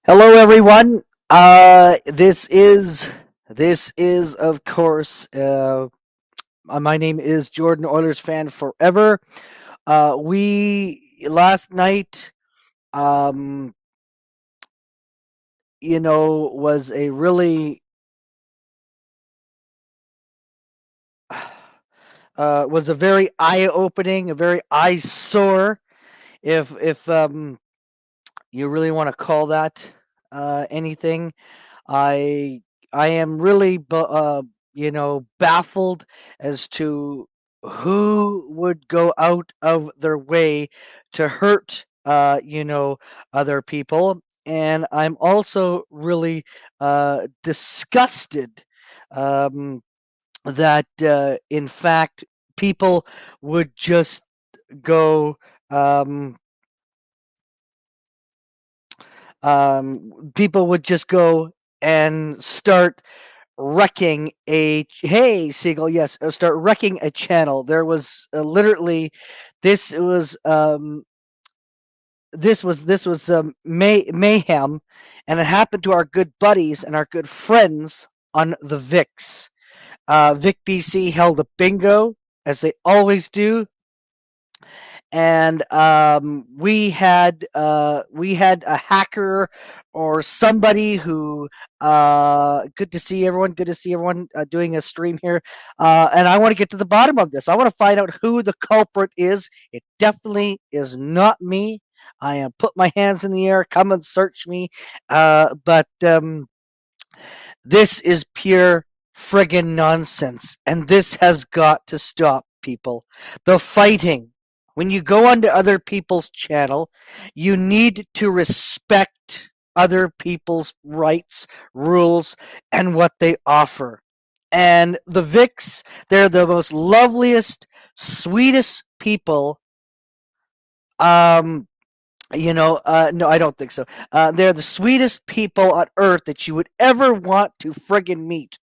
Hello, everyone. This is of course. My name is Jordan, Oilers fan forever. We last night, um, was a really was a very eye opening, a very eyesore, if you really want to call that anything. I I am really baffled as to who would go out of their way to hurt other people, and I'm also really disgusted um, that in fact people would just go um, people would just go and start wrecking a hey Siegel, yes, start wrecking a channel. There was literally this was mayhem, and it happened to our good buddies and our good friends on the VIX. Vic BC held a bingo, as they always do, and we had a hacker or somebody who good to see everyone doing a stream here, and I want to get to the bottom of this. I want to find out who the culprit is. It definitely is not me. I am put my hands in the air, come and search me, but this is pure friggin' nonsense, and this has got to stop, people. The fighting. When you go onto other people's channel, you need to respect other people's rights, rules, and what they offer. And the Vics, they're the most loveliest, sweetest people. Um, no, I don't think so. They're the sweetest people on earth that you would ever want to friggin' meet.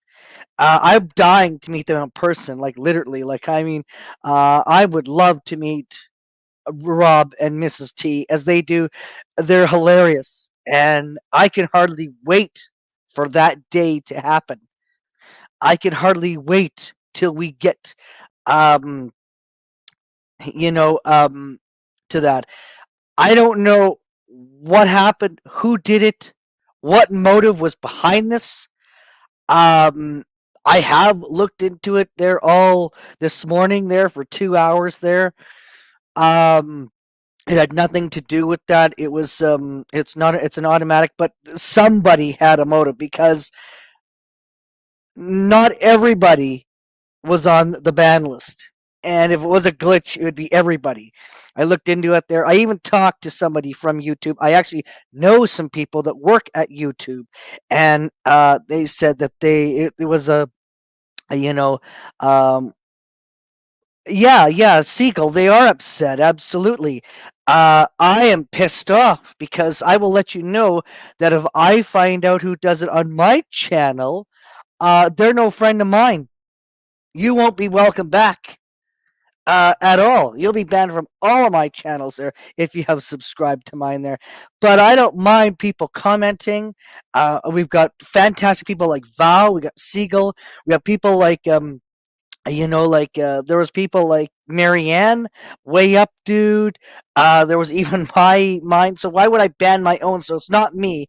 I'm dying to meet them in person, like literally. Like I mean, I would love to meet Rob and Mrs. T as they do. They're hilarious, and I can hardly wait for that day to happen. I can hardly wait till we get, um, you know, um, to that. I don't know what happened, who did it, what motive was behind this. Um, I have looked into it there all this morning there for 2 hours there. Um, it had nothing to do with that. It's an automatic, but somebody had a motive because not everybody was on the ban list. And if it was a glitch, it would be everybody. I looked into it there. I even talked to somebody from YouTube. I actually know some people that work at YouTube, and they said that it was a um, yeah, Siegel. They are upset. Absolutely. I am pissed off because I will let you know that if I find out who does it on my channel, they're no friend of mine. You won't be welcome back at all. You'll be banned from all of my channels there if you have subscribed to mine there. But I don't mind people commenting. We've got fantastic people like Val. We got Siegel. We got people like there was people like Marianne, way up, dude. There was even mine. So why would I ban my own? So it's not me,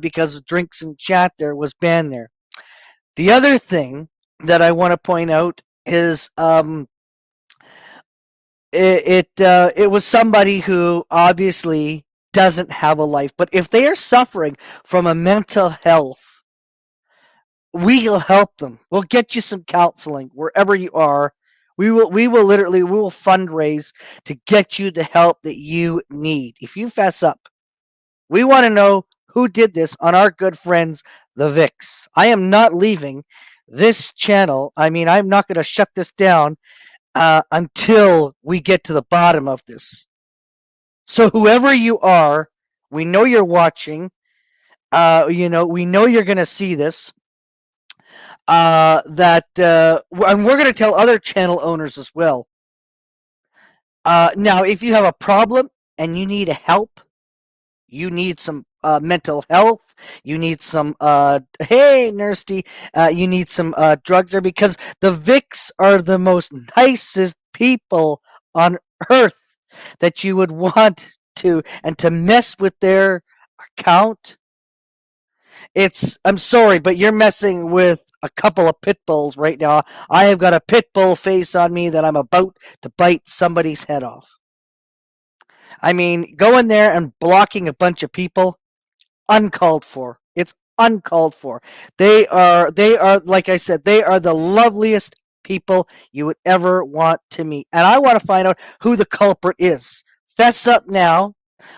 because of drinks and chat. There was banned there. The other thing that I want to point out is it was somebody who obviously doesn't have a life, but if they are suffering from a mental health, we'll help them. We'll get you some counseling wherever you are. We will fundraise to get you the help that you need. If you fess up, we want to know who did this on our good friends, the Vix. I am not leaving this channel. I mean, I'm not going to shut this down until we get to the bottom of this. So whoever you are, we know you're watching. We know you're going to see this. And we're going to tell other channel owners as well. Now, if you have a problem and you need help, you need some mental health. You need some, hey, Nursty, you need some drugs there because the Vicks are the most nicest people on earth that you would want to, and to mess with their account. I'm sorry, but you're messing with a couple of pit bulls right now. I have got a pit bull face on me that I'm about to bite somebody's head off. I mean, going there and blocking a bunch of people, uncalled for. It's uncalled for. They are like I said, they are the loveliest people you would ever want to meet. And I want to find out who the culprit is. Fess up now.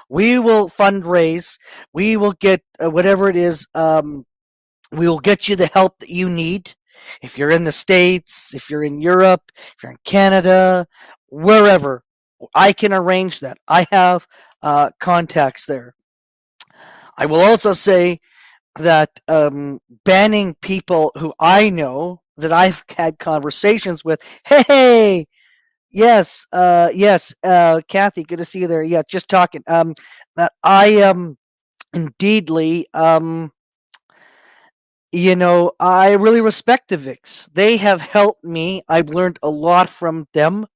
We will fundraise. We will get whatever it is. We will get you the help that you need. If you're in the States, if you're in Europe, if you're in Canada, wherever, I can arrange that. I have contacts there. I will also say that banning people who I know that I've had conversations with, hey, yes, Kathy, good to see you there. Yeah, just talking. That I indeedly I really respect the Vics. They have helped me. I've learned a lot from them.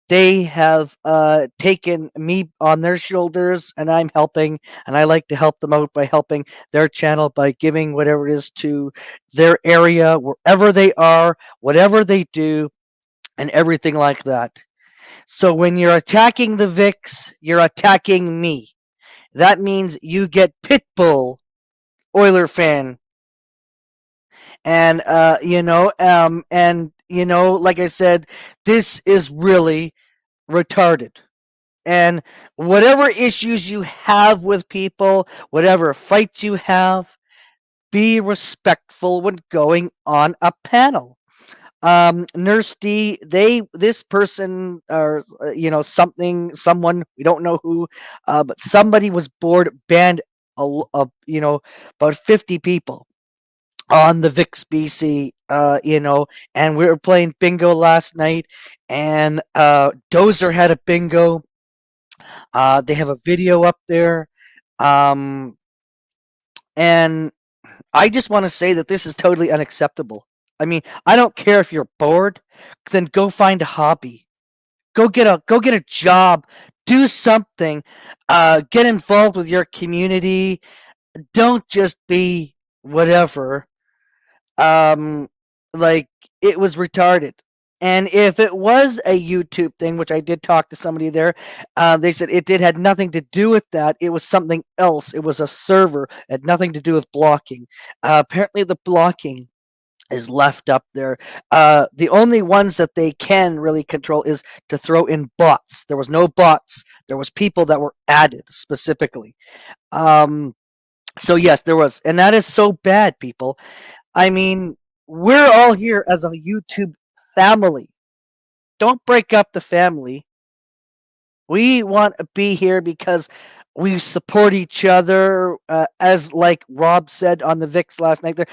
They have taken me on their shoulders, and I'm helping, and I like to help them out by helping their channel by giving whatever it is to their area, wherever they are, whatever they do, and everything like that. So when you're attacking the Vics, you're attacking me. That means you get Pitbull, Oiler fan, and like I said, this is really retarded. And whatever issues you have with people, whatever fights you have, be respectful when going on a panel. Nurse D, this person, or someone, we don't know who, but somebody was bored, banned, about 50 people on the VIX BC, and we were playing bingo last night, and Dozer had a bingo. They have a video up there. Um, and I just want to say that this is totally unacceptable. I mean, I don't care if you're bored, then go find a hobby. Go get a job. Do something. Get involved with your community. Don't just be whatever. Um, like, it was retarded. And if it was a YouTube thing, which I did talk to somebody there, they said it did had nothing to do with that. It was something else. It was a server. It had nothing to do with blocking. Apparently, the blocking is left up there. The only ones that they can really control is to throw in bots. There was no bots. There was people that were added specifically. So yes, there was, and that is so bad, people. I mean, we're all here as a YouTube family. Don't break up the family. We want to be here because we support each other. As like Rob said on the Vix last night, there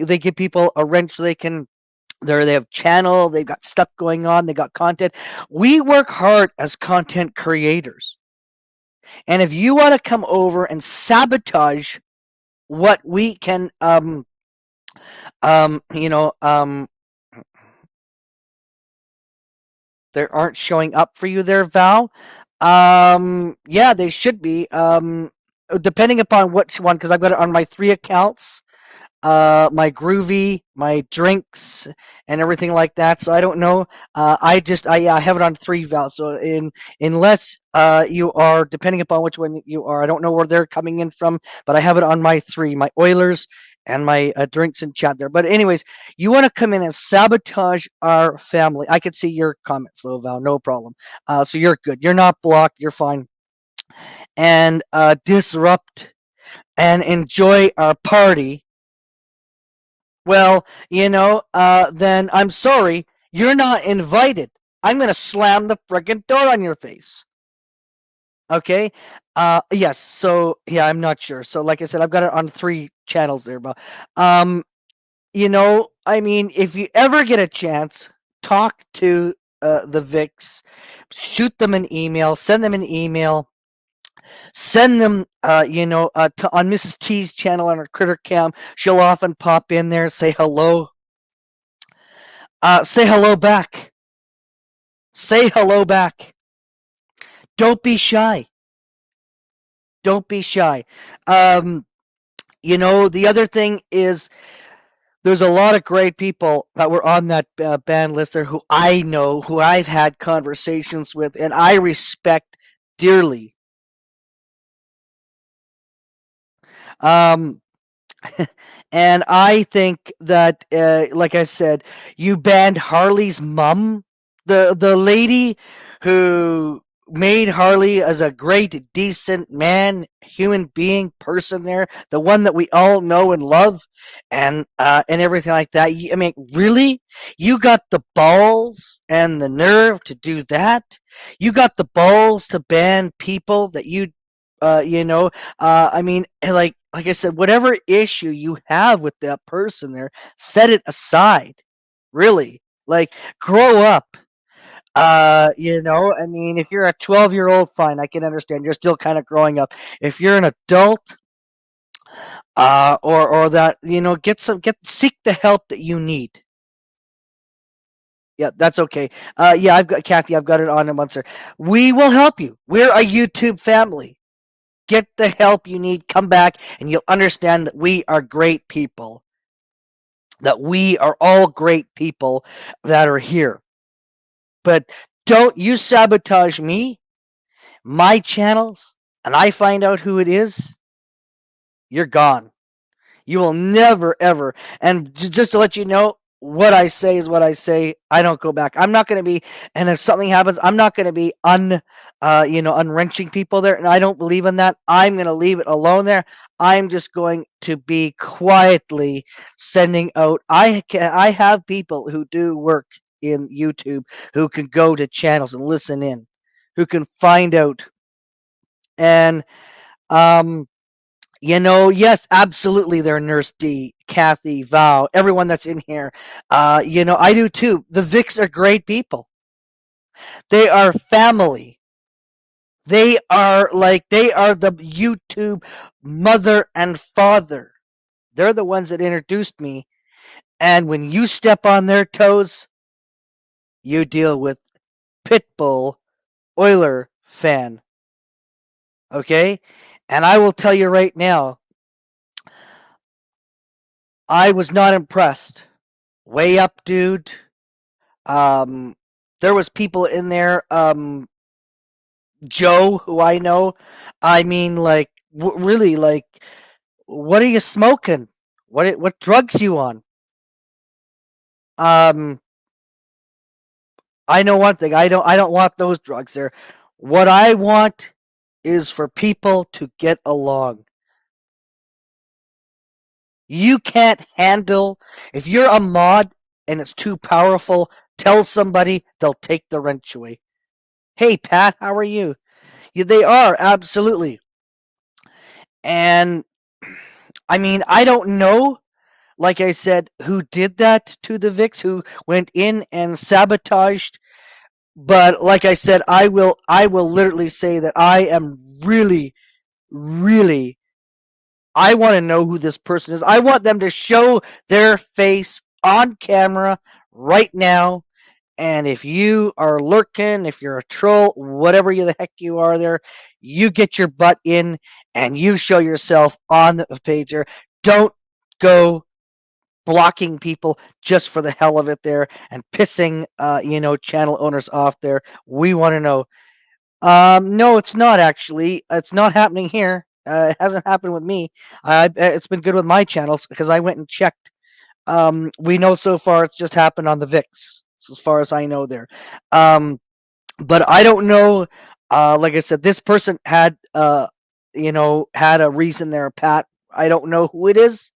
they give people a wrench so they have channel, they've got stuff going on, they got content. We work hard as content creators, and if you want to come over and sabotage what we can, um, you know, um, they aren't showing up for you there, Val. Yeah, they should be. Depending upon which one, because I've got it on my three accounts, my groovy, my drinks, and everything like that. So I don't know. I have it on three, Val. So unless you are, depending upon which one you are, I don't know where they're coming in from, but I have it on my three, my Oilers and my drinks and chat there. But anyways, you want to come in and sabotage our family? I could see your comments, though, Val. No problem. So you're good. You're not blocked. You're fine. And disrupt and enjoy our party, well, then I'm sorry, you're not invited. I'm going to slam the friggin' door on your face. Okay? Yes. So, yeah, I'm not sure. So, like I said, I've got it on three channels there. But, um, I mean, if you ever get a chance, talk to the Vix, shoot them an email, send them an email. Send them, on Mrs. T's channel on her Critter Cam. She'll often pop in there, say hello. Say hello back. Say hello back. Don't be shy. Don't be shy. Um, the other thing is there's a lot of great people that were on that band list there who I know, who I've had conversations with, and I respect dearly. Um, and I think that, like I said, you banned Harley's mom, the lady who made Harley as a great, decent man, human being, person. There, the one that we all know and love, and everything like that. I mean, really, you got the balls and the nerve to do that? You got the balls to ban people that uh, you know, I mean, like I said, whatever issue you have with that person there, set it aside. Really, like grow up. I mean, if you're a 12-year-old, fine, I can understand. You're still kind of growing up. If you're an adult, or that, get seek the help that you need. Yeah, that's okay. Yeah, I've got Kathy. I've got it on a monster. We will help you. We're a YouTube family. Get the help you need. Come back, and you'll understand that we are great people. That we are all great people that are here. But don't you sabotage me, my channels, and I find out who it is, you're gone. You will never ever. And just to let you know, what I say is what I say. I don't go back. I'm not going to be. And if something happens, I'm not going to be unwrenching people there. And I don't believe in that. I'm going to leave it alone there. I'm just going to be quietly sending out. I have people who do work in YouTube who can go to channels and listen in, who can find out. And um yes, absolutely. They're Nurse D, Kathy, Val, everyone that's in here. I do too. The Vics are great people. They are family. They are the YouTube mother and father. They're the ones that introduced me. And when you step on their toes, you deal with Pitbull Oiler fan. Okay? And I will tell you right now, I was not impressed. Way up, dude. Um, there was people in there. Joe, who I know. I mean, like, really, like, what are you smoking? What drugs you on? Um, I know one thing. I don't want those drugs there. What I want is for people to get along. You can't handle if you're a mod and it's too powerful. Tell somebody, they'll take the wrench away. Hey, Pat, how are you? Yeah, they are absolutely. And I mean, I don't know, like I said, who did that to the Vix, who went in and sabotaged. But like I said, I will literally say that I am really, really, I want to know who this person is. I want them to show their face on camera right now. And if you are lurking, if you're a troll, whatever the heck you are there, you get your butt in and you show yourself on the page there. Don't go blocking people just for the hell of it there and pissing channel owners off there. We want to know. No, it's not actually. It's not happening here. It hasn't happened with me. It's been good with my channels because I went and checked. We know so far it's just happened on the VIX, as far as I know there. Um, but I don't know. Like I said, this person had a reason there, Pat. I don't know who it is.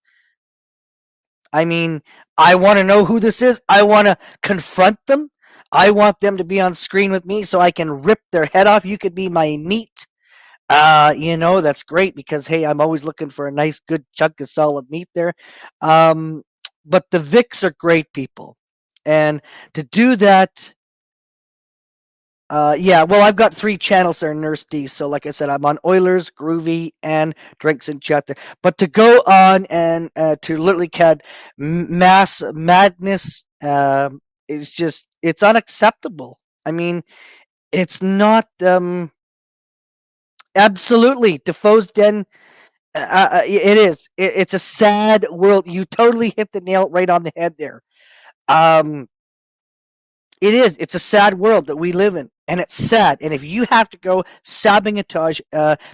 I mean, I want to know who this is. I want to confront them. I want them to be on screen with me so I can rip their head off. You could be my meat. That's great because hey, I'm always looking for a nice, good chunk of solid meat there. Um, but the Vics are great people, and to do that, Yeah, well, I've got three channels there, Nurse D. So, like I said, I'm on Oilers, Groovy, and Drinks and Chat there. But to go on and to literally cat mass madness is just it's unacceptable. I mean, it's not absolutely Defoe's Den. It is. It's a sad world. You totally hit the nail right on the head there. Um, It is. It's a sad world that we live in, and it's sad. And if you have to go sabotage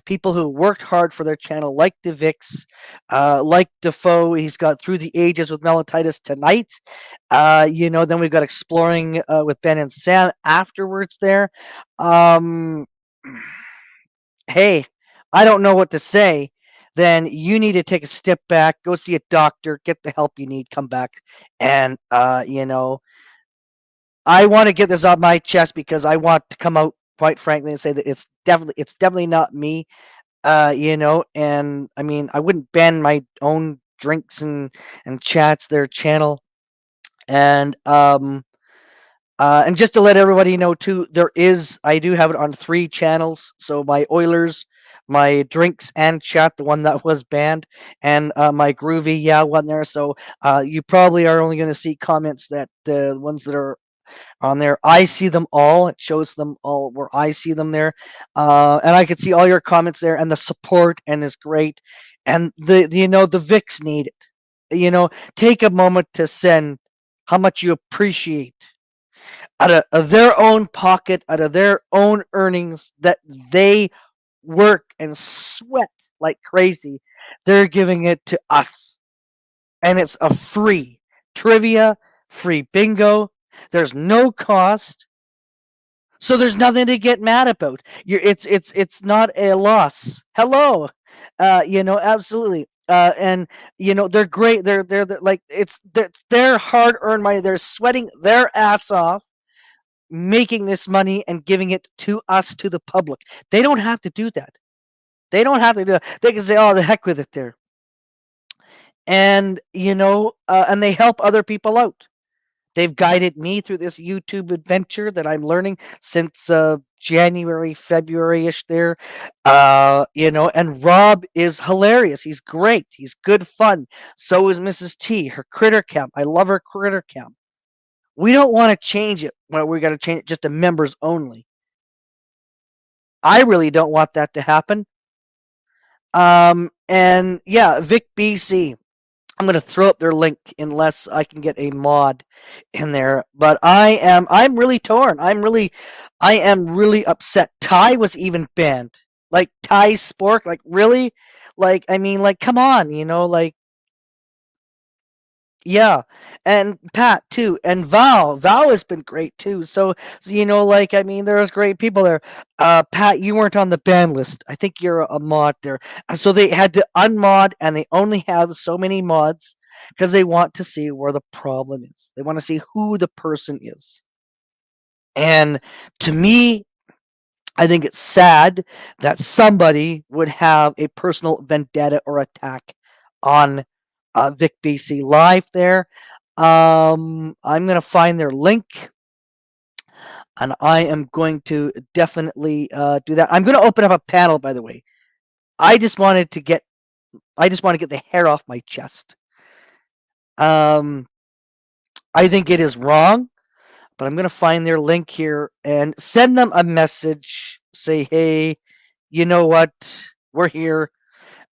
people who worked hard for their channel, like DeVix, like Defoe, he's got Through the Ages with Melatitis tonight. Then we've got Exploring with Ben and Sam afterwards there. Um, hey, I don't know what to say. Then you need to take a step back, go see a doctor, get the help you need, come back, and I want to get this off my chest because I want to come out quite frankly and say that it's definitely not me. And I mean I wouldn't ban my own drinks and chats their channel. And just to let everybody know too, I do have it on three channels. So my Oilers, my drinks and chat, the one that was banned, and my Groovy, yeah, one there. So you probably are only going to see comments that the ones that are on there. I see them all. It shows them all where I see them there, and I can see all your comments there, and the support and is great. And the Vics need it. Take a moment to send how much you appreciate out of their own pocket, out of their own earnings that they work and sweat like crazy. They're giving it to us, and it's a free trivia, free bingo. There's no cost. So there's nothing to get mad about. It's not a loss. Hello, absolutely. And they're great. They're like it's their hard earned money. They're sweating their ass off, making this money and giving it to us, to the public. They don't have to do that. They don't have to do that. They can say, "Oh, the heck with it," there, and they help other people out. They've guided me through this YouTube adventure that I'm learning since January, February ish there. And Rob is hilarious. He's great. He's good fun. So is Mrs. T, her critter camp. I love her critter camp. We don't want to change it. Well, we got to change it just to members only. I really don't want that to happen. And yeah, Vic BC. I'm gonna throw up their link unless I can get a mod in there. But I'm really torn. I am really upset. Ty was even banned. Like Ty Spork, like really? Like I mean, like come on, like yeah, and Pat too, and Val. Val has been great too. So like I mean, there's great people there. Pat, you weren't on the ban list. I think you're a mod there. So they had to unmod, and they only have so many mods because they want to see where the problem is. They want to see who the person is. And to me, I think it's sad that somebody would have a personal vendetta or attack on Vic BC Live there. I'm going to find their link, and I am going to definitely do that. I'm going to open up a panel, by the way. I just wanted to get I just want to get the hair off my chest. Um, I think it is wrong, but I'm going to find their link here and send them a message. Say, hey, you know what? We're here.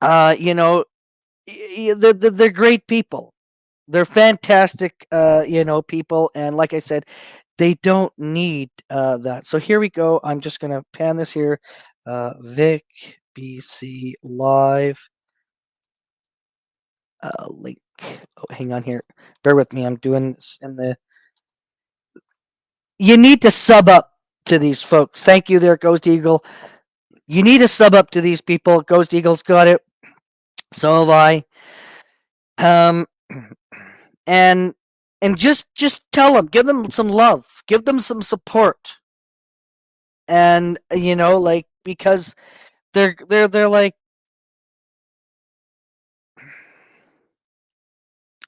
Uh, you know, they're great people. They're fantastic, people. And like I said, they don't need that. So here we go. I'm just going to pan this here. Vic BC Live link. Oh, hang on here. Bear with me. I'm doing this in the. You need to sub up to these folks. Thank you there, Ghost Eagle. You need to sub up to these people. Ghost Eagle's got it. So have I. Um, and just tell them, give them some love, give them some support, and like because they're like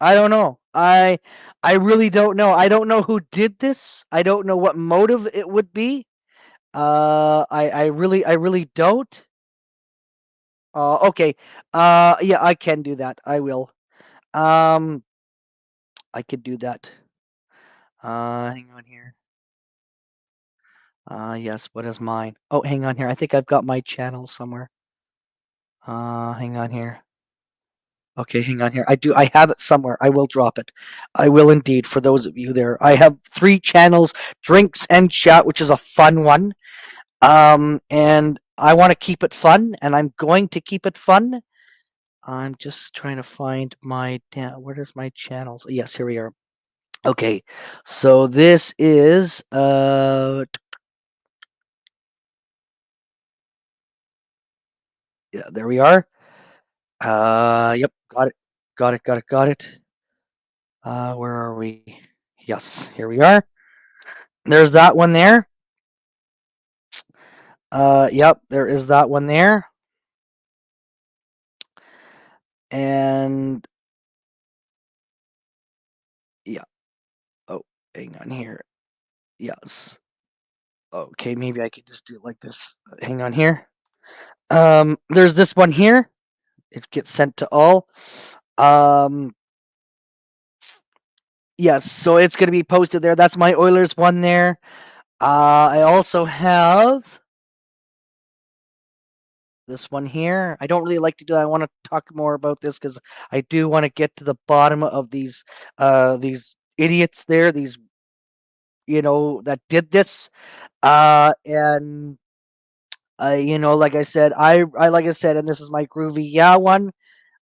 I don't know. I really don't know. I don't know who did this. I don't know what motive it would be. I really don't. Okay. Yeah, I can do that. I will. Um, I could do that. Hang on here. Yes. What is mine? Oh, hang on here. I think I've got my channel somewhere. Hang on here. Okay, hang on here. I do. I have it somewhere. I will drop it. I will indeed. For those of you there, I have three channels: drinks and chat, which is a fun one. And I want to keep it fun, and I'm going to keep it fun. I'm just trying to find my. Where is my channels? Yes, here we are. Okay, so this is yeah, there we are. Yep, got it, got it, got it, got it. Where are we? Yes, here we are. There's that one there. Yep, there is that one there. And yeah. Oh, hang on here. Yes. Okay, maybe I could just do it like this. Hang on here. There's this one here. It gets sent to all. Um, yes, so it's gonna be posted there. That's my Oilers one there. I also have this one here. I don't really like to do that. I want to talk more about this because I do want to get to the bottom of these idiots there, these that did this. And like I said, I like I said, and this is my groovy yeah one.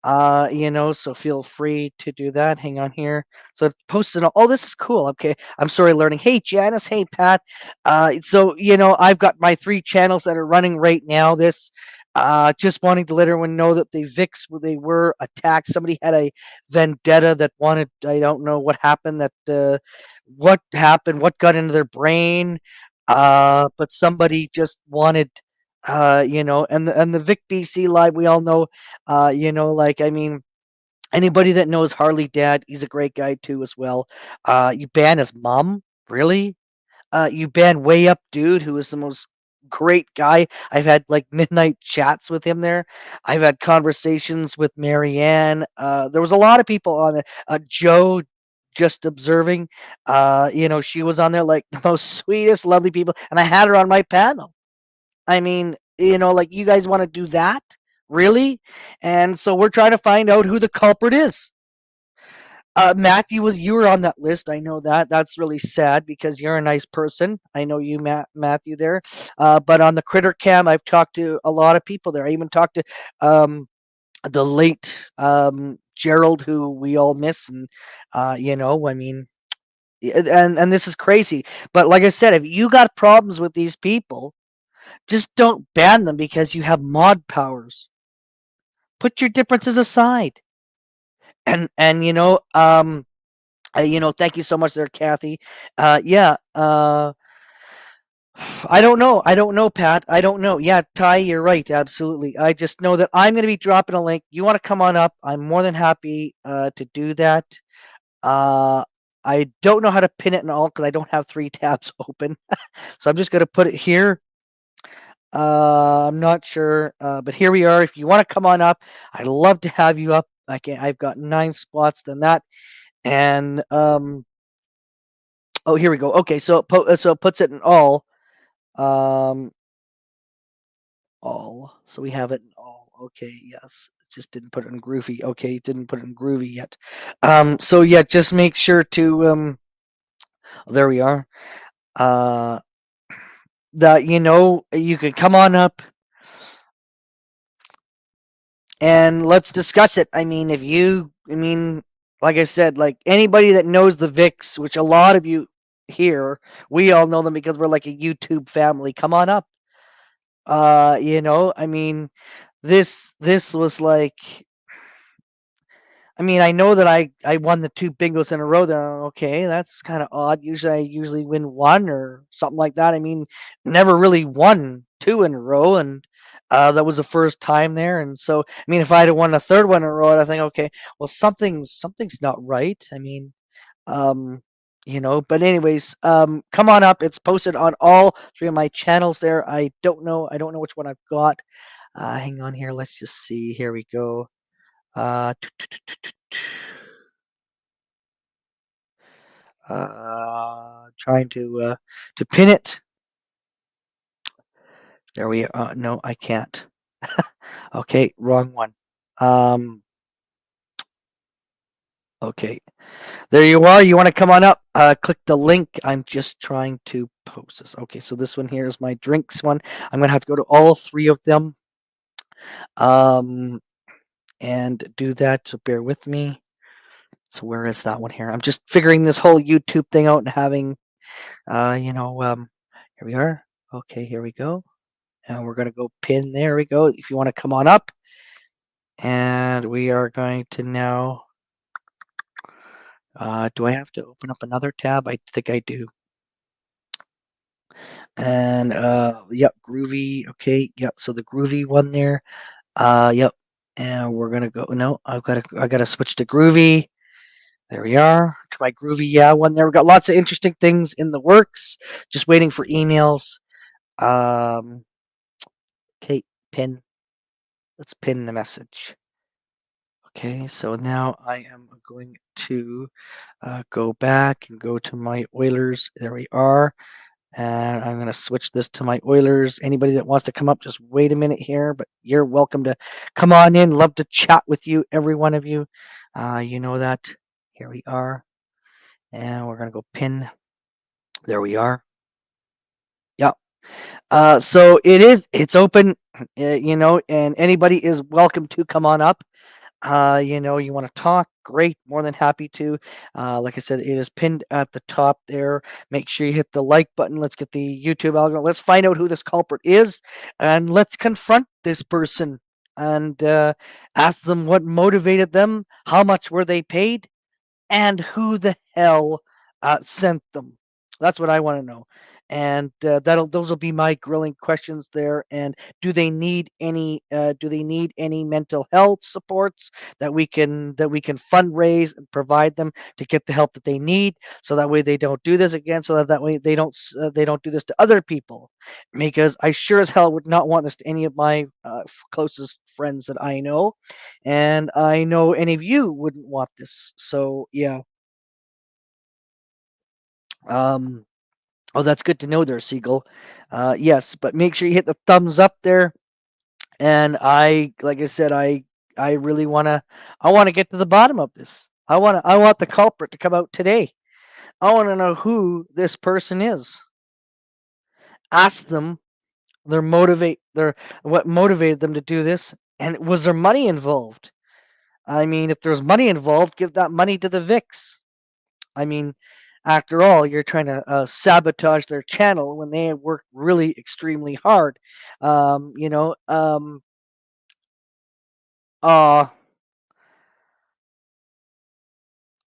So feel free to do that. Hang on here. So it's posted. Oh, this is cool. Okay, I'm sorry, learning. Hey, Janice. Hey, Pat. So I've got my three channels that are running right now. This, just wanting to let everyone know that the Vix, they were attacked. Somebody had a vendetta that wanted. I don't know what happened. What happened? What got into their brain? But somebody just wanted. And the Vic BC live, we all know like I mean, anybody that knows Harley Dad, he's a great guy too as well. You ban his mom, really? You ban Way Up Dude, who is the most great guy. I've had like midnight chats with him there. I've had conversations with Marianne. There was a lot of people on it. Joe, just observing. She was on there like the most sweetest, lovely people, and I had her on my panel. I mean, like you guys want to do that? Really? And so we're trying to find out who the culprit is. Matthew, was you were on that list? I know that. That's really sad because you're a nice person. I know you, Matthew, there. But on the Critter Cam, I've talked to a lot of people there. I even talked to the late Gerald, who we all miss, and I mean, and this is crazy. But like I said, if you got problems with these people, just don't ban them because you have mod powers. Put your differences aside. And thank you so much there, Kathy. Yeah. I don't know. I don't know, Pat. I don't know. Yeah, Ty, you're right. Absolutely. I just know that I'm going to be dropping a link. You want to come on up? I'm more than happy to do that. Uh, I don't know how to pin it and all because I don't have three tabs open. So I'm just going to put it here. I'm not sure, but here we are. If you want to come on up, I'd love to have you up. I've got 9 spots than that, and oh, here we go. Okay, so it puts it in um, all. So we have it in all. Okay, yes. It just didn't put it in groovy. Okay, it didn't put it in groovy yet. So yeah, just make sure to there we are. Uh, that you can come on up and let's discuss it. I mean, like I said, like anybody that knows the VIX, which a lot of you here, we all know them because we're like a YouTube family. Come on up. I mean, this was like, I mean, I know that I won the two bingos in a row. There, okay, that's kind of odd. Usually, I usually win one or something like that. I mean, never really won two in a row, and that was the first time there. And so, I mean, if I'd have won a third one in a row, I think, okay, well, something's not right. I mean, um, But anyways, come on up. It's posted on all three of my channels there. I don't know which one I've got. Hang on here. Let's just see. Here we go. Uh, trying to pin it. There we are. No, I can't. Okay, wrong one. Um, okay, there you are. You want to come on up? Click the link. I'm just trying to post this. Okay, so this one here is my drinks one. I'm gonna have to go to all three of them. Um, and do that. So bear with me. So where is that one here? I'm just figuring this whole YouTube thing out and having, here we are. Okay, here we go. And we're gonna go pin. There we go. If you want to come on up, and we are going to now. Do I have to open up another tab? I think I do. And yep, groovy. Okay, yep. So the groovy one there. Yep. And we're gonna go. No, I gotta switch to groovy. There we are. To my groovy one there. We got lots of interesting things in the works. Just waiting for emails. Um, okay, pin. Let's pin the message. Okay, so now I am going to go back and go to my Oilers. There we are. And I'm going to switch this to my Oilers. Anybody that wants to come up, just wait a minute here. But you're welcome to come on in. Love to chat with you, every one of you. You know that. Here we are. And we're going to go pin. There we are. Yeah. So it's open, and anybody is welcome to come on up. You want to talk, great, more than happy to. Like I said, it is pinned at the top there. Make sure you hit the like button. Let's get the YouTube algorithm. Let's find out who this culprit is, and let's confront this person and ask them what motivated them, how much were they paid, and who the hell sent them. That's what I want to know. And those will be my grilling questions there. And do they need any mental health supports that we can fundraise and provide them to get the help that they need, so that way they don't do this again, so that way they don't do this to other people, because I sure as hell would not want this to any of my closest friends that I know, and I know any of you wouldn't want this. So yeah. Um, oh, that's good to know there, Siegel. Yes, but make sure you hit the thumbs up there. And like I said, I really I want to get to the bottom of this. I want the culprit to come out today. I want to know who this person is. Ask them their what motivated them to do this, and was there money involved? I mean, if there's money involved, give that money to the VIX. I mean, after all, you're trying to sabotage their channel when they have worked really extremely hard. Um, you know, um, uh,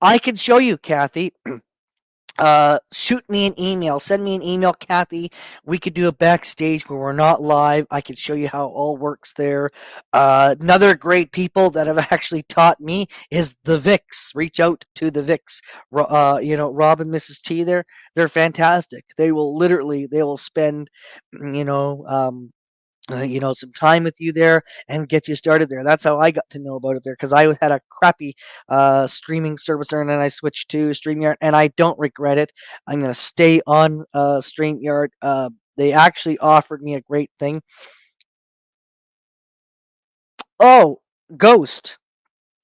I can show you, Kathy. Shoot me an email. Send me an email, Kathy. We could do a backstage where we're not live. I can show you how it all works there. Another great people that have actually taught me is the Vix. Reach out to the Vix. Rob and Mrs. T there. They're fantastic. They will spend, you know, some time with you there and get you started there. That's how I got to know about it there, because I had a crappy streaming service there, and then I switched to StreamYard, and I don't regret it. I'm going to stay on StreamYard. They actually offered me a great thing. Oh, Ghost.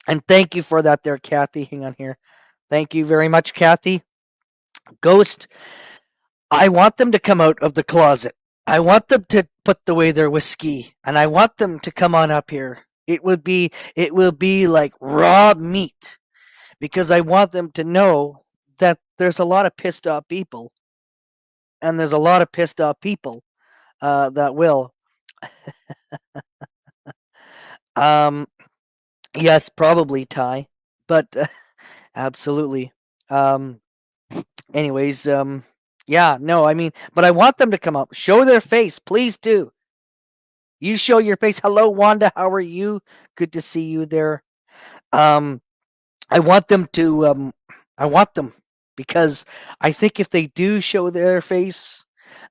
And thank you for that there, Kathy. Hang on here. Thank you very much, Kathy. Ghost, I want them to come out of the closet. I want them to put away their whiskey, and I want them to come on up here. It will be like raw meat, because I want them to know that there's a lot of pissed off people, and there's a lot of pissed off people that will. Um, yes, probably Ty, but absolutely. Um, anyways, yeah, no, I mean, but I want them to come up, show their face, please do. You show your face. Hello, Wanda. How are you? Good to see you there. Um, I want them to. I want them. because I think if they do show their face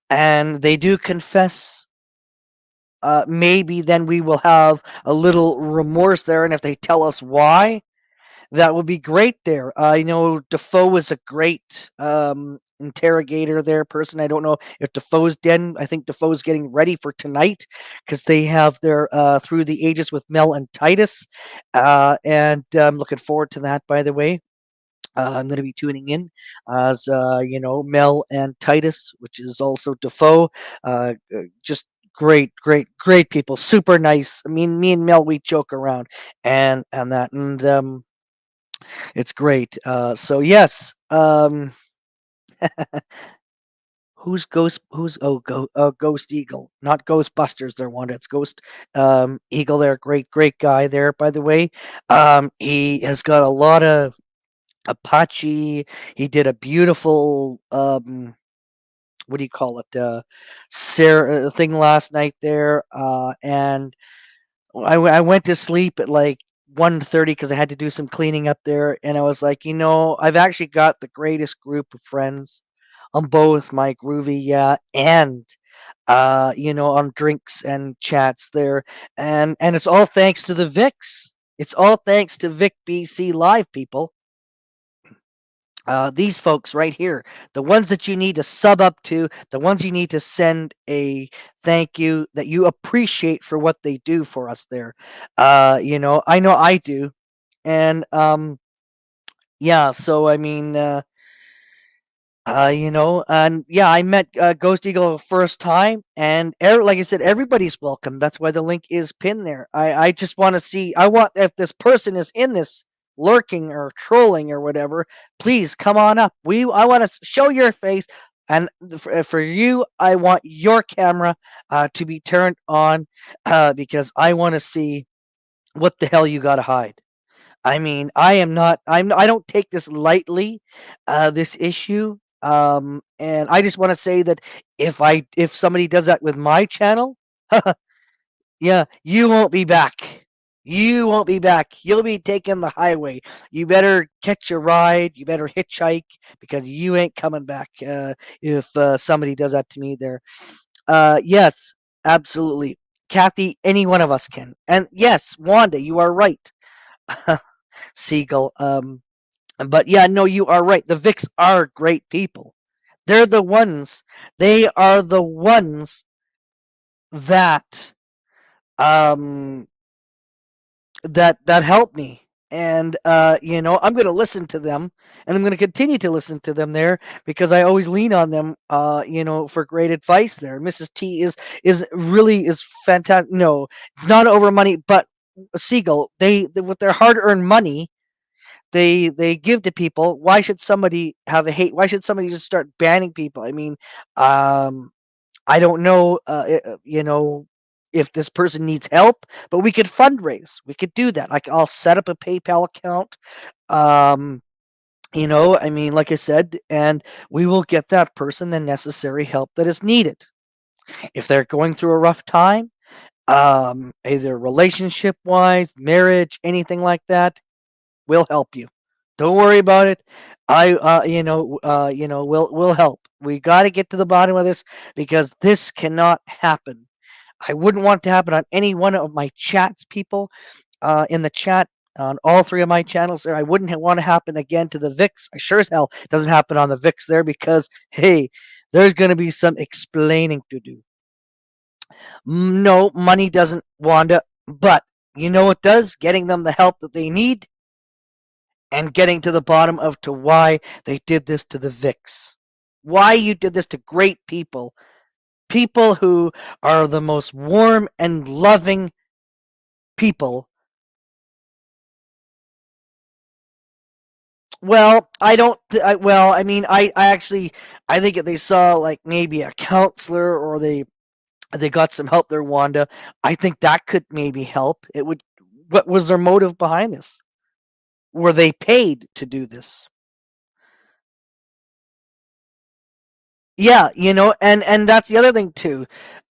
and they do confess, maybe then we will have a little remorse there. And if they tell us why, that would be great there. I know Defoe was a great interrogator there, person. I don't know if Defoe's dead. I think Defoe's getting ready for tonight because they have their Through the Ages with Mel and Titus. And I'm looking forward to that, by the way. I'm going to be tuning in as Mel and Titus, which is also Defoe. Just great people, super nice. I mean, me and Mel, we joke around and it's great. So yes, who's Ghost? Who's Ghost Eagle, not Ghostbusters. They're one. It's Ghost Eagle. There, great guy there. By the way, he has got a lot of Apache. He did a beautiful what do you call it? Sarah thing last night there, and I went to sleep at like 1:30 because I had to do some cleaning up there, and I was like, I've actually got the greatest group of friends on both my Groovy and on drinks and chats there, and it's all thanks to the Vix. It's all thanks to Vic BC Live, people. These folks right here, the ones that you need to sub up to, the ones you need to send a thank you that you appreciate for what they do for us there. I know I do. And yeah, so I mean, and yeah, I met Ghost Eagle first time, and like I said, everybody's welcome. That's why the link is pinned there. I just want to see. I want if this person is in this lurking or trolling or whatever, please come on up. I want to show your face, and for you, I want your camera to be turned on because I want to see what the hell you got to hide. I mean, I don't take this lightly, this issue. And I just want to say that if somebody does that with my channel, yeah, you won't be back. You won't be back. You'll be taking the highway. You better catch a ride. You better hitchhike because you ain't coming back. If somebody does that to me there. Yes, absolutely. Kathy, any one of us can. And yes, Wanda, you are right. Siegel. But yeah, no, you are right. The Vics are great people. They're the ones. They are the ones that um that help me. And I'm going to listen to them, and I'm going to continue to listen to them there because I always lean on them for great advice there. Mrs. T is fantastic. No, not over money, but Siegel, they with their hard-earned money, they give to people. Why should somebody have a hate? Why should somebody just start banning people? I mean, um, I don't know, if this person needs help, but we could fundraise. We could do that. Like I'll set up a PayPal account. Um, I mean, like I said, and we will get that person the necessary help that is needed. If they're going through a rough time, either relationship wise, marriage, anything like that, we'll help you. Don't worry about it. We'll help. We got to get to the bottom of this because this cannot happen. I wouldn't want it to happen on any one of my chats, people, in the chat on all three of my channels there. I wouldn't want to happen again to the VIX. I sure as hell doesn't happen on the VIX there because hey, there's going to be some explaining to do. No, money doesn't, Wanda, but you know what does? Getting them the help that they need and getting to the bottom of to why they did this to the VIX. Why you did this to great people. People who are the most warm and loving people. Well, I don't. Well, I mean, I actually, I think if they saw like maybe a counselor or they got some help there, Wanda, I think that could maybe help. It would. What was their motive behind this? Were they paid to do this? Yeah, and that's the other thing too.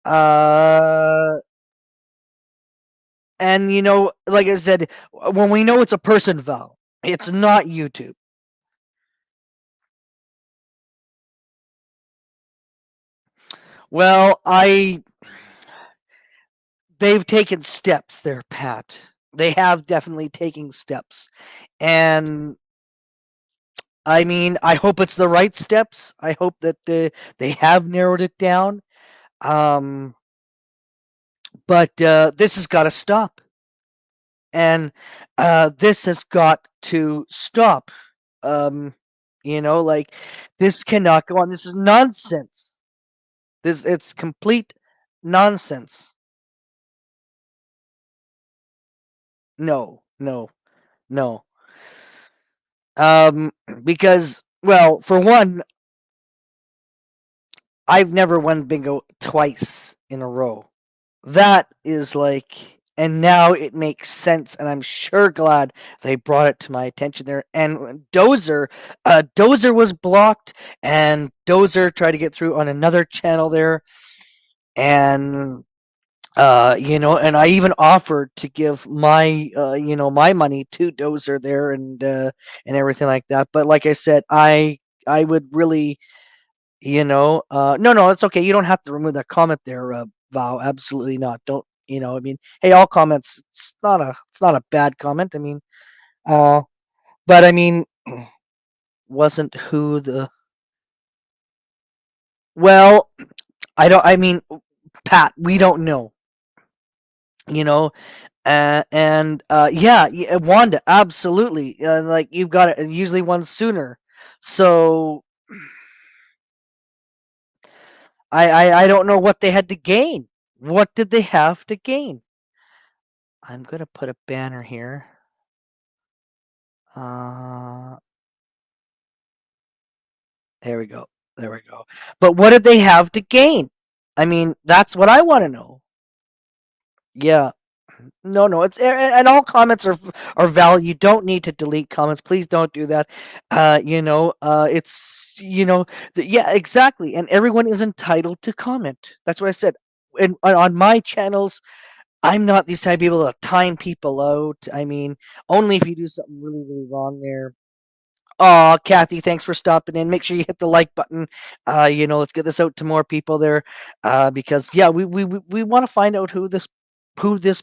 Uh, and like I said, when we know it's a person, Val, it's not YouTube. Well, I they've taken steps there, Pat. They have definitely taken steps. And I mean, I hope it's the right steps. I hope that they have narrowed it down. Um, but this has got to stop. And this has got to stop. Um, like this cannot go on. This is nonsense. This it's complete nonsense. No, no, no. Um, because well, for one, I've never won bingo twice in a row. That is like, and now it makes sense, and I'm sure glad they brought it to my attention there. And Dozer was blocked, and Dozer tried to get through on another channel there, and and I even offered to give my my money to Dozer there and everything like that. But like I said, I would really no, it's okay. You don't have to remove that comment there, Val. Absolutely not. Don't I mean, hey, all comments. It's not a bad comment. I mean, uh, but I mean, wasn't who the well. I don't. I mean, Pat. We don't know. You know, and yeah, Wanda. Absolutely. Like you've got it. Usually one sooner. So I don't know what they had to gain. What did they have to gain? I'm gonna put a banner here. Uh, there we go. There we go. But what did they have to gain? I mean, that's what I want to know. Yeah. No, no. It's and all comments are valid. You don't need to delete comments. Please don't do that. It's yeah, exactly. And everyone is entitled to comment. That's what I said. And on my channels, I'm not these type of people that time people out. I mean, only if you do something really, really wrong there. Oh, Kathy, thanks for stopping in. Make sure you hit the like button. Let's get this out to more people there, because yeah, we want to find out who this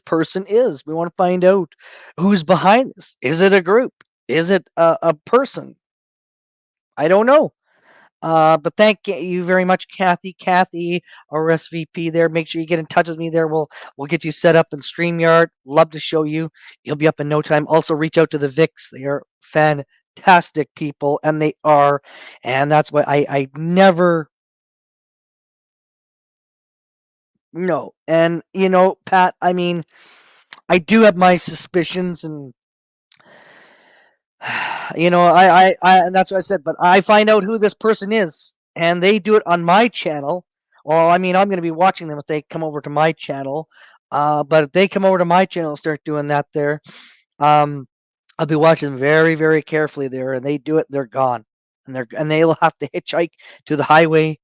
person is. We want to find out who's behind this. Is it a group? Is it a person? I don't know. But thank you very much, Kathy. Kathy, our SVP there. Make sure you get in touch with me there. We'll get you set up in StreamYard. Love to show you. You'll be up in no time. Also, reach out to the Vics. They are fantastic people, and they are, and that's why I never no. And Pat. I mean, I do have my suspicions, and and that's what I said. But I find out who this person is, and they do it on my channel. Well, I mean, I'm going to be watching them if they come over to my channel. But if they come over to my channel and start doing that there, um, I'll be watching them very, very carefully there. And they do it, they're gone, and they'll have to hitchhike to the highway,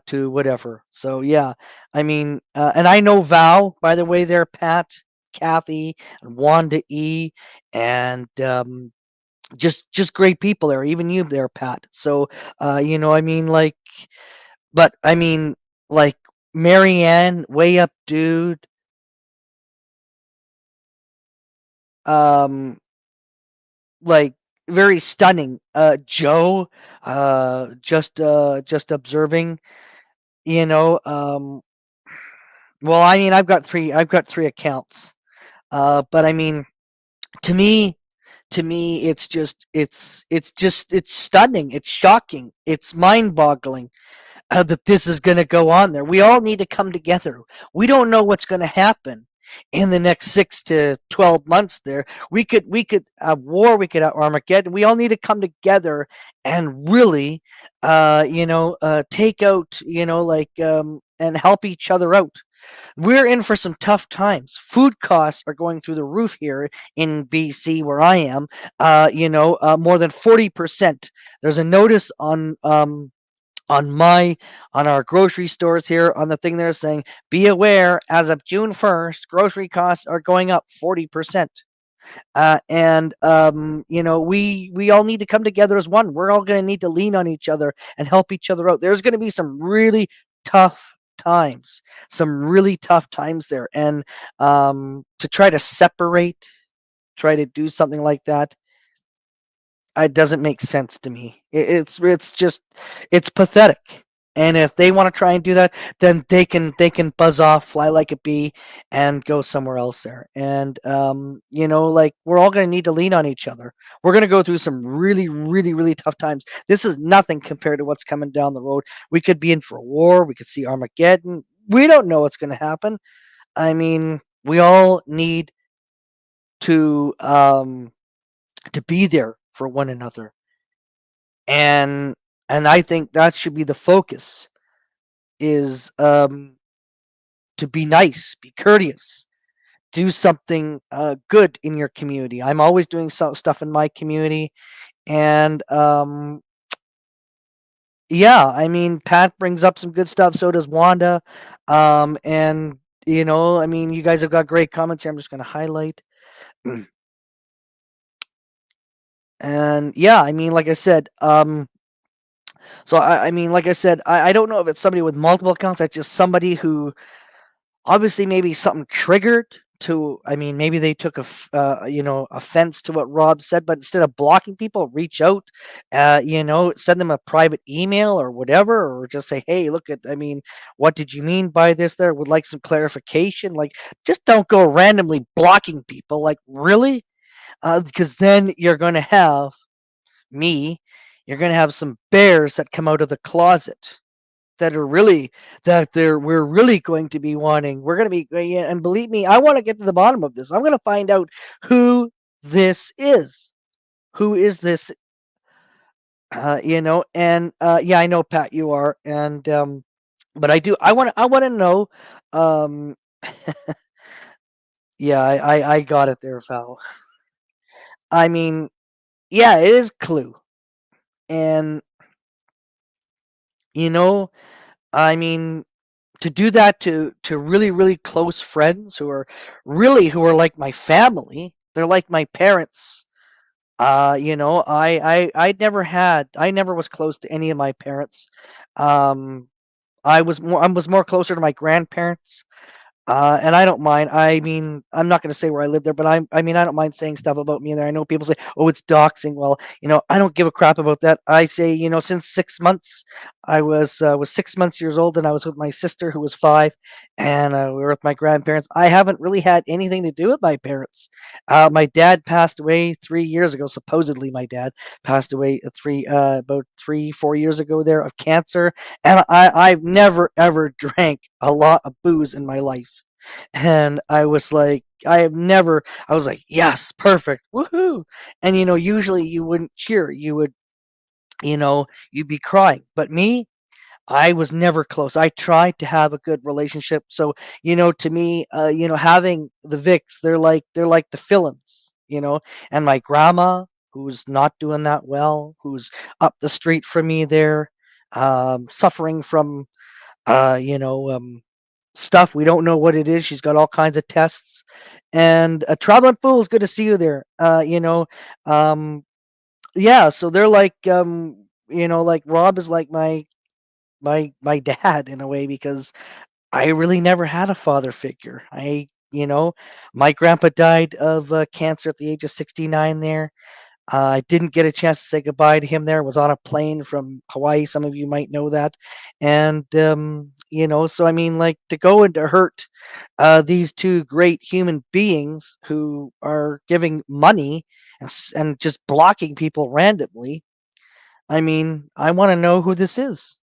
to whatever. So yeah, I mean, and I know Val, by the way, there, Pat, Kathy, and Wanda E, and just great people there, even you there, Pat. So I mean, like, but I mean, like, Marianne, way up dude, um like, very stunning. Joe, just observing, you know well, I mean, I've got three accounts, but I mean, to me it's stunning, it's shocking, it's mind-boggling, that this is going to go on there. We all need to come together. We don't know what's going to happen in the next 6 to 12 months. There, we could have war, we could have Armageddon. We all need to come together and really, take out, and help each other out. We're in for some tough times. Food costs are going through the roof here in BC, where I am. More than 40%. There's a notice on my on our grocery stores here on the thing they're saying, be aware, as of June 1st, grocery costs are going up 40%. And we all need to come together as one. We're all going to need to lean on each other and help each other out. There's going to be some really tough times, some really tough times there, and to try to separate, try to do something like that, it doesn't make sense to me. It's just it's pathetic. And if they want to try and do that, then they can buzz off, fly like a bee, and go somewhere else there. And like we're all going to need to lean on each other. We're going to go through some really, really, really tough times. This is nothing compared to what's coming down the road. We could be in for a war. We could see Armageddon. We don't know what's going to happen. I mean, we all need to um, to be there for one another, and I think that should be the focus is to be nice, be courteous, do something good in your community. I'm always doing stuff in my community, and yeah, I mean Pat brings up some good stuff, so does Wanda, and I mean you guys have got great comments here. I'm just going to highlight. And yeah, I mean like I said, so I mean like I said, I don't know if it's somebody with multiple accounts. It's just somebody who obviously maybe something triggered to. I mean maybe they took offense to what Rob said, but instead of blocking people, reach out, send them a private email or whatever, or just say, hey, look at, I mean, what did you mean by this there, would like some clarification. Like, just don't go randomly blocking people, like, really, because then you're going to have me, you're going to have some bears that come out of the closet that are really, we're really going to be wanting. We're going to be, yeah, and believe me, I want to get to the bottom of this. I'm going to find out who this is. Who is this? And yeah, I know, Pat, you are, and but I want to know. Um, yeah, I got it there, Val. I mean, yeah, it is Clue, and you know, I mean, to do that to really, really close friends who are like my family. They're like my parents. I never was close to any of my parents. Um, I was more closer to my grandparents. And I don't mind. I mean, I'm not going to say where I live there, but I mean, I don't mind saying stuff about me in there. I know people say, "Oh, it's doxing." Well, I don't give a crap about that. I say, since 6 months, I was 6 months years old, and I was with my sister who was 5, and we were with my grandparents. I haven't really had anything to do with my parents. My dad passed away 3 years ago. Supposedly, my dad passed away about 3, 4 years ago there of cancer, and I've never ever drank a lot of booze in my life. And I was like, I was like, yes, perfect, woohoo. And usually you wouldn't cheer, you'd be crying. But me, I was never close. I tried to have a good relationship. So, to me, having the Vicks, they're like the fill-ins, and my grandma, who's not doing that well, who's up the street from me there, suffering from uh, you know, um, stuff. We don't know what it is. She's got all kinds of tests. And Traveling Fool, is good to see you there. Um, yeah. So they're like Rob is like my dad in a way, because I really never had a father figure. My grandpa died of cancer at the age of 69 there. I didn't get a chance to say goodbye to him there. Was on a plane from Hawaii. Some of you might know that. And, so I mean, like, to go and to hurt these two great human beings who are giving money and just blocking people randomly. I mean, I want to know who this is.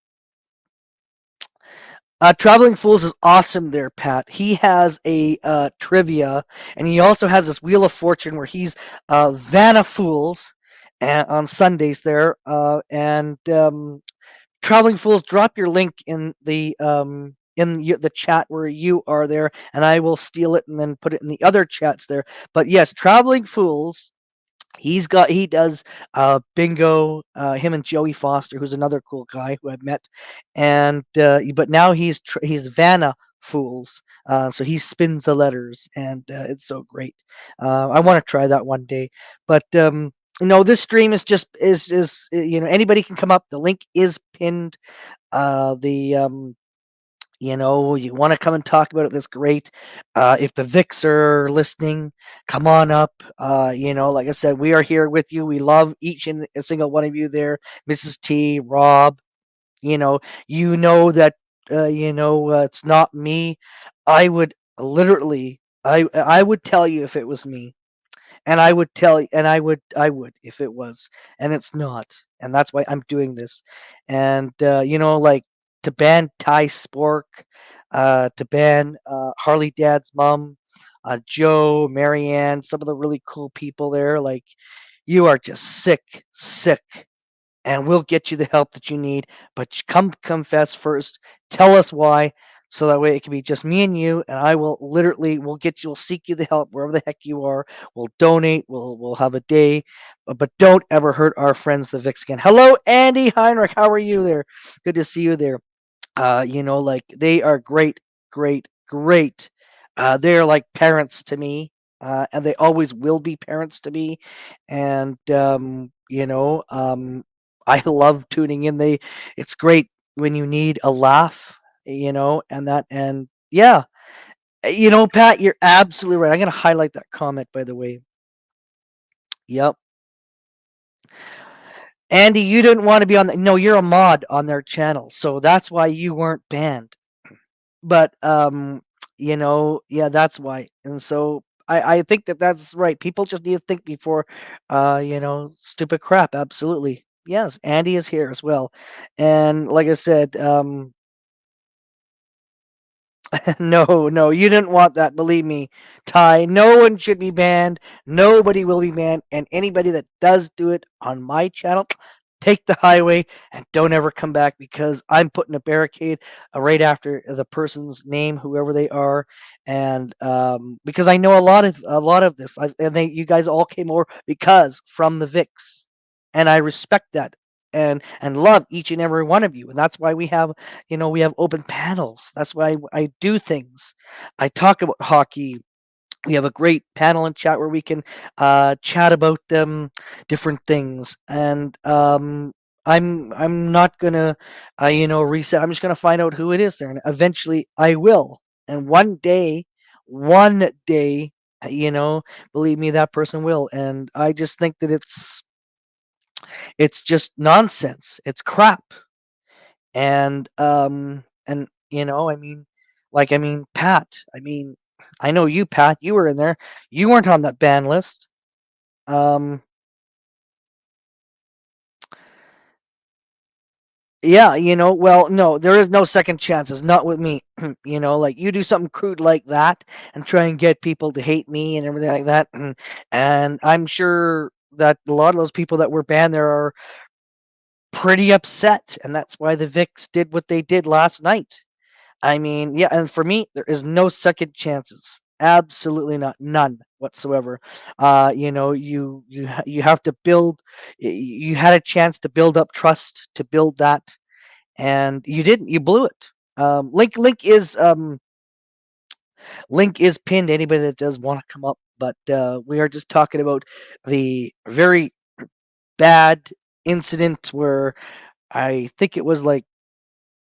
Traveling Fools is awesome there, Pat. He has a trivia, and he also has this Wheel of Fortune where he's Vanna Fools on Sundays there. And Traveling Fools, drop your link in the chat where you are there, and I will steal it and then put it in the other chats there. But yes, Traveling Fools, he does bingo, him and Joey Foster, who's another cool guy who I've met. And but now he's Vanna Fools, so he spins the letters, and it's so great. I want to try that one day. But this stream is anybody can come up. The link is pinned. The You want to come and talk about it, that's great. If the Vics are listening, come on up. Like I said, we are here with you. We love each and a single one of you there, Mrs. T, Rob. You know, that. It's not me. I would literally, I would tell you if it was me, and I would if it was, and it's not, and that's why I'm doing this. And like, to ban Ty Spork, to ban Harley Dad's mom, Joe, Marianne, some of the really cool people there. Like, you are just sick, and we'll get you the help that you need. But come confess first. Tell us why, so that way it can be just me and you. And I will literally, we'll seek you the help wherever the heck you are. We'll donate. We'll have a day, but don't ever hurt our friends the Vix again. Hello, Andy Heinrich. How are you there? Good to see you there. Like, they are great, great, great. They're like parents to me, and they always will be parents to me. And I love tuning in. It's great when you need a laugh, and yeah, Pat, you're absolutely right. I'm gonna highlight that comment, by the way. Yep. Andy, you didn't want to be on the. No, you're a mod on their channel, so that's why you weren't banned. But yeah, that's why. And so I think that that's right. People just need to think before stupid crap. Absolutely. Yes, Andy is here as well. And like I said, no, no, you didn't want that. Believe me, Ty. No one should be banned. Nobody will be banned. And anybody that does do it on my channel, take the highway and don't ever come back, because I'm putting a barricade right after the person's name, whoever they are. And because I know a lot of this, you guys all came over because from the VIX, and I respect that. And love each and every one of you, and that's why we have open panels. That's why I do things. I talk about hockey. We have a great panel and chat where we can chat about different things. And I'm not gonna reset. I'm just gonna find out who it is there, and eventually I will. And one day, you know, believe me, that person will. And I just think that it's just nonsense. It's crap. And Pat. I know you, Pat. You were in there. You weren't on that ban list. Um, yeah, well, no, there is no second chances. Not with me. Like, you do something crude like that and try and get people to hate me and everything like that. And I'm sure that a lot of those people that were banned there are pretty upset, and that's why the VIX did what they did last night. Yeah, and for me, there is no second chances. Absolutely not, none whatsoever. You have to build. You had a chance to build up trust, to build that, and you didn't. You blew it. Link is pinned. Anybody that does want to come up, but we are just talking about the very bad incident where I think it was like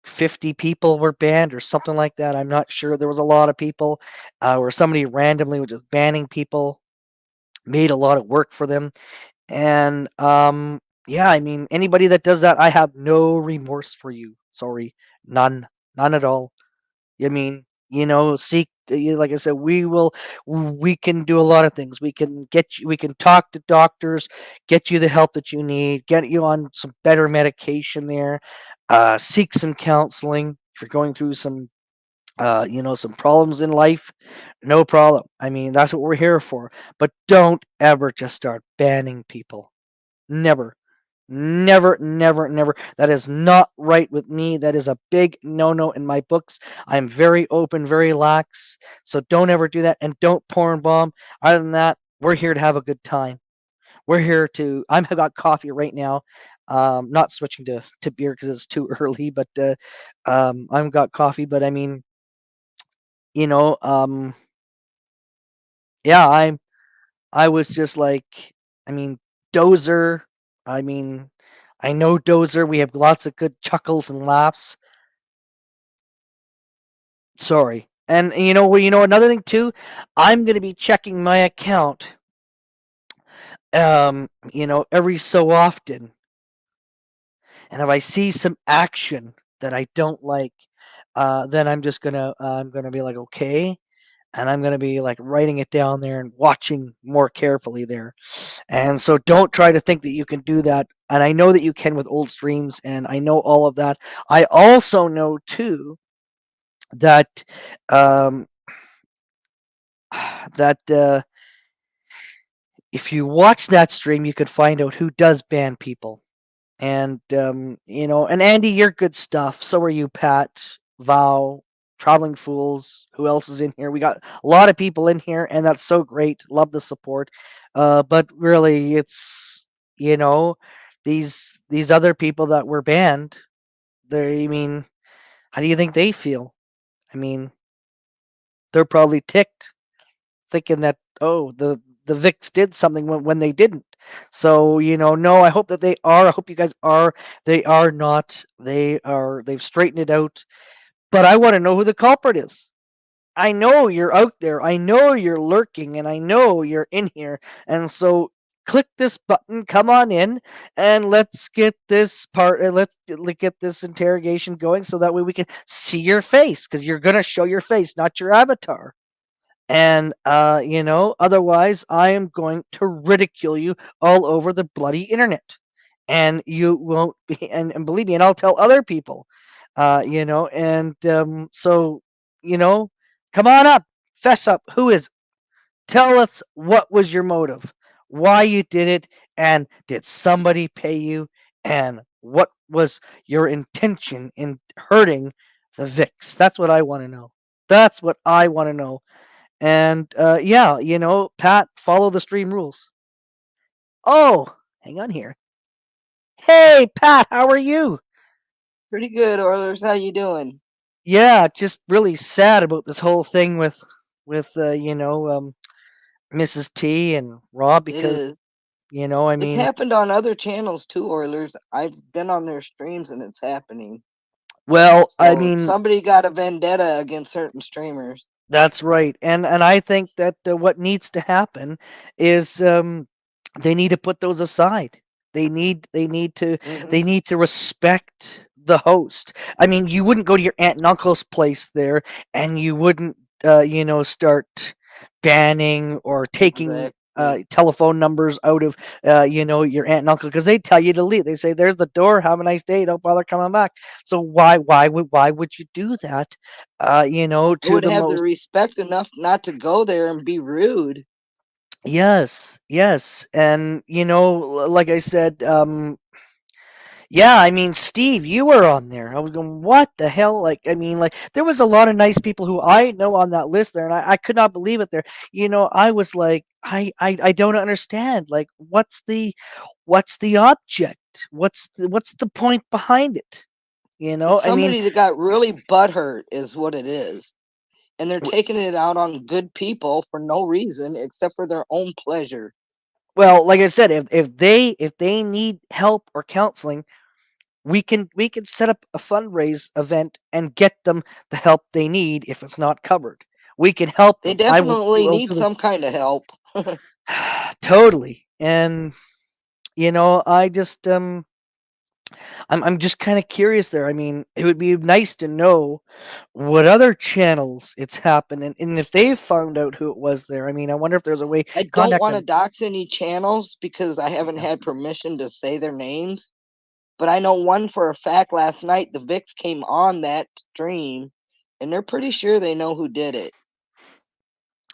50 people were banned or something like that. I'm not sure. There was a lot of people where somebody randomly was just banning people, made a lot of work for them. And yeah, anybody that does that, I have no remorse for you. Sorry, none, none at all. Seek. Like I said, we can do a lot of things. We can talk to doctors, get you the help that you need, get you on some better medication there, seek some counseling if you're going through some problems in life. No problem. That's what we're here for. But don't ever just start banning people. Never. Never, never, never. That is not right with me. That is a big no no in my books. I'm very open, very lax. So don't ever do that, and don't porn bomb. Other than that, we're here to have a good time. We're here to. I've got coffee right now. Not switching to beer because it's too early, but I've got coffee. But you know, um, yeah, I was just like, I mean, Dozer. I mean, I know Dozer. We have lots of good chuckles and laughs. Sorry. And another thing too, I'm gonna be checking my account, every so often, and if I see some action that I don't like, then I'm gonna be like, okay, and I'm gonna be like writing it down there and watching more carefully there. And so don't try to think that you can do that. And I know that you can with old streams, and I know all of that. I also know too that um, that if you watch that stream, you could find out who does ban people. And and Andy, you're good stuff. So are you, Pat, Val, Traveling Fools. Who else is in here? We got a lot of people in here, and that's so great. Love the support. But really, it's you know these other people that were banned. They, I mean, how do you think they feel? I mean, they're probably ticked, thinking that, oh, the Vicks did something when they didn't. So no, I hope that they are. I hope you guys are. They are not. They've straightened it out. But I want to know who the culprit is. I know you're out there. I know you're lurking, and I know you're in here. And so click this button, come on in, and let's get this part. Let's get this interrogation going, so that way we can see your face, because you're gonna show your face, not your avatar. And otherwise I am going to ridicule you all over the bloody internet, and you won't be. And believe me, and I'll tell other people, and so you know come on up, fess up. Who is Tell us, what was your motive, why you did it, and did somebody pay you, and what was your intention in hurting the Vix? That's what I want to know. That's what I want to know. And yeah, Pat, follow the stream rules. Oh, hang on here. Hey, Pat, how are you? Pretty good, Oilers. How you doing? Yeah, just really sad about this whole thing with Mrs. T and Rob, It because is. I It's mean, happened on other channels too, Oilers. I've been on their streams and it's happening. well, I So mean, somebody got a vendetta against certain streamers. that's right. And I think that what needs to happen is they need to put those aside. They Hmm. need to respect the host. I mean, you wouldn't go to your aunt and uncle's place there, and you wouldn't start banning or taking Exactly. telephone numbers out of your aunt and uncle, because they tell you to leave. They say, "There's the door. Have a nice day. Don't bother coming back." So why would you do that? I To would the have the most. respect enough not to go there and be rude. Yes, yes. And like I said, yeah, I mean, Steve, you were on there. I was going, what the hell? Like, I mean, like, there was a lot of nice people who I know on that list there, and I could not believe it there. I was like, I don't understand. Like, what's the object? What's the point behind it? It's I mean, somebody that got really butthurt, is what it is. And they're w- taking it out on good people for no reason except for their own pleasure. well, like I said, if they need help or counseling, we can set up a fundraise event and get them the help they need. If it's not covered, we can help They them. I will definitely I'll need do the some kind of help. totally. And I just I'm just kind of curious there. I mean, it would be nice to know what other channels it's happened, and if they found out who it was there. I mean, I wonder if there's a way to I don't contact want to them. dox any channels because I haven't Yeah. had permission to say their names. But I know one for a fact last night the VIX came on that stream and they're pretty sure they know who did it.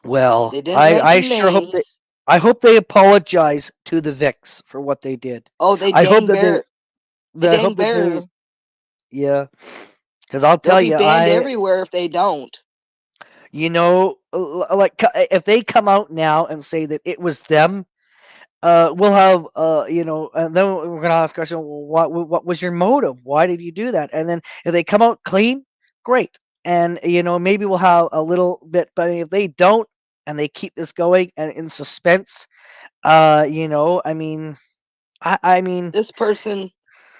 Well, They didn't I mention sure hope names. I hope they apologize to the Vix for what they did. Oh, I hope that they they I dang hope that they better. Yeah, because I'll They'll tell be you, banned everywhere if they don't. like, if they come out now and say that it was them, we'll have, and then we're gonna ask question, well, what was your motive? Why did you do that? And then if they come out clean, great. And maybe we'll have a little bit. But if they don't, and they keep this going and in suspense, I mean, I mean, This person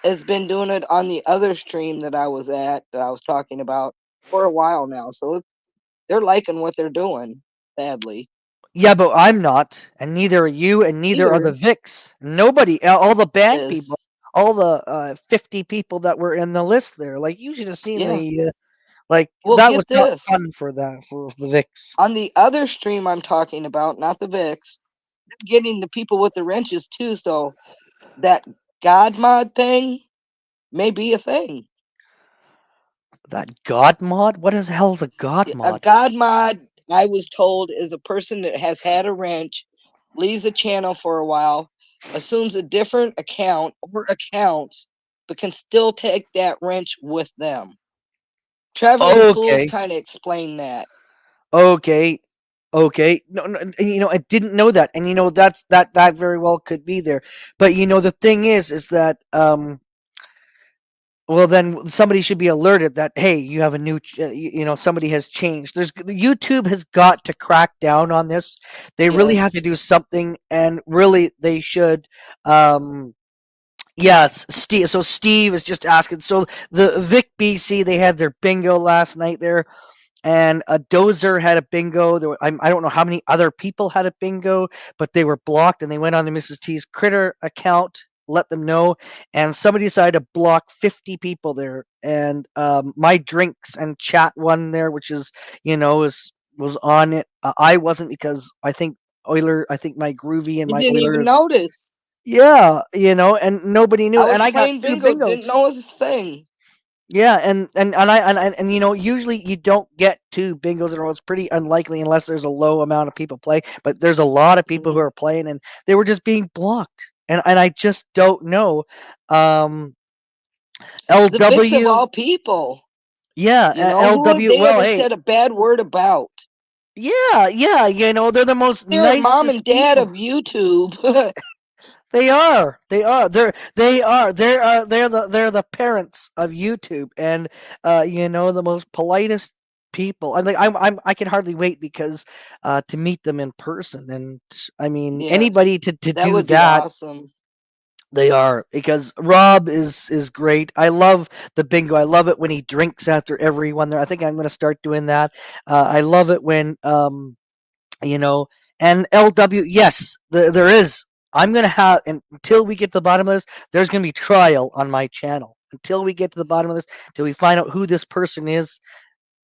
has been doing it on the other stream that I was at that I was talking about. for a while now, so they're liking what they're doing. Sadly, Yeah, but I'm not, and neither are you, and neither are the either Vicks. Nobody, all the band is people, all the 50 people that were in the list there. Like you should have seen yeah. the like Well, that was get not this. fun for that for the Vicks. On the other stream I'm talking about, not the VIX, they're getting the people with the wrenches too. So that God mod thing may be a thing. That God mod? What the hell is a God A mod? God mod, I was told, is a person that has had a wrench, leaves a channel for a while, assumes a different account or accounts, but can still take that wrench with them. Traveling Tools Okay, kind of explained that. okay, okay. No, no, and I didn't know that, and that very well could be there. But the thing is that well, then somebody should be alerted that hey, you have a new, somebody has changed. YouTube has got to crack down on this. They really have Yes. to do something, and really they should. Um, yes, Steve. So Steve is just asking. So the Vic BC, they had their bingo last night there, and a Dozer had a bingo. I don't know how many other people had a bingo, but they were blocked, and they went on the Mrs. T's Critter account, let them know, and somebody decided to block 50 people there. And my drinks and chat one there, which is was on it. I wasn't because I think my groovy and I my didn't even Oilers. notice. Yeah, and nobody knew, I and was I got playing two bingo, didn't bingos. know it was a thing. Yeah, and usually you don't get two bingos in a row. It's pretty unlikely unless there's a low amount of people play. But there's a lot of people who Mhm. are playing, and they were just being blocked. And I just don't know. Um, The Vicks of LW, all people. yeah, Who have LW. they Well, ever hey, said a bad word about? yeah, yeah, they're the most They're mom and nicest dad of people. YouTube. They are. They are. They are. They're the parents of YouTube, and the most politest people. I can hardly wait because to meet them in person, and I mean Yes, anybody to that do would be that. awesome. They are because Rob is great. I love the bingo. I love it when he drinks after everyone there. I think I'm going to start doing that. I love it when you know and LW, yes, there is. I'm gonna have until we get to the bottom of this. There's gonna be trial on my channel until we get to the bottom of this, till we find out who this person is.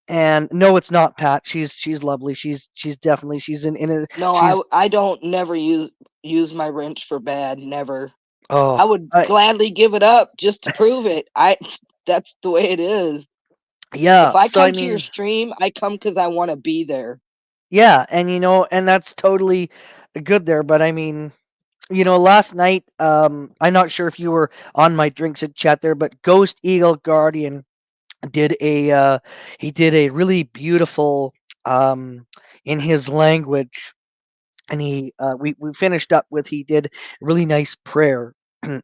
And no, it's not Pat. She's lovely. She's definitely she's in it. No, She's I don't never use my wrench for bad. Never. I oh would I gladly give it up just to prove it. I That's the way it is. If yeah. I So I come to your mean stream, I come because I want to be there. yeah, and and that's totally good there. But I mean last night, I'm not sure if you were on my drinks and chat there, but Ghost Eagle Guardian did a he did a really beautiful um in his language, and we finished up with he did a really nice prayer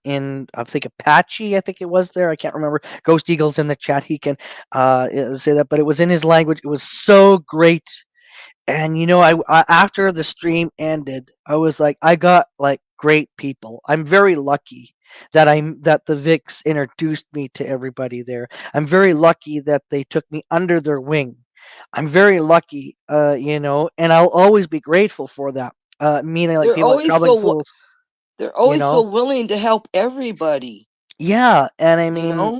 in I think Apache, I think it was there. I can't remember. Ghost Eagle's in the chat. He can say that, but it was in his language. It was so great. And after the stream ended, I was like, I got like great people. I'm very lucky that the Vix introduced me to everybody there. I'm very lucky that they took me under their wing. I'm very lucky, and I'll always be grateful for that. Meaning like They're people like always Traveling so Fools, they're you always so know. willing to help everybody. Yeah, and You know,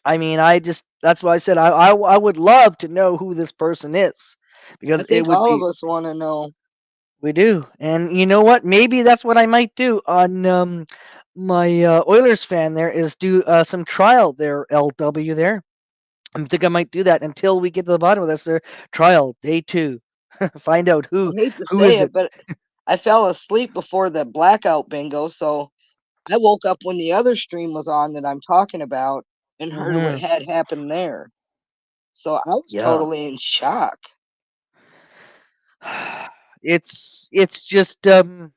I just that's why I said I would love to know who this person is I because it think would all of be. us want to know. We do. And you know what? Maybe that's what I might do on my Oilers fan there is do some trial there, LW there. I think I might do that until we get to the bottom of this there trial day 2. Find out I hate to who say is it, it. but I fell asleep before the blackout bingo, so I woke up when the other stream was on that I'm talking about and heard what Mhm. had happened there. So I was Yeah. totally in shock. It's just you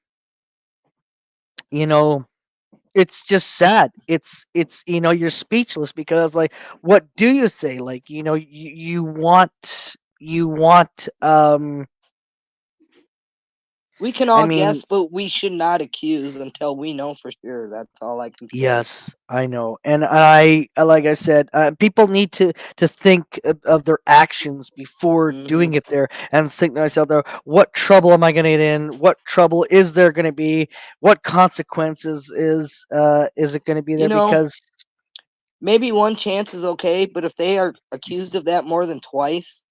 know it's just sad. It's you're speechless because like what do you say? Like you want We can I all mean, guess, but we should not accuse until we know for sure. That's all I can say. yes, I know, and like I said, people need to think of their actions before Hmm. doing it there, and think to myself, though, what trouble am I going to get in? What trouble is there going to be? What consequences is it going to be You there? know, Because maybe one chance is okay, but if they are accused of that more than twice,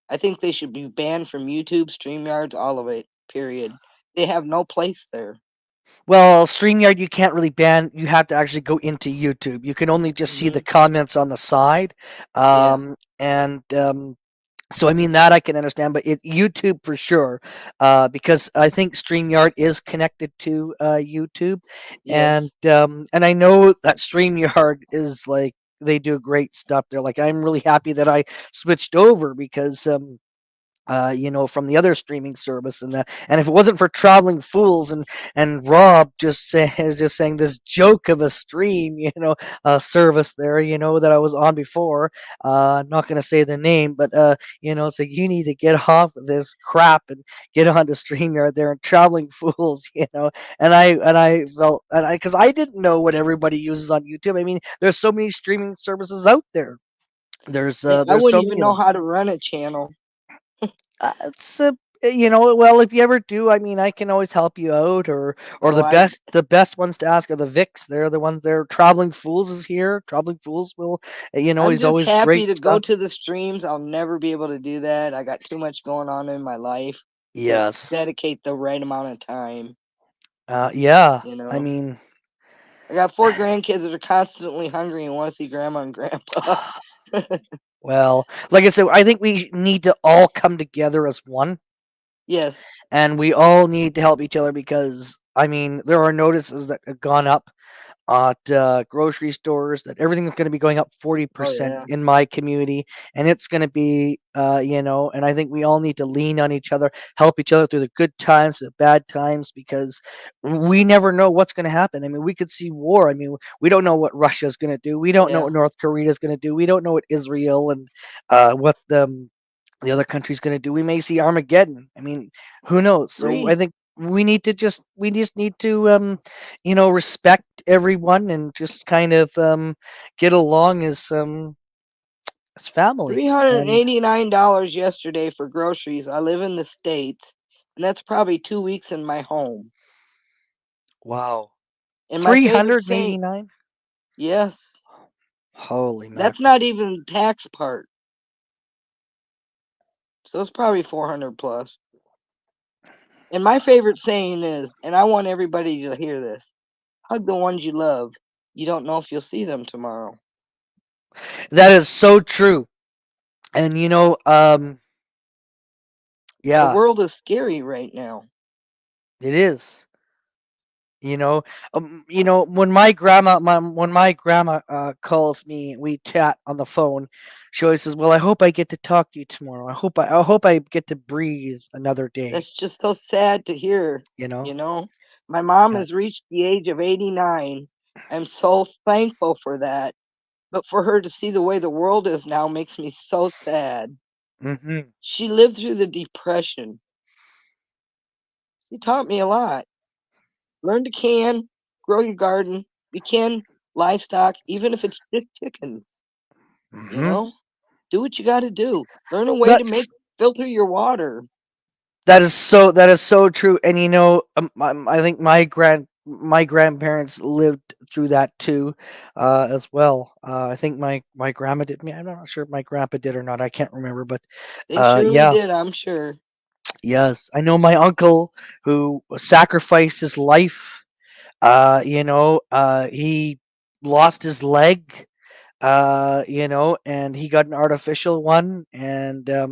I think they should be banned from YouTube, StreamYards, all of it. Period. They have no place there. well, StreamYard you can't really ban. You have to actually go into YouTube. You can only just see the Hmm. comments on the side, Yeah. and so I mean that I can understand, but YouTube for sure, because I think StreamYard is connected to YouTube, Yes. and I know that StreamYard is like they do great stuff there. Like I'm really happy that I switched over because from the other streaming service and that. And if it wasn't for Traveling Fools and Rob just saying this joke of a stream, service there, that I was on before. Not gonna say the name, but it's like you need to get off of this crap and get on to StreamYard there and Traveling Fools, and I felt and I because I didn't know what everybody uses on YouTube. I mean, there's so many streaming services out there. There's Hey, I there's wouldn't so even many of know them. how to run a channel. It's well, if you ever do, I mean, I can always help you out, or Oh, the I best ones to ask are the Vics. They're the ones there. Traveling Fools is here. Traveling Fools will, I'm he's just always happy great to go stuff. to the streams. I'll never be able to do that. I got too much going on in my life to Yes. dedicate the right amount of time, Yeah. you I know. mean, I got four grandkids that are constantly hungry and want to see grandma and grandpa. well, like I said, I think we need to all come together as one, Yes. and we all need to help each other because I mean, there are notices that have gone up at grocery stores that everything's going to be going up Oh 40% yeah. in my community, and it's going to be and I think we all need to lean on each other, help each other through the good times, the bad times, because we never know what's going to happen. I mean, we could see war. I mean, we don't know what Russia's going to do, we don't know Yeah. what North Korea is going to do, we don't know what Israel and what the other country's going to do. We may see Armageddon. I mean, who knows? So I Agree. think we just need to respect everyone and just kind of get along as family. And $389 yesterday for groceries. I live in the States, and that's probably 2 weeks in my home. wow, And my favorite saying, 389. yes, Holy that's mackerel. not even the tax part. So it's probably 400 plus. And my favorite saying is, and I want everybody to hear this, hug the ones you love. You don't know if you'll see them tomorrow. That is so true. And The yeah, world is scary right now. it is. You know, when my grandma calls me, we chat on the phone. She always says, "Well, I hope I get to talk to you tomorrow. I hope I get to breathe another day." That's just so sad to hear, You you know, know? My mom yeah. has reached the age of 89. I'm so thankful for that. But for her to see the way the world is now makes me so sad. Hmm. She lived through the depression. She taught me a lot. Learn to can, grow your garden, be can livestock, even if it's just chickens, you Hmm. know? Do what you gotta do. Learn a way to That's make filter your water. that is so true. And I think my grandparents lived through that too, as well. I think my grandma did. I'm not sure if my grandpa did or not. I can't remember, but They surely yeah. did, I'm sure. Yes, I know my uncle who sacrificed his life. He lost his leg. And he got an artificial one, and I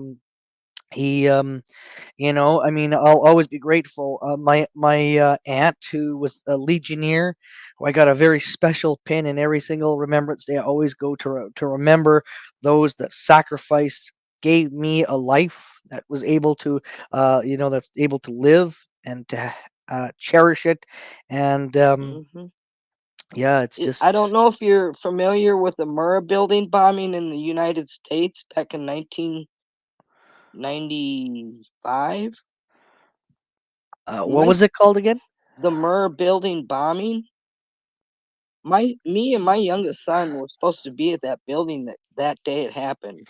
mean, I'll always be grateful. My aunt, who was a Legionnaire, who I got a very special pin in every single Remembrance Day. I always go to remember those that sacrificed, gave me a life that was able to, that's able to live and to cherish it. And Mhm. yeah, it's I just don't know if you're familiar with the Murrah building bombing in the United States back in 1995. What My was it called again? the Murr building bombing. Me and my youngest son were supposed to be at that building that day it happened.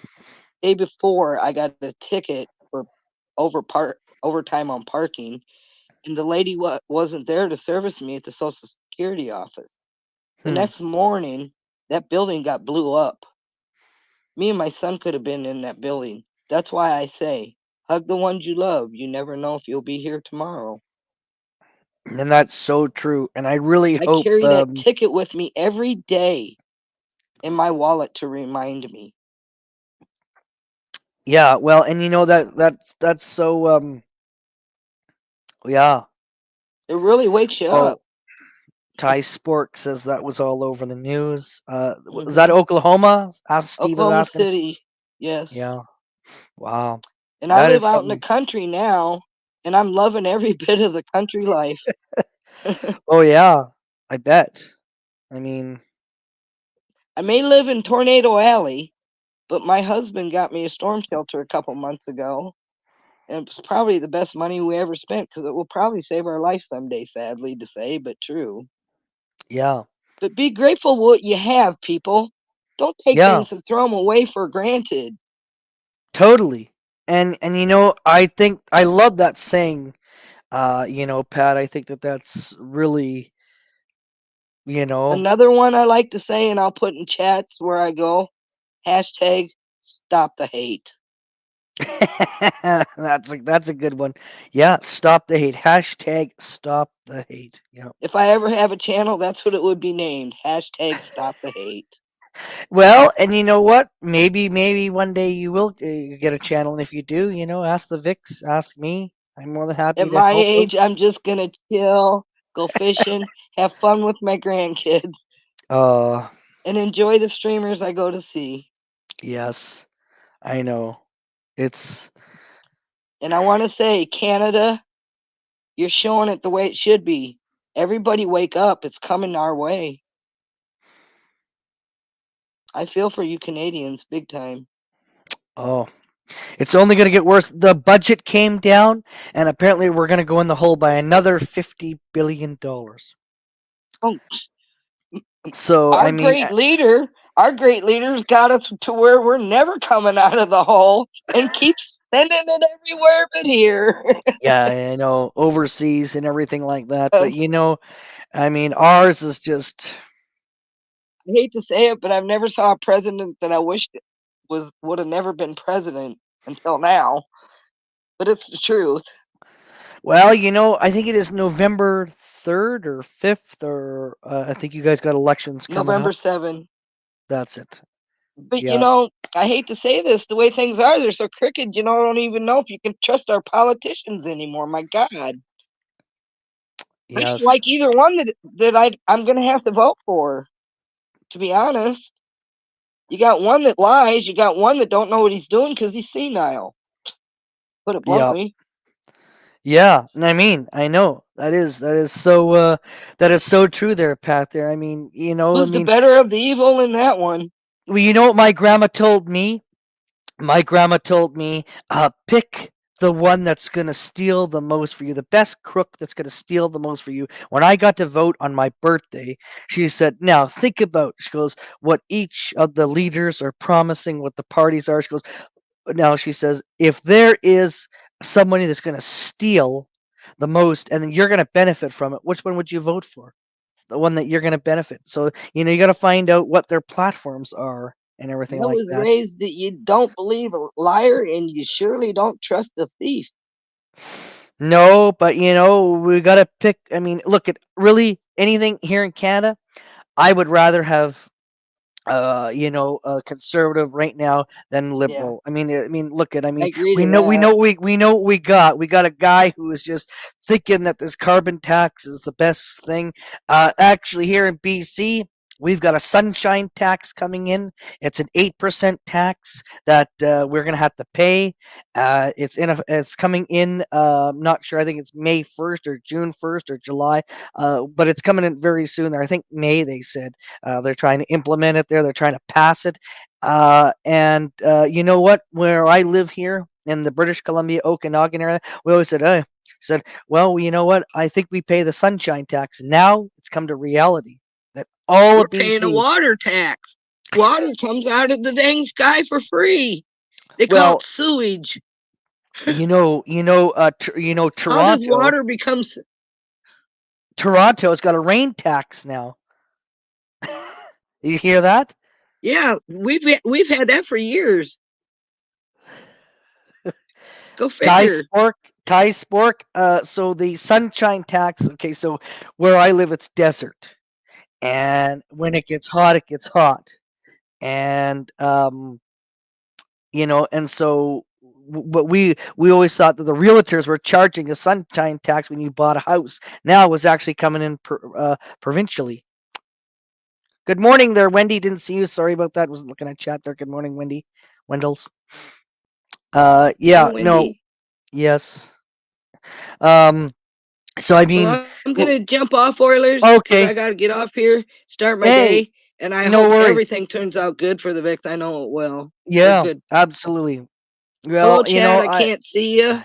Day before, I got a ticket for overtime on parking, and the lady wasn't there to service me at the Social Security office. The Hmm. next morning, that building got blew up. Me and my son could have been in that building. That's why I say, hug the ones you love. You never know if you'll be here tomorrow. And that's so true. And I really I hope, carry that ticket with me every day in my wallet to remind me. yeah. Well, and that's so, yeah. It really wakes you Oh, up. Ty Spork says that was all over the news. Was that Hmm. Oklahoma? Steve was Oklahoma asking. City, yes. Yeah. Wow. And I That live is out in the something. country now, and I'm loving every bit of the country life. Oh yeah. I bet. I mean, I may live in Tornado Alley, but my husband got me a storm shelter a couple months ago, and it was probably the best money we ever spent because it will probably save our life someday, sadly to say, but true. yeah. But be grateful what you have, people. Don't take Yeah. things and throw them away for granted. Totally. And I think I love that saying. Pat, I think that that's really, you know, Another one I like to say, and I'll put in chats where I go, hashtag stop the hate. that's a good one. Yeah, stop the hate. Hashtag stop the hate. Yeah. If I ever have a channel, that's what it would be named. Hashtag stop the hate. Well, and you know what? Maybe one day you will get a channel, and if you do, ask the Vix, ask me. I'm more than At happy to my help out. age, I'm just gonna chill, go fishing, have fun with my grandkids, Uh, and enjoy the streamers I go to see. yes, I know. It's And I want to say, Canada, you're showing it the way it should be. Everybody wake up. It's coming our way. I feel for you Canadians big time. oh, it's only going to get worse. The budget came down, and apparently we're going to go in the hole by another $50 billion. Oh, So our I mean, great leader, our great leaders got us to where we're never coming out of the hole and keep spending it everywhere but here. yeah, I know overseas and everything like that, but I I mean, ours is just hate to say it, but I've never saw a president that I wish would have never been president until now. But it's the truth. well, I think it is November 3rd or 5th, or I think you guys got elections coming November up. 7. That's it. But Yeah. I hate to say this, the way things are, they're so crooked. I don't even know if you can trust our politicians anymore. My God, I don't Yes. like either one I'm going to have to vote for. To be honest, you got one that lies, you got one that don't know what he's doing because he's senile. Put it Yeah. bluntly. Yeah. And I mean, I know that is so true there, Pat. There. I mean, I Who's the mean, better of the evil in that one? well, you know what my grandma told me? My grandma told me, pick the one that's going to steal the most for you, the best crook that's going to steal the most for you. When I got to vote on my birthday, she said, now think about, she goes, what each of the leaders are promising, what the parties are. She goes, now she says, if there is somebody that's going to steal the most and then you're going to benefit from it, which one would you vote for? The one that you're going to benefit. So, you got to find out what their platforms are and everything I like was that. raised that you don't believe a liar and you surely don't trust a thief. No, but we gotta pick. I mean, look at really anything here in Canada. I would rather have a conservative right now than Yeah, liberal. I mean, look at. I I mean, agree we to know we that. know we know what we got. We got a guy who is just thinking that this carbon tax is the best thing. Actually, here in BC. We've got a sunshine tax coming in. It's an 8% tax that we're gonna have to pay. It's coming in. I'm not sure. I think it's May 1st or June 1st or July. But it's coming in very soon. I think May. They said. They're trying to implement it there. They're trying to pass it. And you know what? Where I live here in the British Columbia, Okanagan area, we always said, "Hey, Said, "Well, you know what? I think we pay the sunshine tax." Now it's come to reality that all We're of paying a BC, water tax. Water comes out of the dang sky for free. They call it well, sewage. How does Toronto. water become? Toronto's got a rain tax now. You hear that? Yeah, we've had that for years. Go Thai figure. spork, Thai spork. So the sunshine tax. Okay, so where I live, it's desert, and when it gets hot, it gets hot, and and so but we always thought that the realtors were charging a sunshine tax when you bought a house. Now it was actually coming in provincially. Good morning there, Wendy. Didn't see you. Sorry about that. Wasn't looking at chat there. Good morning, Wendy. Wendell's. Hi, Yeah, no, Wendy. yes. Um, so I Well, mean, I'm gonna jump off Oilers because I got okay. to get off here, start my Hey, day, and I hope no worries. everything turns out good for the Vicks. I know it will. They're Yeah, good. absolutely. Hello, Well, Chad. I can't see you.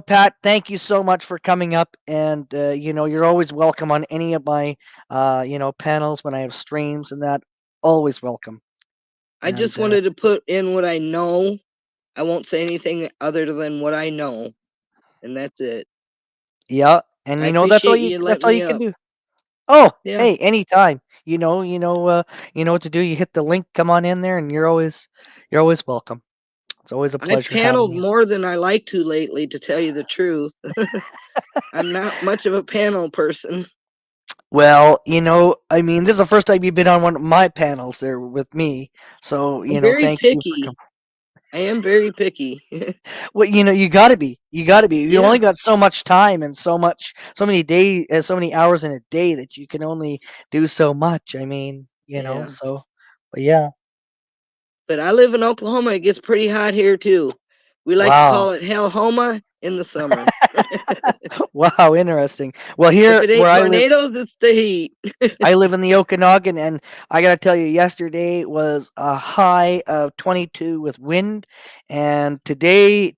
Pat, thank you so much for coming up, and you're always welcome on any of my, panels when I have streams and that. Always welcome. I And just wanted to put in what I know. I won't say anything other than what I know, and that's it. yeah, and I that's all appreciate you you that's letting all me you can up. do. Oh, Yeah, hey, anytime. You know what to do. You hit the link, come on in there, and you're always welcome. It's always a I've pleasure having paneled you. more than I like to lately, to tell you the truth. I'm not much of a panel person. Well, I mean, this is the first time you've been on one of my panels there with me. So, I'm very thank you for picky. coming. I am very picky. Well, you gotta be. You gotta be. You only Yeah, got so much time and so many days, so many hours in a day that you can only do so much. I mean, yeah. so, but yeah. But I live in Oklahoma. It gets pretty hot here too. We like to Wow. call it Hellhoma in the summer. Wow, interesting. Well, If here it where ain't I live, tornadoes, it's the heat. I live in the Okanagan, and I gotta tell you, yesterday was a high of 22 with wind, and actually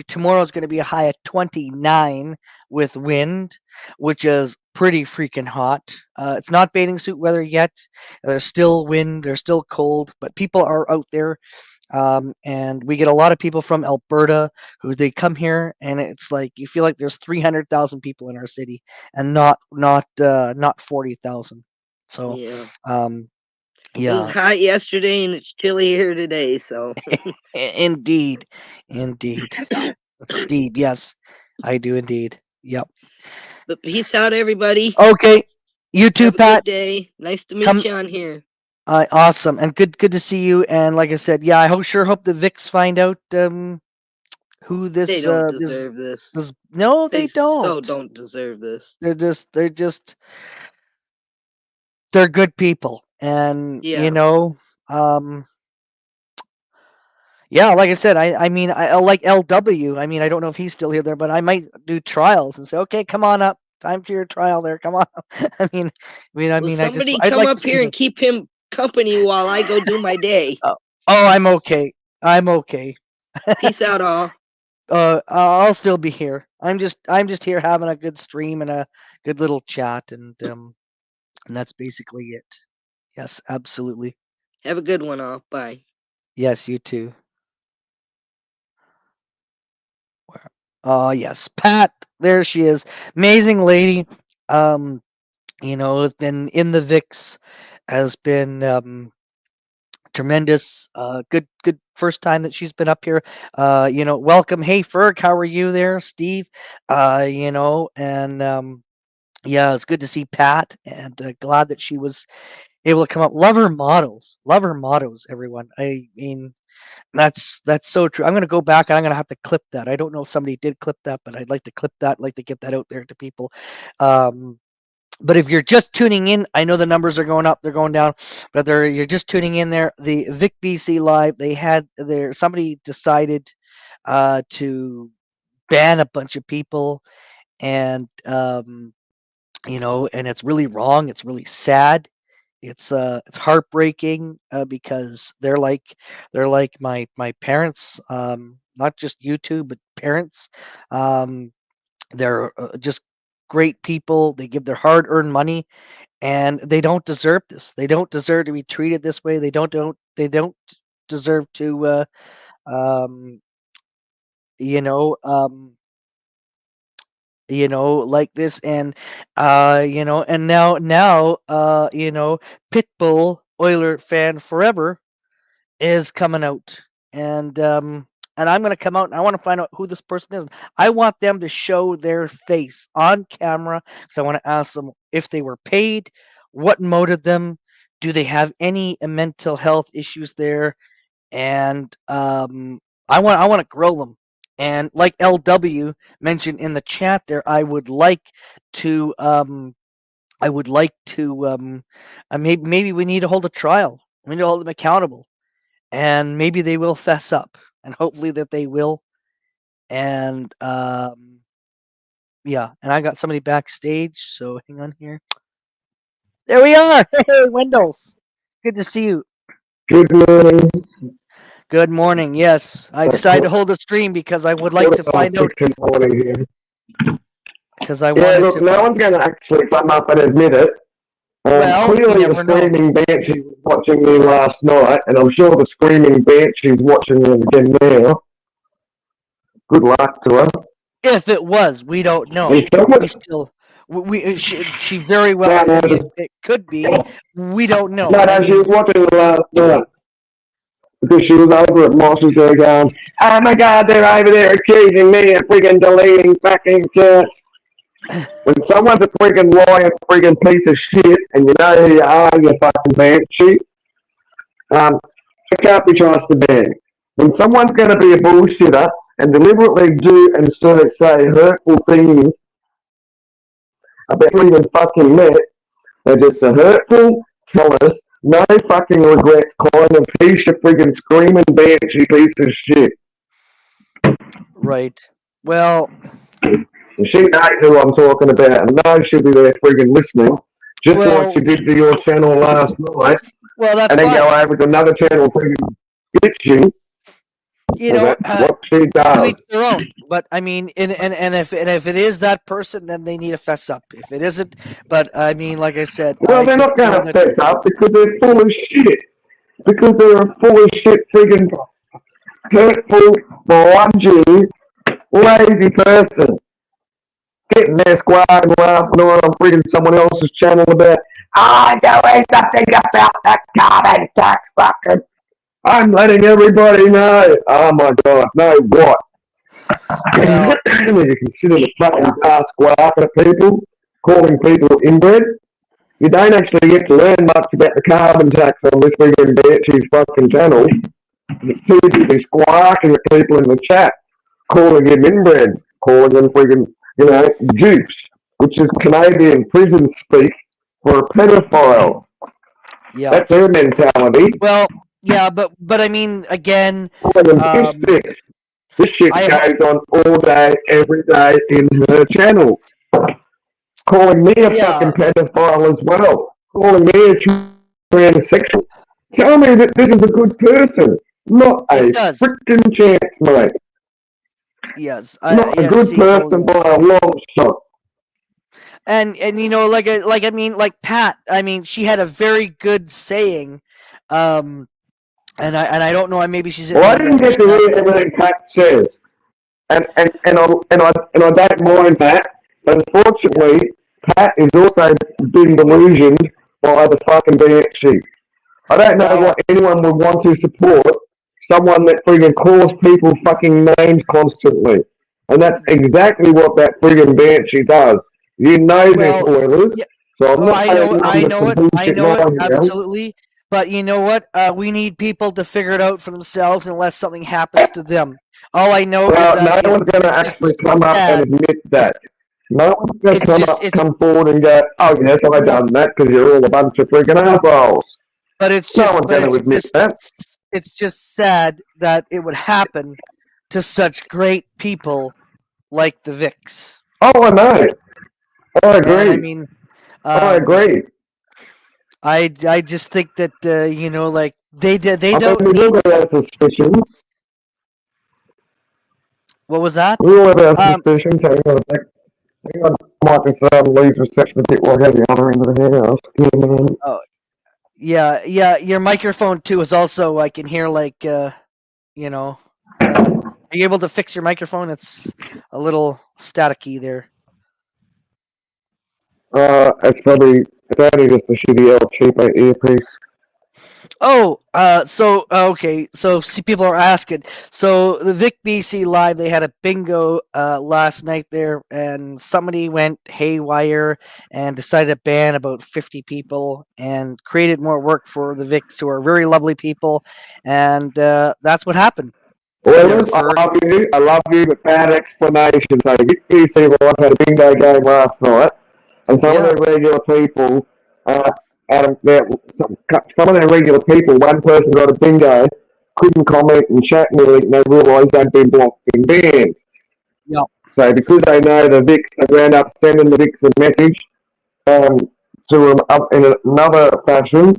tomorrow is going to be a high of 29 with wind, which is pretty freaking hot. It's not bathing suit weather yet. There's still wind, there's still cold, but people are out there. And we get a lot of people from Alberta who they come here, and it's like you feel like there's 300,000 people in our city, and not 40,000. So, Yeah. um, It was yeah, hot yesterday and it's chilly here today, so indeed, indeed. Steve, yes, I do indeed. Yep. but peace out everybody. Okay, you too, Have a good Pat. day. Nice to meet Come, you on here. awesome, and good to see you. And like I said, yeah, I hope the Vicks find out who They this don't this deserve this. this. No, They they so don't. don't deserve this. They're good people, and Yeah. um yeah, like I said, I mean, I like LW. I mean, I don't know if he's still here there, but I might do trials and say, okay, come on up, time for your trial there, come on up. Well, somebody I'd come like to up see here that. and keep him company while I go do my day. Oh, oh, I'm okay. I'm okay. Peace out all. I'll still be here. I'm just here having a good stream and a good little chat, and that's basically it. Yes, absolutely. Have a good one all. Bye. Yes, you too. Yes, Pat. There she is. Amazing lady. Um, has been in the VIX, has been tremendous. Good first time that she's been up here. Welcome. Hey, Ferg, how are you there, Steve? And yeah, it's good to see Pat, and glad that she was able to come up. Love her models. Love her mottos, everyone. I mean, that's so true. I'm gonna go back and I'm gonna have to clip that. I don't know if somebody did clip that, but I'd like to clip that, like to get that out there to people. Um, but if you're just tuning in, I know the numbers are going up, they're going down, but you're just tuning in there. The Vic BC Live, they had there somebody decided to ban a bunch of people, and and it's really wrong. It's really sad. It's heartbreaking because they're like my parents. not just YouTube, but parents. Um, they're just great people. They give their hard-earned money, and they don't deserve this. They don't deserve to be treated this way. They don't deserve to um, you know um, like this. And and now Pitbull Oiler fan forever is coming out, and I'm gonna come out and I want to find out who this person is. I want them to show their face on camera because I want to ask them if they were paid, what motivated them, do they have any mental health issues there, and I want to grill them. And like LW mentioned in the chat there, to I would like to maybe we need to hold a trial. We need to hold them accountable, and maybe they will fess up, and hopefully that they will. And yeah, and I got somebody backstage, so hang on here. There we are. Hey, Windows. Good to see you. Good morning. Good morning. Yes, I decided to hold a stream because I would like to find out. Fiction morning here. Because I Yeah, wanted look, to. no one's going to actually come up and admit it. Well, you Clearly, the never know. screaming banshee was watching me last night, and I'm sure the screaming banshee's watching me again now. Good luck to her. If it was, we don't know. And someone, We still, she very well. no, no, It could be. We don't know. no, I no, she mean, was watching me last night because she was over at Moss's there going, oh my god, they're over there accusing me of friggin' deleting fucking church. When someone's a friggin' liar, friggin' piece of shit, and you know who you are, you fucking banshee, it can't be trusted, man. When someone's going to be a bullshitter and deliberately do and say hurtful things about you even fucking met, they're just a hurtful, callous, no fucking regrets kind of piece of friggin' screaming banshee piece of shit. right. Well, And she knows who I'm talking about and knows she'll be there friggin' listening, just like she well, did to your channel last night, that's and then fine. go over to another channel friggin' bitching. You Well, know, that's what she to does. each their own. But I mean, and if it is that person, then they need to fess up. If it isn't, but I mean, like I said, Well, I they're just not going know to that. fess up because they're full of shit. Because they're a full of shit, friggin' hurtful, bludgy, lazy person. Getting there squaring laughing on friggin' someone else's channel about, I'm doing something about the carbon tax fucker. I'm letting everybody know. Oh my god, know what? Well, You consider the fucking ass squawking at people, calling people inbred. You don't actually get to learn much about the carbon tax on this friggin' Bertie's fucking channel. Too busy squawking at people in the chat, calling him inbred, calling him friggin', dupes, which is Canadian prison speak for a pedophile. yeah. That's her mentality. Well, yeah, but I mean, again, Calling them um, fistics. This shit I hope. goes on all day, every day in her channel. Calling me a Yeah, fucking pedophile as well. Calling me a transsexual. Tell me that this is a good person. Not it a does. freaking chance, mate. Yes, Not a yes, good Sequel, person by yes. a long shot. And I mean, like Pat. I mean, she had a very good saying, um, and I don't know. Maybe she's in Well, I the didn't get to chat. hear everything Pat says, and I don't mind that. But Yeah, unfortunately, Pat is also being delusioned by the fucking BXC. I don't know well, what anyone would want to support someone that friggin' calls people fucking names constantly. And that's exactly what that friggin' Banshee does. You know this, well, Oilers. yeah. So I'm Oh, not paying I number know for it, I bullshit know it, now here. absolutely. But you know what? We need people to figure it out for themselves unless something happens to them. All I know is Well, that no one's going to it's actually just come up and sad. admit that. No one's going to It's just it's come forward and go, oh yes, I no, done that because you're all a bunch of friggin' assholes. but it's No just one's but going to admit that. it's just sad that it would happen to such great people like the Vicks. Oh, I know. I And I agree. mean, I um, agree. I just think that like they I mean, don't we've all need. got our suspicions. What was that? We all have our Um, suspicions. Hang on, microphone leaves reception a bit like at the other end of the house. Yeah, man. oh, yeah, yeah. Your microphone too is also. I can hear like you know. Are you able to fix your microphone? It's a little staticky there. It's only just a shitty old cheap earpiece. Oh, so okay, so see, people are asking. So the Vic BC Live, they had a bingo last night there, and somebody went haywire and decided to ban about 50 people and created more work for the Vics, who are very lovely people, and that's what happened there. Well, For I love you, but bad explanation. So these people had a bingo game last night, and some of yeah, their regular people, out of their, some of their regular people, one person got a bingo, couldn't comment and chat nearly, and they realised they'd been blocked and banned. yeah, So because they know the Vics, they ran up sending the Vics a message um, to them up in another fashion,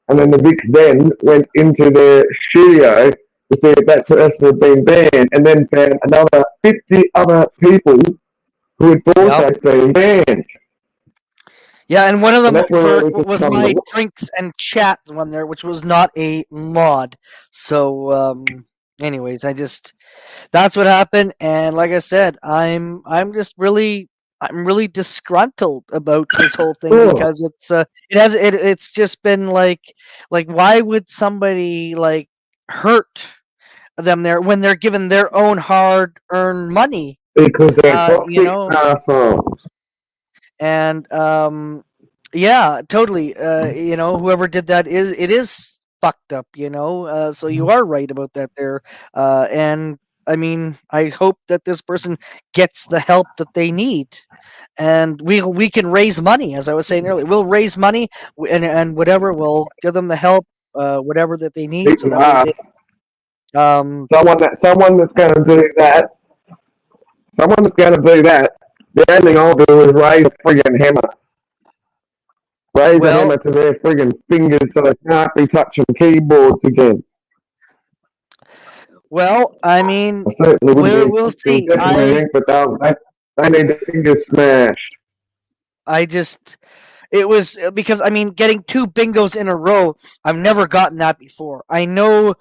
and then the Vics then went into their studio to see if that person had been banned, and then found another 50 other people who had yeah. also been banned. Yeah, and one of And them that's where for it was was become my the drinks and chat one there, which was not a mod. So, anyways, I just that's what happened, and like I said, I'm really disgruntled about this whole thing oh, because it's just been like why would somebody like hurt them there when they're given their own hard earned money, because they're you toxic know, assholes. and yeah, totally. Whoever did that is fucked up. So you are right about that there. And I mean, I hope that this person gets the help that they need, and we can raise money. As I was saying earlier, we'll raise money and whatever. We'll give them the help, whatever that they need, Beat so them that way up. they. Um, Someone that's going to do that, someone that's going to do that, the only thing I'll do is raise a friggin' hammer. Raise a well, hammer to their friggin' fingers so they can't be touching keyboards again. I mean, I certainly wouldn't we'll be see. injecting anything, but they need their fingers smashed. I just It was because I mean, getting two bingos in a row. I've never gotten that before. What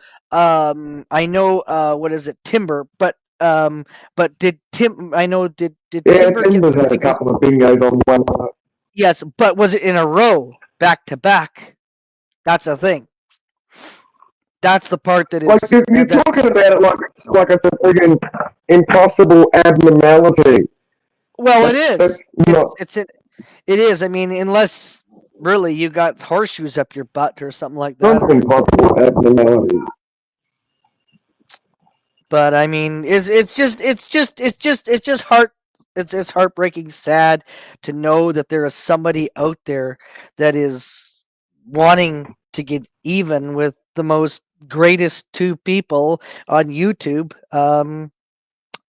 is it, Timber? But did Tim? I know did Yeah, Timber get Timbers the had a bingos? couple of bingos on one night. Yes, but was it in a row, back to back? That's a thing. That's the part that Like, is you're that's talking about it like it's a friggin' impossible abnormality. well, it That's is. not It is. I mean, unless really you got horseshoes up your butt or something like not that. an impossible abnormality. But I mean, it's just it's heartbreaking, sad to know that there is somebody out there that is wanting to get even with the most greatest two people on YouTube.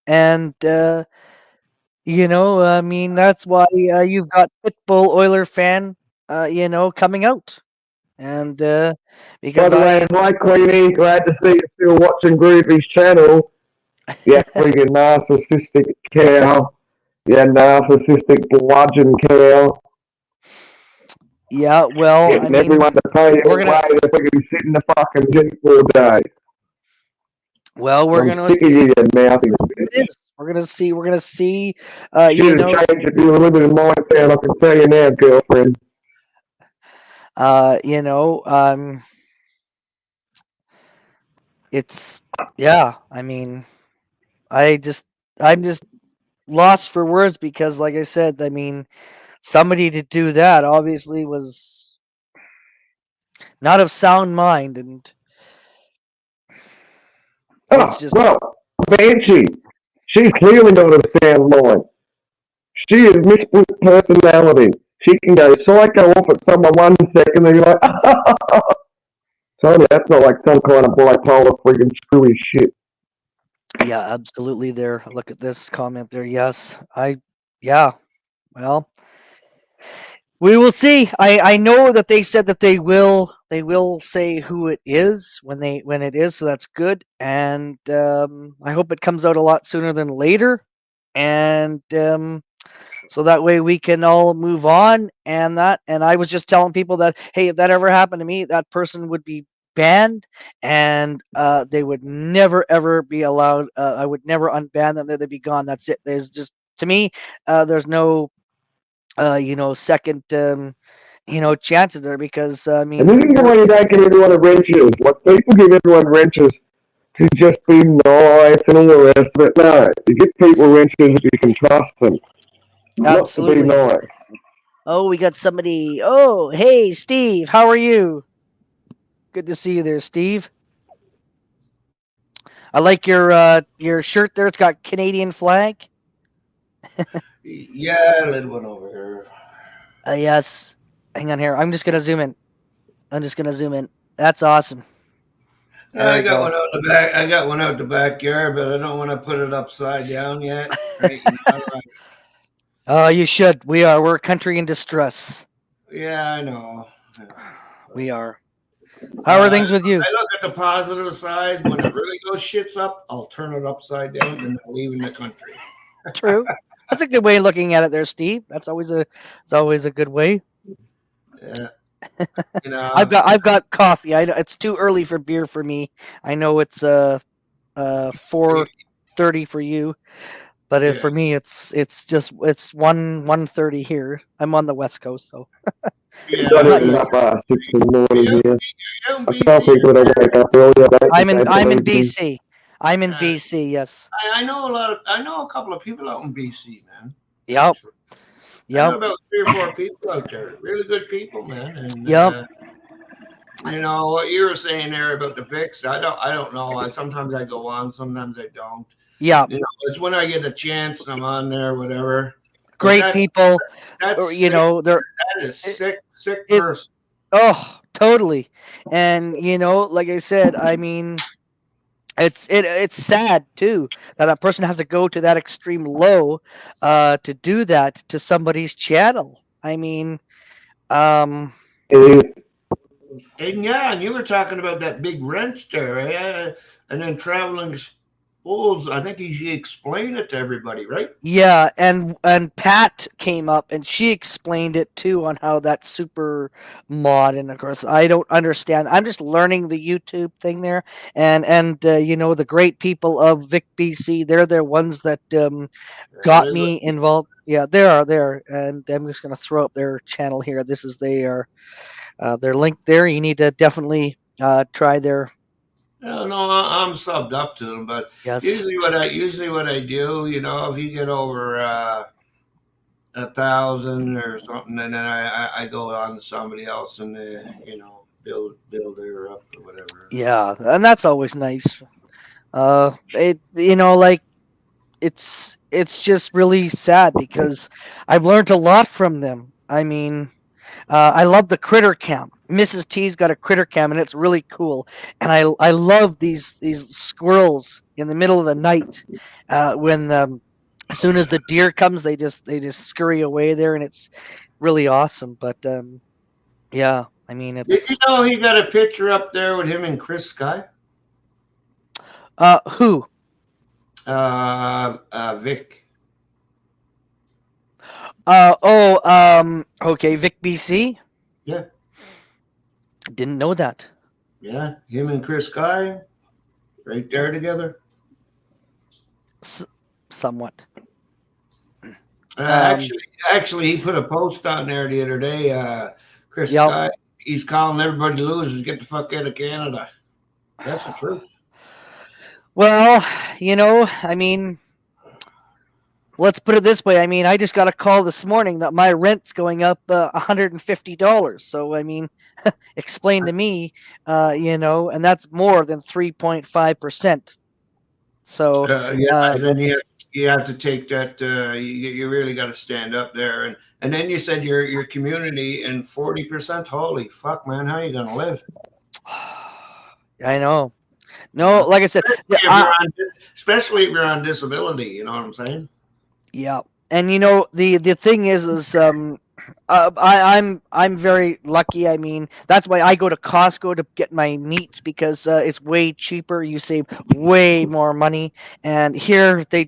And I mean, that's why you've got Pitbull Oiler fan, coming out, and By because the way, I hi Queenie, glad to see you still watching Groovy's channel. Yeah, friggin' narcissistic cow. Yeah, narcissistic bludgeon cow. yeah, well, I Getting mean, everyone to pay we're your gonna way to friggin' sit in the fucking Jeep all day. We're I'm gonna sick of see you, you mouthy who it bitch. is. We're gonna see. Shit has changed if you were living in my town, I can tell you now, girlfriend. Uh, you know, um, it's yeah. I mean, I just, I'm just lost for words because, like I said, I mean, somebody to do that obviously was not of sound mind, and it's Oh, just well, Banshee. She's clearly not a sound mind. She is missplit personality. She can go psycho off at someone 1 second and you're like, Tony, that's not like some kind of bipolar freaking screwy shit. yeah, absolutely. There, look at this comment there. Yes, yeah. Well, We will see. I know that they said that they will say who it is when it is, so that's good. And I hope it comes out a lot sooner than later. And so that way we can all move on. And I was just telling people that, hey, if that ever happened to me, that person would be banned, and they would never ever be allowed. I would never unban them. They'd be gone. That's it. There's just, to me, there's no second chances there, because I And this mean, is you're why you don't give everyone a wrenches. What people give everyone wrenches to just be nice and all the rest of it. No, you give people wrenches if you can trust them, not to be absolutely. nice. Oh, we got somebody. Oh, hey, Steve, how are you? Good to see you there, Steve. I like your shirt there. It's got Canadian flag. Yeah, a little one over here. Yes. Hang on here. I'm just gonna zoom in. I'm just gonna zoom in. That's awesome. There I we got go. one out the back. I got one out the backyard, but I don't want to put it upside down yet. Right? You know, Oh, you should. We're a country in distress. yeah, I know. Yeah. We are. How are Uh, things with you? I look at the positive side. When it really goes shits up, I'll turn it upside down and I'll leave in the country. True. That's a good way of looking at it there, Steve. It's always a good way. Yeah, you I've know. got I've got coffee. I know it's too early for beer for me. I know it's 4:30 for you, but Yeah, for me it's 1:30 here. I'm on the west coast, so It's not yeah. not even yet. up 6 in the Are you morning here. out in I tell BC? people to wake up earlier, I'm they in I'm in believe me. BC. I'm in Uh, BC. Yes. I know a lot of. I know a couple of people out in BC, man. Yep. Actually, I know Yep. about 3 or 4 people out there. Really good people, man. And Yep. you know what you were saying there about the VIX. I don't know. Sometimes I go on, sometimes I don't. Yep. You know, it's when I get a chance, I'm on there, whatever. But Great people. that's Or, sick. they're That is it, sick it. person. Oh, totally. And like I said, I mean, it's sad too that that person has to go to that extreme low to do that to somebody's channel. I mean, um It is. And yeah, and you were talking about that big wrench there, and then traveling schools. I think he explained it to everybody, right? yeah, and Pat came up and she explained it too, on how that super mod. And of course I don't understand. I'm just learning the YouTube thing there. And the great people of Vic BC, they're the ones that Yeah, got they're me good. involved. Yeah, they are there. And I'm just going to throw up their channel here. This is their link there. You need to definitely try their. No, no, I'm subbed up to them, but Yes. usually what I do, you know, if you get over 1,000 or something, and then I go on to somebody else and build her up or whatever. Yeah, and that's always nice. It like it's just really sad because I've learned a lot from them. I mean, I love the critter cam. Mrs. T's got a critter cam, and it's really cool. And I love these squirrels in the middle of the night, when as soon as the deer comes, they just scurry away there, and it's really awesome. But yeah, I mean Did you it's know he got a picture up there with him and Chris Sky? who Vic. okay, Vic BC. Yeah, Didn't know that. yeah. Him and Chris Sky right there together. S- somewhat. Uh, Um, actually, actually, he put a post on there the other day. Chris yep. Sky, he's calling everybody losers. Get the fuck out of Canada. That's the truth. Well, I mean, let's put it this way. I mean, I just got a call this morning that my rent's going up $150. So, I mean, explain to me, and that's more than 3.5%. So, Yeah, and then that's you have to take that. You really got to stand up there, and then you said your community and 40%. Holy fuck, man! How you gonna live? I know. You No, know, like I said, yeah, if you're on, especially if you're on disability. You know what I'm saying? yeah. And the thing is I'm very lucky. I mean, that's why I go to Costco to get my meat because it's way cheaper. You save way more money. And here they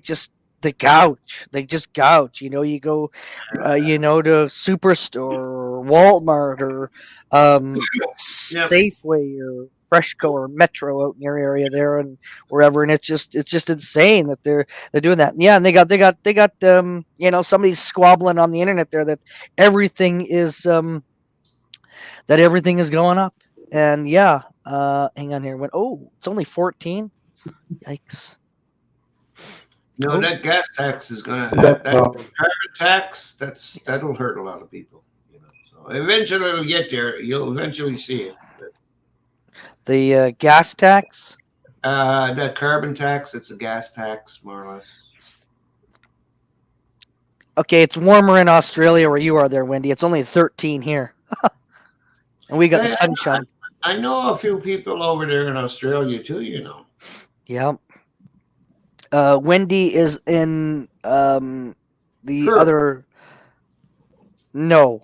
gouge. They just gouge. You know, you go, to Superstore or Walmart or Yep. Safeway or Freshco or Metro out in your area there and wherever, and it's just insane that they're doing that. Yeah, and they got somebody's squabbling on the internet there that everything is going up. And yeah, hang on here. It's only 14. Yikes. No, Oh, that gas tax is gonna That's that carbon tax. That'll hurt a lot of people. So eventually it'll get there. You'll eventually see it. the gas tax. That carbon tax. It's a gas tax, more or less. Okay, it's warmer in Australia where you are there, Wendy. It's only 13 here, and we got the Hey, sunshine. I know a few people over there in Australia too. Yeah. Wendy is in the Perth. other. No,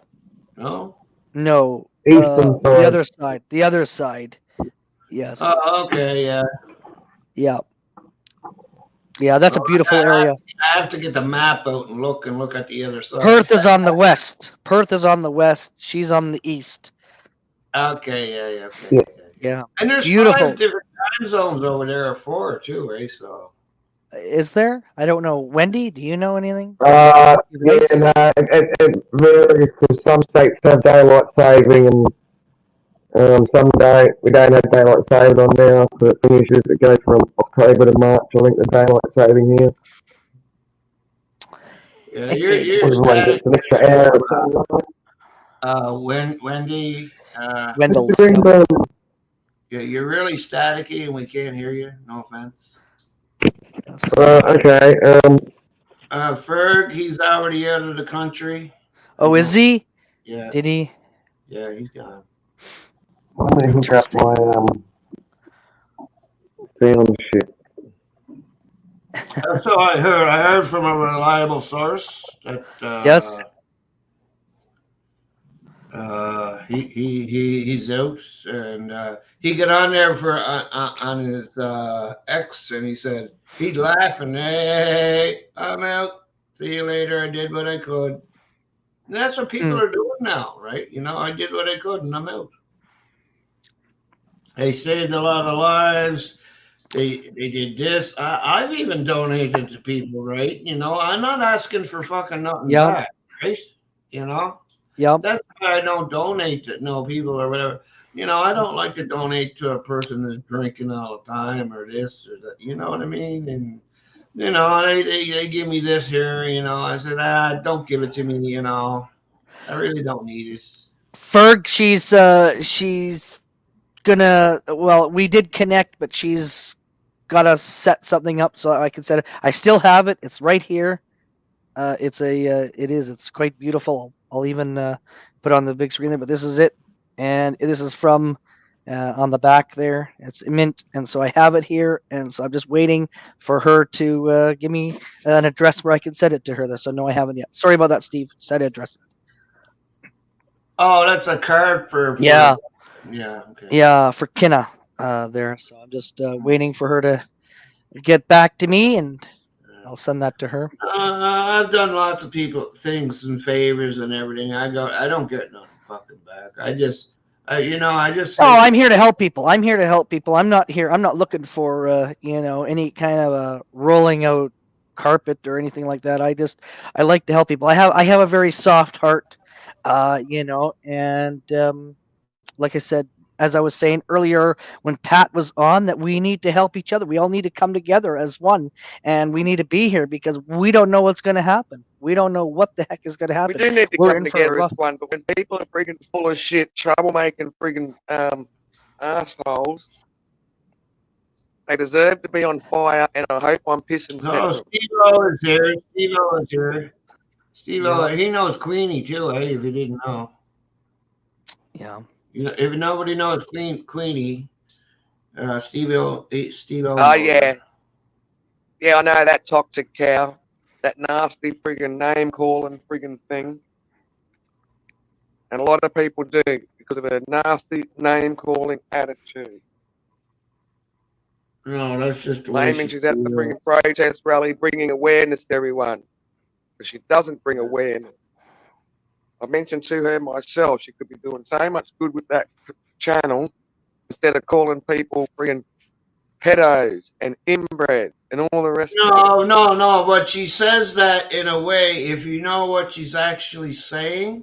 No. no. Eastern The side. other side. The other side. Yes. Oh, okay. Yeah. Yeah. Yeah. That's a Oh, beautiful area. I have to get the map out and look at the other side. Perth is on the west. Perth is on the west. She's on the east. Okay. Yeah. Okay. Yeah. Yeah. Yeah. And there's 5 Beautiful. different time zones over there, or 4 too, right? So. Is there? I don't know. Wendy, do you know anything? Yeah, no, it varies because some states have daylight saving and some don't. We don't have daylight saving on now, so it finishes. It goes from October to March, I think, the daylight saving here. Yeah, you're Everyone static. gets an extra hour or something. Wendy, Wendell's. Bring Yep. them. yeah, you're really staticky and we can't hear you. No offense. Yes. Okay. Ferg, he's already out of the country. Oh, is he? Yeah, Did he? yeah, he's gone. Let me hook up Interesting. my sound shit. That's all I heard. I heard from a reliable source that Yes. he's out and he got on there for on his X and he said he'd laugh and hey, I'm out. See you later. I did what I could. And that's what people are doing now, right? I did what I could and I'm out. They saved a lot of lives. They did this. I've even donated to people, right? I'm not asking for fucking nothing Yep. back, right? You know. Yep. That's why I don't donate to no people or whatever. I don't like to donate to a person that's drinking all the time or this or that. You know what I mean? And they give me this here. I said, don't give it to me. I really don't need it. Ferg, she's gonna. Well, we did connect, but she's gotta set something up so I can set it. I still have it. It's right here. It's quite beautiful. I'll even put it on the big screen there. But this is it, and this is from on the back there. It's mint, and so I have it here, and so I'm just waiting for her to give me an address where I can send it to her. There, so no, I haven't yet. Sorry about that, Steve. Said address. Oh, that's a card for Yeah, yeah. Okay. yeah, for Kinna there. So I'm just waiting for her to get back to me, and I'll send that to her. I've done lots of people things and favors and everything. I don't get nothing fucking back. I just Oh, say, I'm here to help people. I'm here to help people. I'm not here. I'm not looking for any kind of rolling out carpet or anything like that. I like to help people. I have a very soft heart, and like I said, as I was saying earlier when Pat was on, that we need to help each other. We all need to come together as one, and we need to be here because we don't know what's going to happen. We don't know what the heck is going to We happen. do need to We're come in for a together as rough. one, but when people are friggin' full of shit, troublemaking friggin' assholes, they deserve to be on fire, and I hope I'm pissing oh, petrol. Steve-O is here. Steve-O is here. Steve-O, Yeah. he knows Queenie too, if you didn't know. Yeah. If nobody knows Queenie, Steve-O Oh, knows yeah. her. Yeah, I know that toxic cow, that nasty friggin' name calling friggin' thing. And a lot of people do because of her nasty name-calling attitude. No, that's just the way Claiming she she's at the feels. friggin' protest rally bringing awareness to everyone. But she doesn't bring awareness. I mentioned to her myself she could be doing so much good with that channel instead of calling people friggin' pedos and inbred and all the rest of it. No. But she says that in a way, if you know what she's actually saying,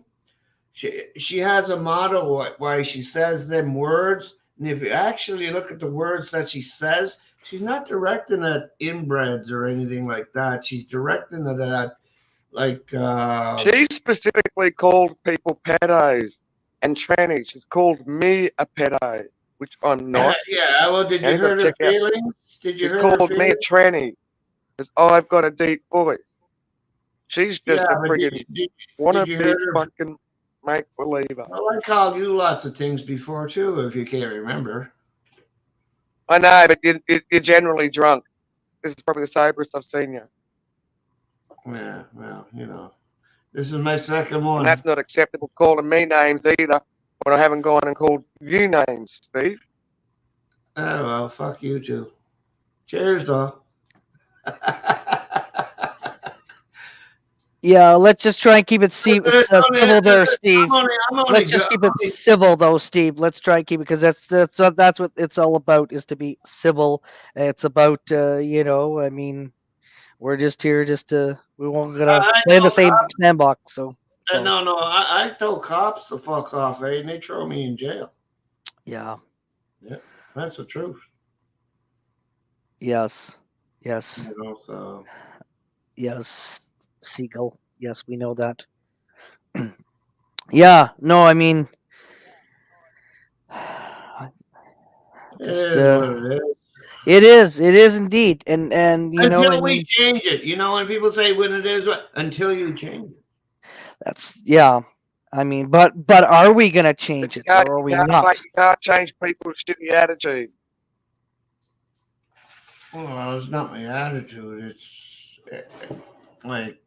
she has a motto why she says them words. And if you actually look at the words that she says, she's not directing at inbreds or anything like that. She's directing it at like She specifically called people pedos and trannies. She's called me a pedo, which I'm not. yeah. Well, did you And hear her check out. feelings? Did you She's hear her called me a feelings? tranny because I've got a deep voice. She's just Yeah, a but friggin' did you wannabe hear her? fucking make-believer. Well, I called you lots of things before too, if you can't remember. I know, but you're generally drunk. This is probably the soberest I've seen you. Yeah, well, you know, this is my second And one. that's not acceptable calling me names either when I haven't gone and called you names, Steve. Oh well, fuck you too. Cheers, though. Yeah, let's just try and keep it civil there, Steve. I'm only Let's just keep it civil, though, Steve. Let's try and keep it because that's what it's all about, is to be civil. It's about you know, I mean, we're just here we won't gonna play in the same sandbox. So no, I told cops to fuck off, and they throw me in jail. yeah, That's the truth. yes, You know, so yes, Seagull. Yes, we know that. Yeah, no, I mean, just it is what it is. it is indeed, and you know, I Until we mean, change it, you know, when people say when it is, until you change it. that's yeah. I mean, but are we gonna change it or are we not? You can't change people's shitty attitude. Well, it's not my attitude. It's like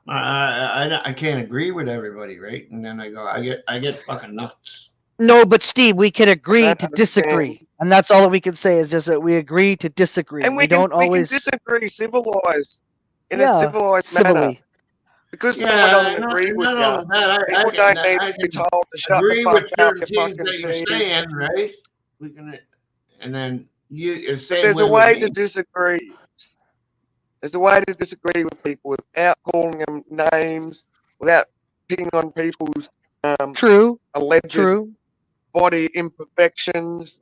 I can't agree with everybody, right? And then I get fucking nuts. No, but Steve, we can agree don't to understand. disagree, and that's all that we can say is just that we agree to disagree. And we don't always disagree civilized in a yeah, civilized manner. civilly. Because someone doesn't agree with you, people don't need to be told to shut agree the with fuck up, certain you things fucking that you're shit. saying, right? We can, and then you say There's a way to disagree. There's a way to disagree with people without calling them names, without picking on people's alleged body imperfections.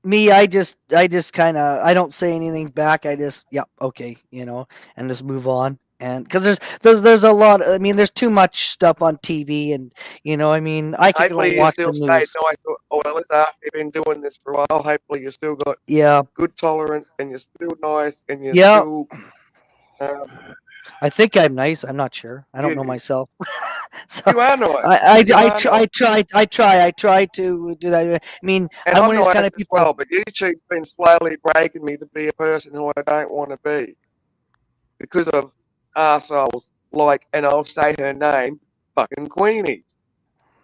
Me, I just kind of I don't say anything back. I just okay, you know, and just move on. And because there's a lot. I mean, there's too much stuff on TV, and you know, I mean, I can go and watch the news. Hopefully you still stay nice. Well, it's after you've been doing this for a while. Hopefully you still got good tolerance, and you're still nice, and you're still. I think I'm nice. I'm not sure. I don't know myself. So you are nice. I try to do that. I mean, and I'm one of these kind of people. Well, but YouTube's been slowly breaking me to be a person who I don't want to be because of arseholes like, and I'll say her name, fucking Queenie,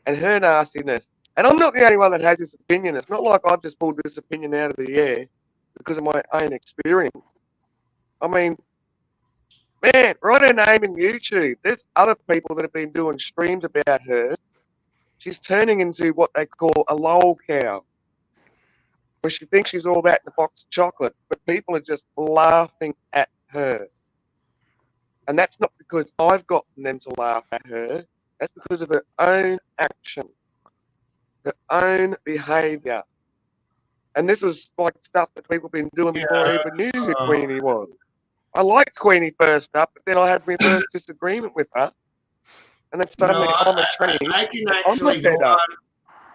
and her nastiness. And I'm not the only one that has this opinion. It's not like I've just pulled this opinion out of the air because of my own experience. I mean, man, write her name in YouTube. There's other people that have been doing streams about her. She's turning into what they call a lol cow, where she thinks she's all that in a box of chocolate, but people are just laughing at her. And that's not because I've gotten them to laugh at her. That's because of her own action, her own behaviour. And this was like stuff that people have been doing before I even knew who Queenie was. I liked Queenie first up, but then I had my first disagreement with her. And then suddenly I'm a tranny. I can actually go on.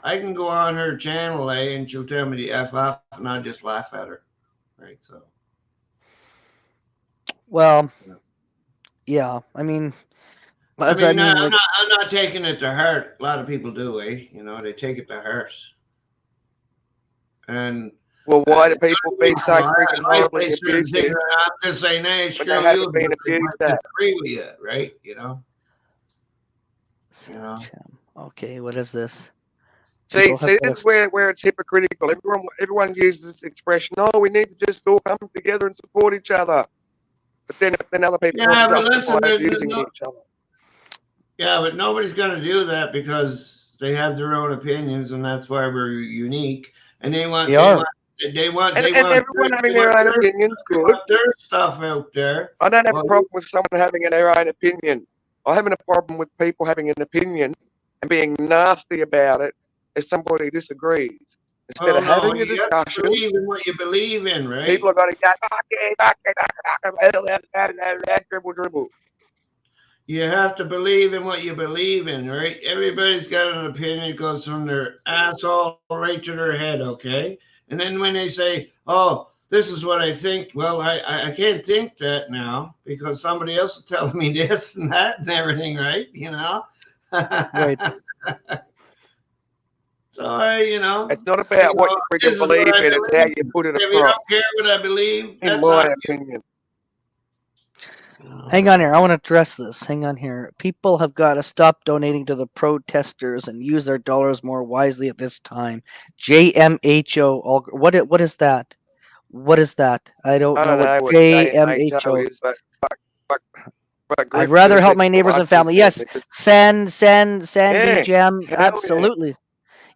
I can go on her channel, and she'll tell me to F off, and I just laugh at her. Right, so. Well, yeah. I mean, I'm not taking it to heart. A lot of people do, You know, they take it to heart. And well, why do people be so freaking horribly abusive? I'm just saying, hey, screw you. Been abused. I agree with you, right? You know. Okay, what is this? See, People have see, got this is where it's hypocritical. Everyone uses this expression. Oh, we need to just all come together and support each other. But then other people want Yeah, to but justify listen, abusing each other. yeah, but nobody's going to do that because they have their own opinions, and that's why we're unique. And they want, they they are. want, they want, And they want, everyone they having want their own their, opinions, they good. want their stuff out there. I don't have a Well, problem with someone having their own opinion. I have a problem with people having an opinion and being nasty about it if somebody disagrees. Instead well, of no, having a you have to discussion, believe in what you believe in, people right? have got to go, dribble, dribble. You have to believe in what you believe in, right? Everybody's got an opinion that goes from their asshole right to their head, okay? And then when they say, "Oh, this is what I think," well, I can't think that now because somebody else is telling me this and that and everything, right? Right. So I It's not about what you this freaking is what believe I in, it's how believe. you put it If you across, don't care what I believe, in that's on my you. opinion. Hang on here. I want to address this. Hang on here. People have got to stop donating to the protesters and use their dollars more wisely at this time. JMHO. What is that? What is that? I don't I know don't what know what JMHO JMHO. is, but, but I'd Griff rather just help said my neighbors and family. $5 Yes, because, send yeah, BGM. hell yeah. Absolutely.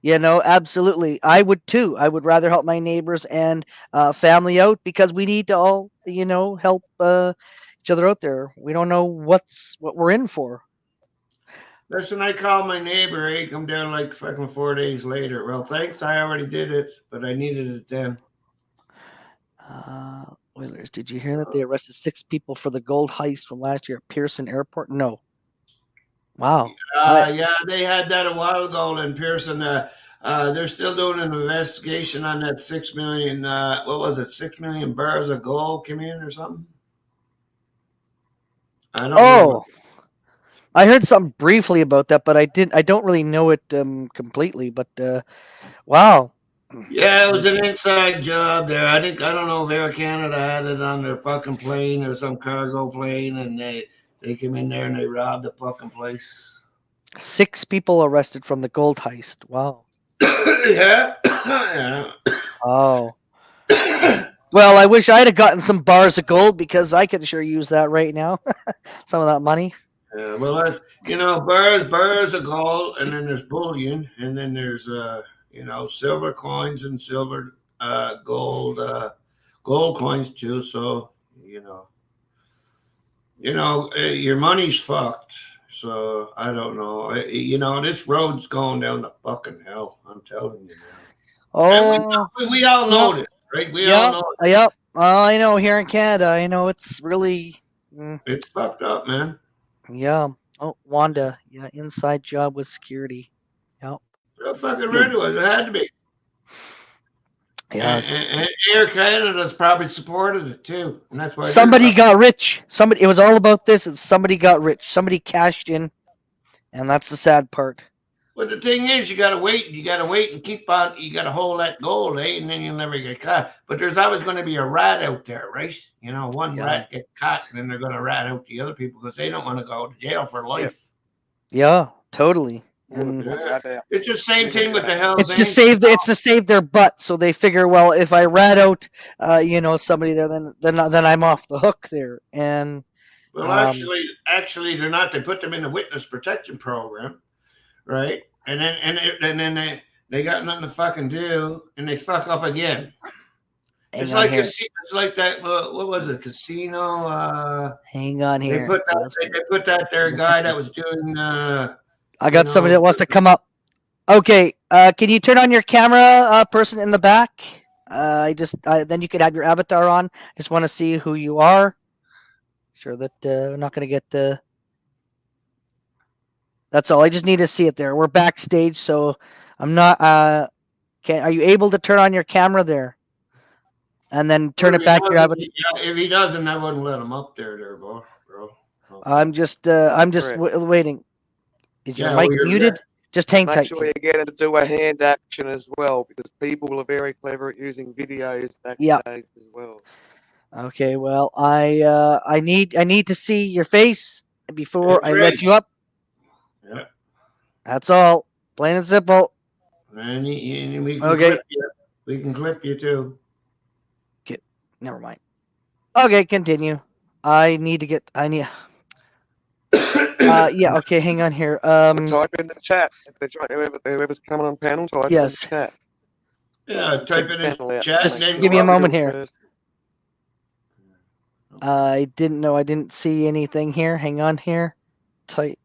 Absolutely. I would too. I would rather help my neighbors and family out because we need to all, help each other out there. We don't know what we're in for. Listen, I called my neighbor. He come down like fucking 4 days later. Well, thanks. I already did it, but I needed it then. Oilers, did you hear that they arrested 6 people for the gold heist from last year at Pearson Airport? No. Wow. I Yeah, they had that a while ago in Pearson. They're still doing an investigation on that 6 million. What was it? 6 million bars of gold came in or something. I don't know. oh, I heard something briefly about that, but I don't really know it completely. But wow. Yeah, it was an inside job there. I don't know if Air Canada had it on their fucking plane or some cargo plane, and they came in there and they robbed the fucking place. 6 people arrested from the gold heist. Wow. Yeah, yeah. Oh. Well, I wish I'd have gotten some bars of gold because I could sure use that right now. Some of that money. Yeah, well, bars of gold, and then there's bullion, and then there's silver coins and silver gold coins too. So you know, your money's fucked. So I don't know. This road's going down to fucking hell. I'm telling you now. And Oh, we all yeah, know this, right? We all yeah, know yep. I know here in Canada, I know it's really, mm, it's fucked up, man. yeah. Oh, Wanda, yeah, inside job with security. Yep. So fucking right it was. It had to be. Yes. And Air Canada's probably supported it too, and that's why they're Somebody fucking. got rich. Somebody. It was all about this. And somebody got rich. Somebody cashed in, and that's the sad part. But the thing is, you gotta wait. You gotta wait and keep on. You gotta hold that goal, eh? And then you'll never get caught. But there's always going to be a rat out there, right? One Yeah. rat get caught, and then they're going to rat out the other people because they don't want to go to jail for Yep. life. Yeah. Totally. Good And point, no doubt. It's the same thing with the it's Hell's to Angels. save. It's to save their butt. So they figure, well, if I rat out, somebody there, then I'm off the hook there. And Well, um, actually, they're not. They put them in the witness protection program, right? And then they got nothing to fucking do, and they fuck up again. hang on here. It's like that. What was it? Casino. Hang on They here. put that. They put that there guy that was doing. I You got somebody know. that wants to come up. Okay, can you turn on your camera, person in the back? Then you could have your avatar on. Just want to see who you are. Sure that we're not going to get the. That's all. I just need to see it there. We're backstage, so I'm not. Are you able to turn on your camera there, and then turn it back to your avatar? If he doesn't, I wouldn't let him up there, bro. I'm just Correct. waiting. Is your Yeah, mic well, muted? Just hang Make tight. sure you get him to do a hand action as well, because people are very clever at using videos Yeah. backstage as well. Okay. Well, I need to see your face before That's I right. let you up. Yeah. That's all. Plain and simple. And, we can Okay. clip you. We can clip you too. Get, never mind. Okay, continue. I need to get. I need. Yeah. Okay. Hang on here. Type in the chat. If they're trying, whoever's coming on panel, type in the Yes. chat. Yeah, Check type the it in panel out. chat and Just Make then sure give go me a it's a up. moment real here. person. I didn't know. I didn't see anything here. Hang on here. Type.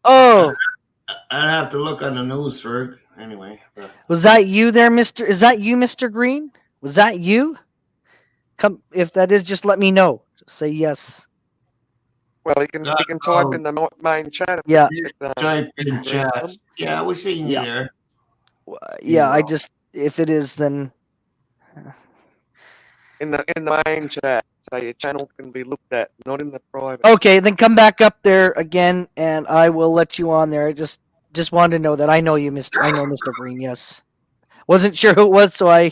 Oh, I'd have to look on the news for it anyway. But was that you there, Mister? Is that you, Mister Green? Was that you? Come. If that is, just let me know. Just say yes. Well, God, he can type in the main chat Yeah. if type Mr. in Green chat. comes. Yeah, we seen you Yeah. there. Yeah. I Hero. just. If it is, then. In the main chat, so your channel can be looked at, not in the private. Okay, then come back up there again, and I will let you on there. I just wanted to know that I know you, Mister. I know Mister Green. Yes, wasn't sure who it was, so I.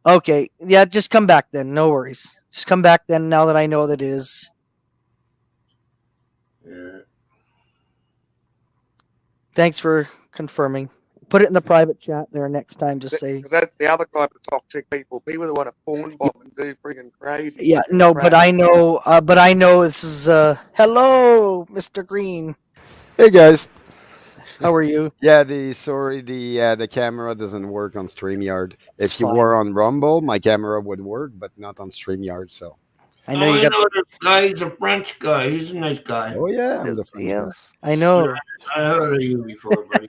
Okay, yeah, just come back then. No worries. Just come back then. Now that I know that it is. Yeah. Thanks for confirming. Put it in the private chat there next time. Just say. Because that's the other type of toxic people. People that want to phone Yeah, bomb and do friggin' crazy yeah, no, but crap. I know. But I know this is. Hello, Mister Green. Hey guys. How are you? Yeah, the camera doesn't work on StreamYard. It's If you fine. were on Rumble, my camera would work, but not on StreamYard. So, I know Oh, you I got know this guy. He's a French guy. He's a nice guy. oh yeah, I'm the. the French guy. Yes, I know. I heard of you before, buddy.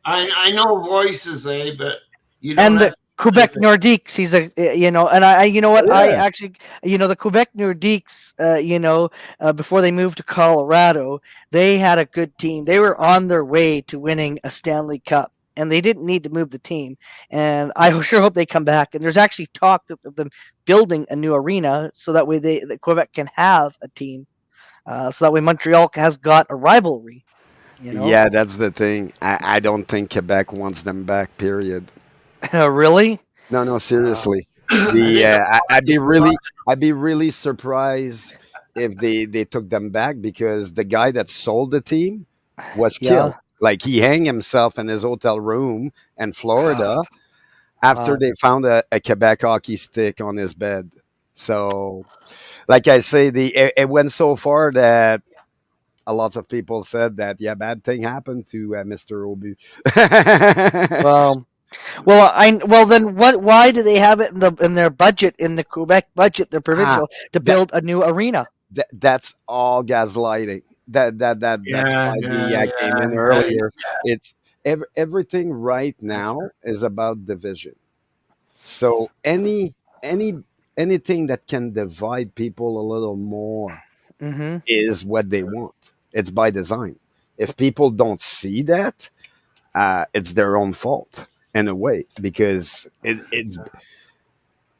I know voices, eh? But you don't And the have Quebec specific. Nordiques. He's a and I you know what Oh I yeah, actually the Quebec Nordiques. Before they moved to Colorado, they had a good team. They were on their way to winning a Stanley Cup. And they didn't need to move the team, and I sure hope they come back. And there's actually talk of them building a new arena, so that way that Quebec can have a team, so that way Montreal has got a rivalry. You know, yeah. That's the thing. I don't think Quebec wants them back. Period. really? No, no, Uh, seriously. I think I'd be really surprised if they took them back because the guy that sold the team was yeah. killed. Like he hanged himself in his hotel room in Florida after Wow. they found a Quebec hockey stick on his bed. So, like I say, it went so far that a lot of people said that yeah, bad thing happened to Mr. Obu. Well, well then what? Why do they have it in their budget in the Quebec budget, the ah, provincial, to that, build a new arena? that's all gaslighting. That's yeah, why the yeah, came yeah, in yeah. earlier. It's everything right now is about division. So any anything that can divide people a little more Mm-hmm. is what they want. It's by design. If people don't see that, it's their own fault in a way because it's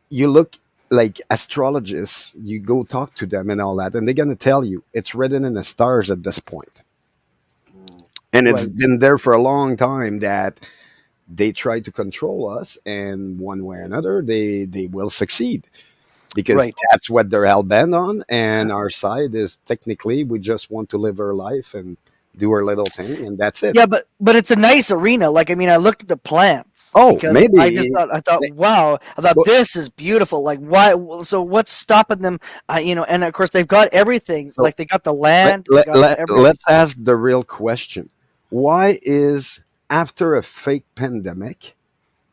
you look like astrologists, you go talk to them and all that, and they're gonna tell you it's written in the stars at this point. And it's Right. been there for a long time that they try to control us, and one way or another, they will succeed because Right. that's what they're hell bent on. And our side is technically we just want to live our life and do our little thing, and that's it. Yeah, but it's a nice arena. Like I mean, I looked at the plants Oh, because maybe. I thought, wow, I thought But- this is beautiful. Like why? So what's stopping them? And of course they've got everything. So Like they got the land, they got everything. let's ask the real question. Why is after a fake pandemic,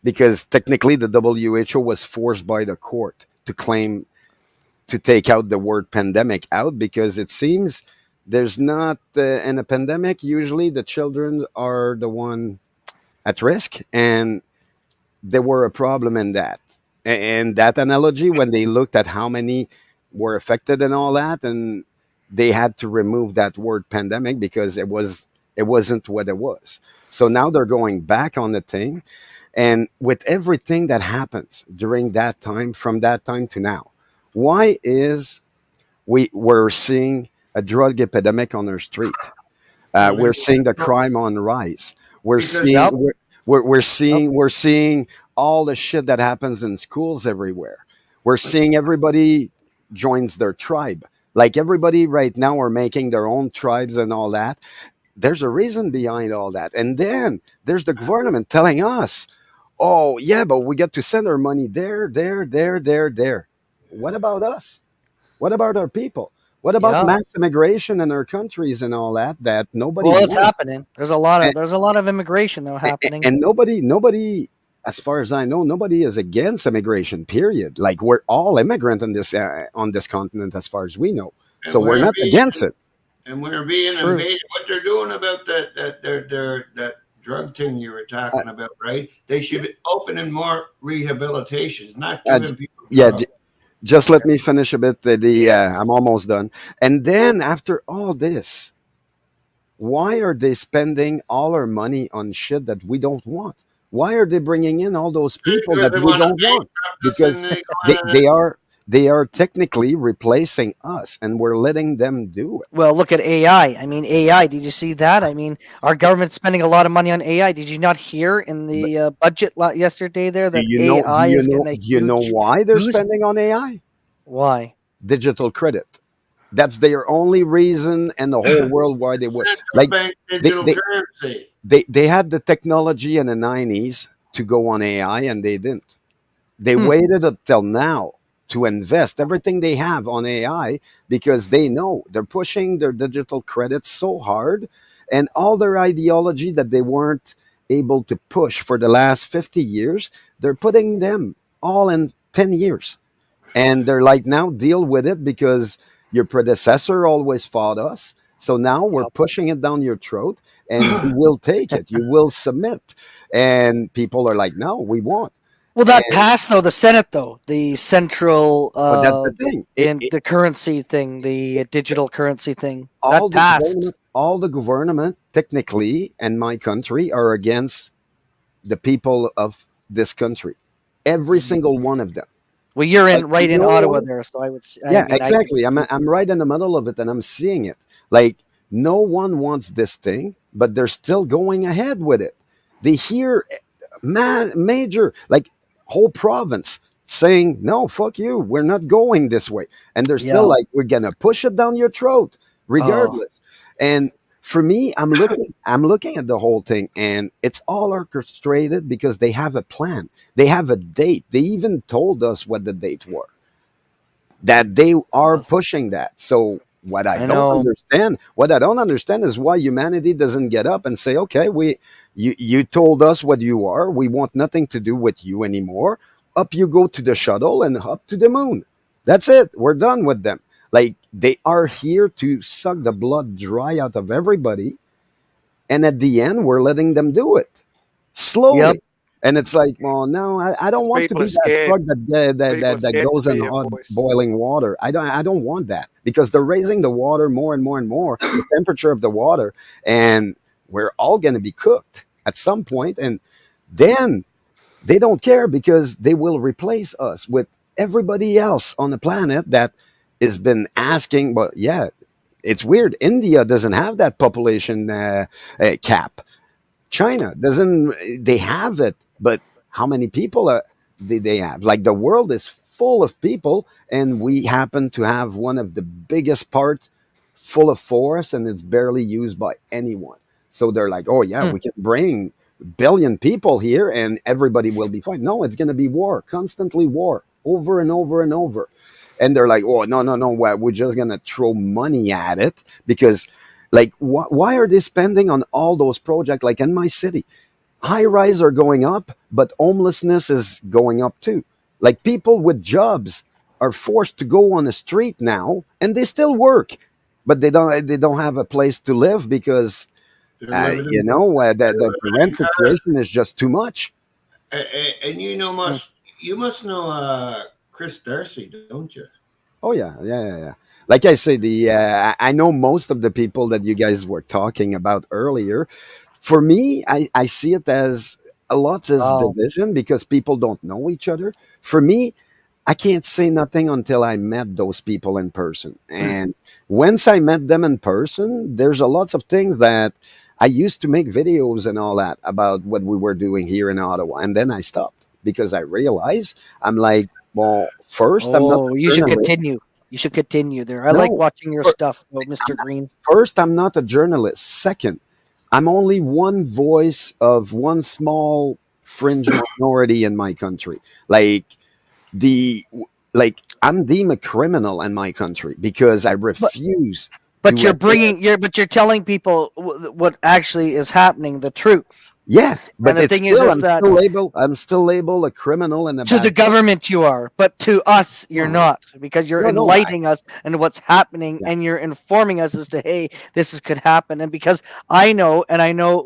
because technically the WHO was forced by the court to claim to take out the word pandemic out because it seems there's not in a pandemic usually the children are the one at risk and there were a problem in that and that analogy when they looked at how many were affected and all that and they had to remove that word pandemic because it wasn't what it was. So now they're going back on the thing, and with everything that happens during that time from that time to now, why is we're seeing a drug epidemic on our street? Well, We're seeing the crime on rise. We're because seeing Yep. Yep. we're seeing all the shit that happens in schools everywhere. We're seeing everybody joins their tribe. Like everybody right now are making their own tribes and all that. there's a reason behind all that. And then there's the government telling us, oh, yeah, but we get to send our money there, there, there, there, there. What about us? What about our people? What about Yeah. mass immigration in our countries and all that that nobody Well, it's wants? happening. And, There's a lot of immigration though happening. and nobody, as far as I know, nobody is against immigration. Period. Like we're all immigrant on this continent, as far as we know. And So we're we're not against being it. and we're being True. invaded. What they're doing about that drug thing you were Uh, talking about, right? They should be opening more rehabilitations, not uh, giving people yeah, drugs. just let me finish a bit. I'm Yes. almost done. And then after all this, why are they spending all our money on shit that we don't want? Why are they bringing in all those people Because that they we want to don't want? bankrupt us and Because they they, want they are they are technically replacing us, and we're letting them do it. Well, look at AI. I mean, AI. Did you see that? I mean, our government's spending a lot of money on AI. Did you not hear in But the budget yesterday there do that you know? Do AI you is know? getting a Do you know huge why they're boost? spending on AI? Why? Digital credit. That's their only reason, and the whole world why they would central like bank they digital they currency. they had the technology in the 90s to go on AI, and they didn't. They Hmm. waited until now to invest everything they have on AI because they know they're pushing their digital credits so hard, and all their ideology that they weren't able to push for the last 50 years, they're putting them all in 10 years. And they're like, now deal with it because your predecessor always fought us. So now we're Yep. pushing it down your throat, and you will take it. You will submit. And people are like, no, we won't. Well, that And passed though. The Senate though, the central, but that's the thing. the currency thing, the digital currency thing, All that the passed. government, all the government, technically, and my country are against the people of this country. Every Mhm. single one of them. Well, you're Like in right in no Ottawa one. there, so I Yeah, mean, I can exactly. speak. I'm right in the middle of it, and I'm seeing it. Like no one wants this thing, but they're still going ahead with it. They hear major, like whole province saying, "No, fuck you. We're not going this way," and they're still Yeah. like, "We're gonna push it down your throat, Oh, regardless." And for me, I'm looking at the whole thing, and it's all orchestrated because they have a plan. They have a date. They even told us what the date were, that they are well, pushing that. So I know. what I don't understand is why humanity doesn't get up and say, okay, you told us what you are. We want nothing to do with you anymore. Up you go to the shuttle and up to the moon. That's it. We're done with them. Like they are here to suck the blood dry out of everybody, and at the end, we're letting them do it Yep. slowly. And it's like, well, no, I don't want to People be are that scared. frog People are that scared goes to in be a hot voice. boiling water. I don't want that because they're raising the water more and more and more, the temperature of the water, and we're all going to be cooked at some point. And then they don't care because they will replace us with everybody else on the planet that has been asking. But yeah, it's weird. India doesn't have that population cap. China doesn't. They have it, but how many people they have? Like the world is full of people, and we happen to have one of the biggest part full of forest, and it's barely used by anyone. So they're like, oh yeah, Hmm. we can bring billion people here, and everybody will be fine. No, it's going to be war, constantly war, over and over and over. And they're like, oh no, no, no, we're just going to throw money at it because like, why are they spending on all those projects? Like in my city, high rise are going up, but homelessness is going up too. Like people with jobs are forced to go on the street now, and they still work, but they don't have a place to live because They're living in the rent situation is just too much. and Hmm. you must know Chris Darcy, don't you? Oh yeah, yeah, yeah, yeah. Like I say, the I know most of the people that you guys were talking about earlier. For me, I see it as a lot as Oh. division because people don't know each other. For me, I can't say nothing until I met those people in person. And once I met them in person, there's a lots of things that I used to make videos and all that about what we were doing here in Ottawa. And then I stopped because I realized I'm like, well, first, I'm not Oh, a you should journalist. continue. You should continue there. I like No, watching your fir- stuff, though, Mr. Green. first, I'm not a journalist. Second, I'm only one voice of one small fringe minority in my country. Like the I'm deemed a criminal in my country because I But refuse but to you're admit. you're telling people what actually is happening, the truth. Yeah, And but the it's thing is still that I'm still labeled a criminal and a to the bad person. government you are, but to us you're No, not, because you're no, no. enlightening us and what's happening, Yeah. and you're informing us as to, hey, could happen. And because I know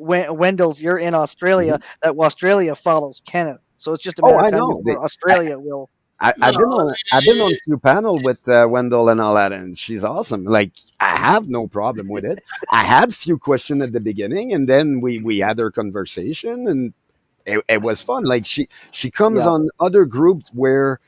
Wendell's, you're in Australia, Mhm. that Australia follows Canada, so it's just a Oh, matter of I time know. before Australia will. No, I've been on it, few panel with Wendell and all that, and she's awesome. Like I have no problem with it. I had few questions at the beginning, and then we had our conversation, and it was fun. Like she comes Yeah, on other groups where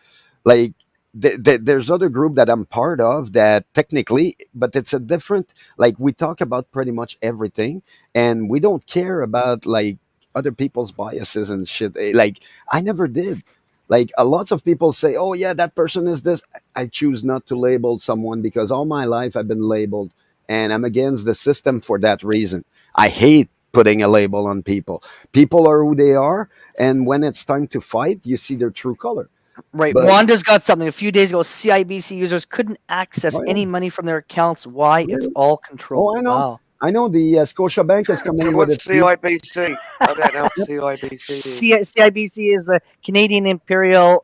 like there's other group that I'm part of that technically, but it's a different. Like we talk about pretty much everything, and we don't care about like other people's biases and shit. Like I never did. Like a lots of people say, "Oh yeah, that person is this." I choose not to label someone because all my life I've been labeled, and I'm against the system for that reason. I hate putting a label on people. People are who they are, and when it's time to fight, you see their true color. right. But Wanda's got something. A few days ago, CIBC users couldn't access oh any yeah, money from their accounts. Why? It's really? all Oh, controlled. I know. Wow. I know the Scotiabank is So coming with what's its new. CIBC? I don't know what Yep. CIBC is. CIBC is the Canadian Imperial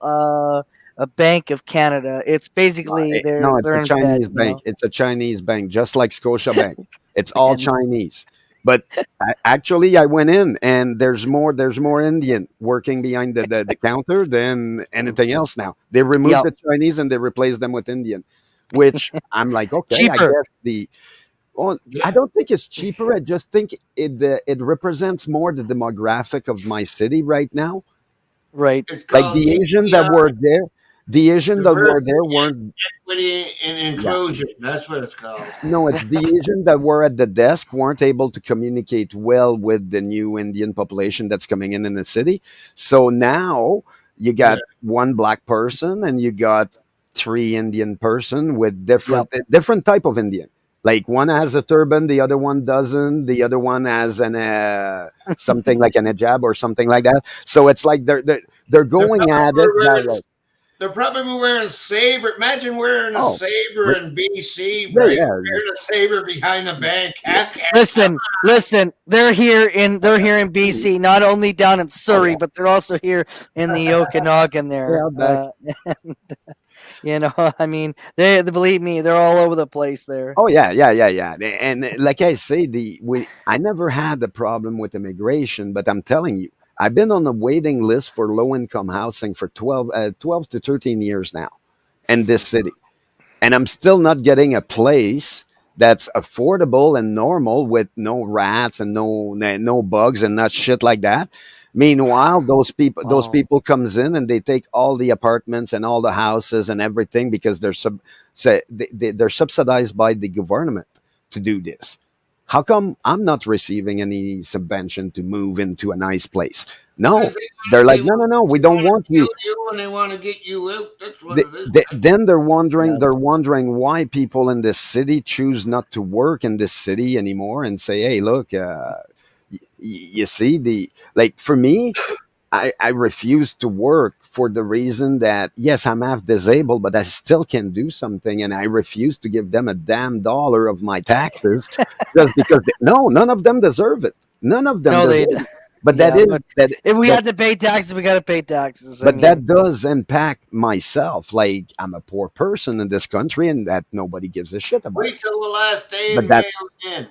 a Bank of Canada. It's basically No, it's they're a in bed, Chinese bank. It's a Chinese bank, just like Scotiabank. It's all and Chinese. But actually, I went in, and there's more Indian working behind the counter than anything else now. They removed yeah, the Chinese and they replaced them with Indian, which I'm like, okay, I cheaper. guess the. Well, I yeah, don't think it's cheaper. I just think it represents more the demographic of my city right now. Right. it's Like called the Asian that DEI, were there, the Asian that were diversity, there weren't. equity, and Yeah, inclusion. That's what it's called. no, it's the Asian that were at the desk weren't able to communicate well with the new Indian population that's coming in the city. So now you Yeah, got one black person and you got three Indian person with Yep. different type of Indian. Like one has a turban, the other one doesn't. The other one has an something like an hijab or something like that. So it's like they're they're going probably at it that wearing way. they're probably wearing saber. Imagine wearing a Oh, saber but in BC, yeah, right? yeah, Wearing a saber behind the bank. Heck, Listen. They're here in yeah. BC, not only down in Oh Surrey, yeah, but they're also here in the Okanagan. yeah, There, out back. I mean, they believe me, they're all over the place there. Oh yeah, yeah, yeah, yeah. And like I say, I never had a problem with immigration, but I'm telling you, I've been on a waiting list for low income housing for 12 to 13 years now in this city, and I'm still not getting a place that's affordable and normal with no rats and no bugs and not shit like that. Meanwhile, those Wow. people comes in and they take all the apartments and all the houses and everything because they're subsidized by the government to do this. How come I'm not receiving any subvention to move into a nice place? No, because they're like, they no, want no, no, we they don't want to want you. kill you and they want to get you out. That's what it is. Then they're Yes. wondering why people in this city choose not to work in this city anymore and say, hey, look, you see the like for me, I refuse to work for the reason that yes, I'm half disabled, but I still can do something, and I refuse to give them a damn dollar of my taxes just because no, none of them deserve it. None of them No, deserve they. it. But that Yeah, but is that if we that had to pay taxes, we got to pay taxes. I but mean, that does impact myself. Like I'm a poor person in this country, and that nobody gives a shit about. Wait till the last day But and mail it in.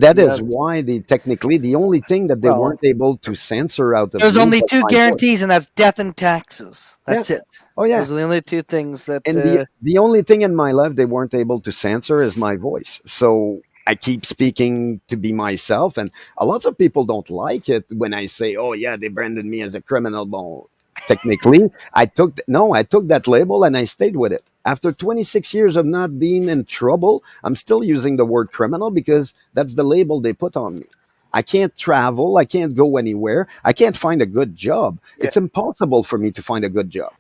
that is yes. why technically the only thing that they Well, weren't able to censor out of there's me only was two my voice. guarantees, and that's death and taxes. Yeah. That's it. Oh yeah. Those are the only two things that. And the only thing in my life they weren't able to censor is my voice. So I keep speaking to be myself, and a lot of people don't like it when I say, "Oh yeah, they branded me as a criminal." Well, technically, I took that label and I stayed with it. After 26 years of not being in trouble, I'm still using the word criminal because that's the label they put on me. I can't travel. I can't go anywhere. I can't find a good job. Yeah. It's impossible for me to find a good job.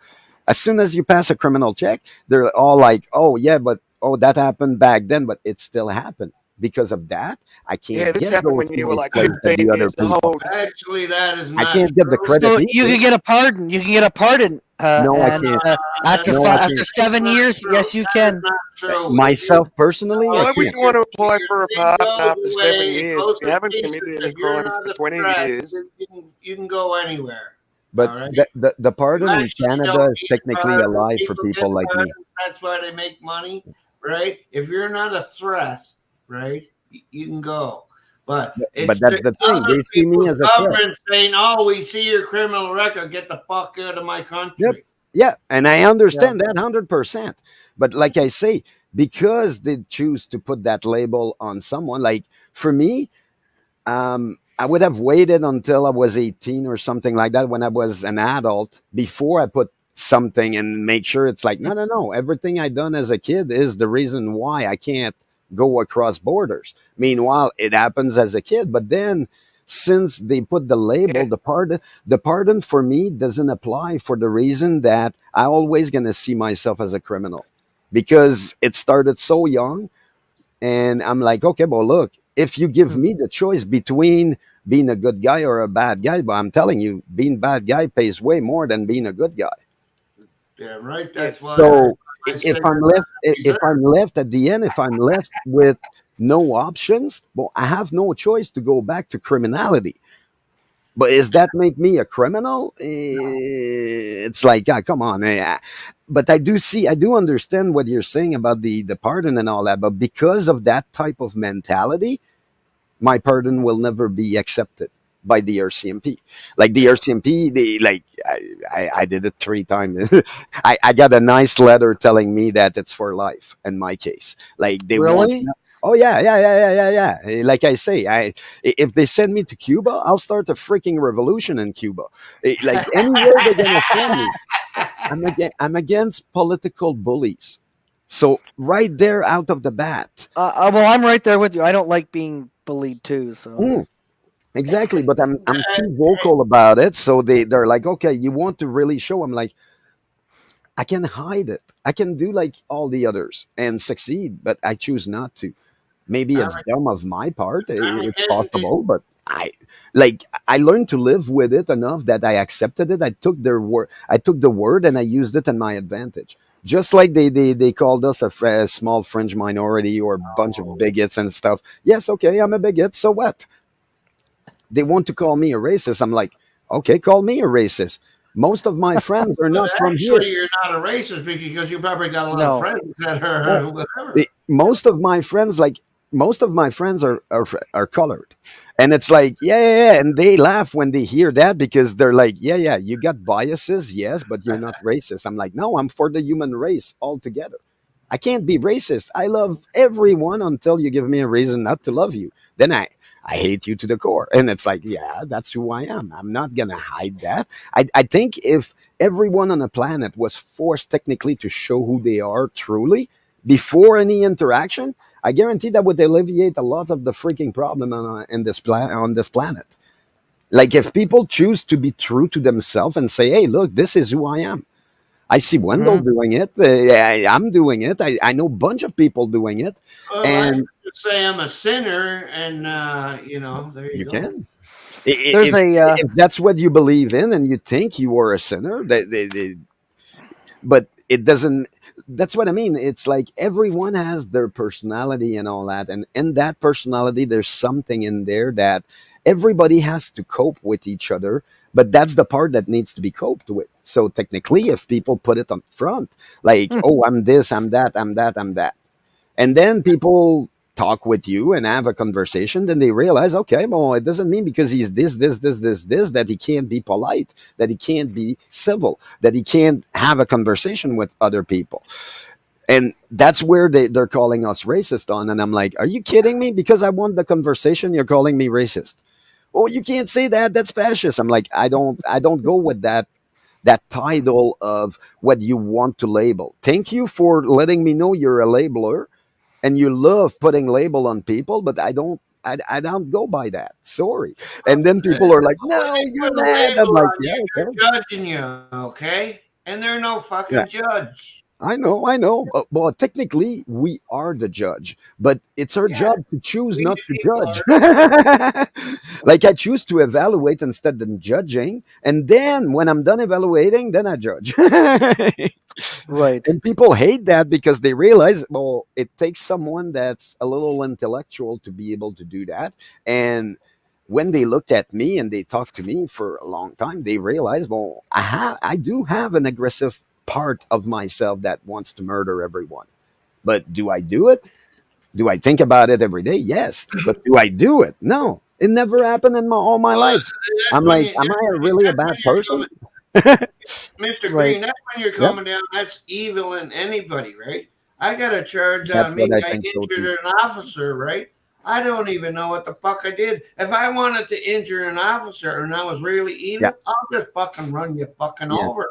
As soon as you pass a criminal check, they're all like, "Oh yeah, but oh that happened back then, but it still happened." Because of that, I Yeah, can't this get happened those when you were nice like plates that the 15 other years people. old. Actually, that is I not can't get the true. credit So you either. can get a pardon. You can get a pardon, No, I and can't. after No, I after can't. That's seven not years, true. yes, you That is can. not true. If you Myself personally, I Why would can't. you want to apply your for a thing pardon goes after 7 away, it years if goes you to haven't pieces. committed any If you're crimes not for a 20 threat, years? you can go anywhere. But All right. the You pardon in actually Canada don't is need technically pardons. alive for People get people like me. pardons. That's why they make money, right? If you're not a threat, right, you can go. But But it's the that's the thing. other They see me people's as a threat. government saying, "Oh, we see your criminal record. Get the fuck out of my Yep. country." Yeah, and I Yeah. understand that 100%. But like I say, because they choose to put that label on someone, like for me, I would have waited until I was 18 or something like that when I was an adult before I put something and make sure it's like, no, no, no. Everything I done as a kid is the reason why I can't go across borders. Meanwhile, it happens as a kid. But then since they put the Yeah. label, the pardon for me doesn't apply for the reason that I always gonna see myself as a criminal because it started so young and I'm like, okay, well, look, if you give me the choice between being a good guy or a bad guy, but I'm telling you, being bad guy pays way more than being a good guy. Yeah, right. Yeah. That's why So I say if they're I'm not left, if reserved. I'm left at the end, if I'm left with no options, well, I have no choice to go back to criminality. But does that make me a criminal? It's like, ah, come on. But I do understand what you're saying about the pardon and all that. But because of that type of mentality, my pardon will never be accepted by the RCMP. Like the RCMP, they like I did it 3 times. I got a nice letter telling me that it's for life in my case. Like they want. Really? Oh yeah, yeah, yeah, yeah, yeah, yeah. Like I say, if they send me to Cuba, I'll start a freaking revolution in Cuba. Like anywhere they're gonna send me, I'm against political bullies. So right there, out of the bat. Well, I'm right there with you. I don't like being bullied too. So Mm. Exactly, but I'm Uh, too vocal about it, so they're like, okay, you want to really show? I'm like, I can hide it. I can do like all the others and succeed, but I choose not to. Maybe it's dumb of my part. It's Armageddon, possible, but I learned to live with it enough that I accepted it. I took their word. I took the word and I used it in my advantage. Just like they called us a small fringe minority or a bunch of bigots and stuff. Yes, okay, I'm a bigot. So what? They want to call me a racist. I'm like, okay, call me a racist. Most of my friends are but not from here. actually, you're not a racist because you probably got a lot of no. friends that Well, are whatever. most of my friends, like most of my friends are colored, and it's like, yeah, yeah, yeah, and they laugh when they hear that because they're like, yeah, yeah, you got biases, yes, but you're not racist. I'm like, no, I'm for the human race altogether. I can't be racist. I love everyone until you give me a reason not to love you. Then I hate you to the core. And it's like, yeah, that's who I am. I'm not going to hide that. I think if everyone on the planet was forced technically to show who they are truly before any interaction, I guarantee that would alleviate a lot of the freaking problem on this planet. Like if people choose to be true to themselves and say, hey, look, this is who I am. I see Wendell Hmm. doing it. I'm doing it. I know a bunch of people doing it. Well, I And could say I'm a sinner, and there you you go. can. There's a If that's what you believe in and you think you are a sinner, but it doesn't. That's what I mean. It's like everyone has their personality and all that. And in that personality, there's something in there that everybody has to cope with each other. But that's the part that needs to be coped with. So technically, if people put it up front, like, oh, I'm this, I'm that, I'm that, I'm that, and then people talk with you and have a conversation, then they realize, okay, well, it doesn't mean because he's this that he can't be polite, that he can't be civil, that he can't have a conversation with other people. And that's where they're calling us racist on. And I'm like, are you kidding me? Because I want the conversation, you're calling me racist. Oh, you can't say that. That's fascist. I'm like, I don't go with that title of what you want to label. Thank you for letting me know you're a labeler and you love putting label on people, but I don't go by that. Sorry. And then people are like, When no, they you're put a mad. I'm label like, on yeah, you, okay. they're judging you. Okay. and they're no Yeah. fucking judge. I know. But, well, technically, we are the judge, but it's our Yeah, job to choose we not the to people judge. are judge. Like I choose to evaluate instead of judging, and then when I'm done evaluating, then I judge. Right. And people hate that because they realize, well, it takes someone that's a little intellectual to be able to do that. And when they looked at me and they talked to me for a long time, they realized, well, I do have an aggressive part of myself that wants to murder everyone. But do I do it? Do I think about it every day? Yes. But do I do it? No. It never happened in all my Well, life. I'm like, am I really a that's when bad you're person? coming, Mr. Right. Green. That's when you're Yep. coming down. That's evil in anybody, right? I got a charge That's on me. what I I think so too. injured an officer, right? I don't even know what the fuck I did. If I wanted to injure an officer and I was really Yeah. evil, I'll just fucking run you fucking Yeah. over.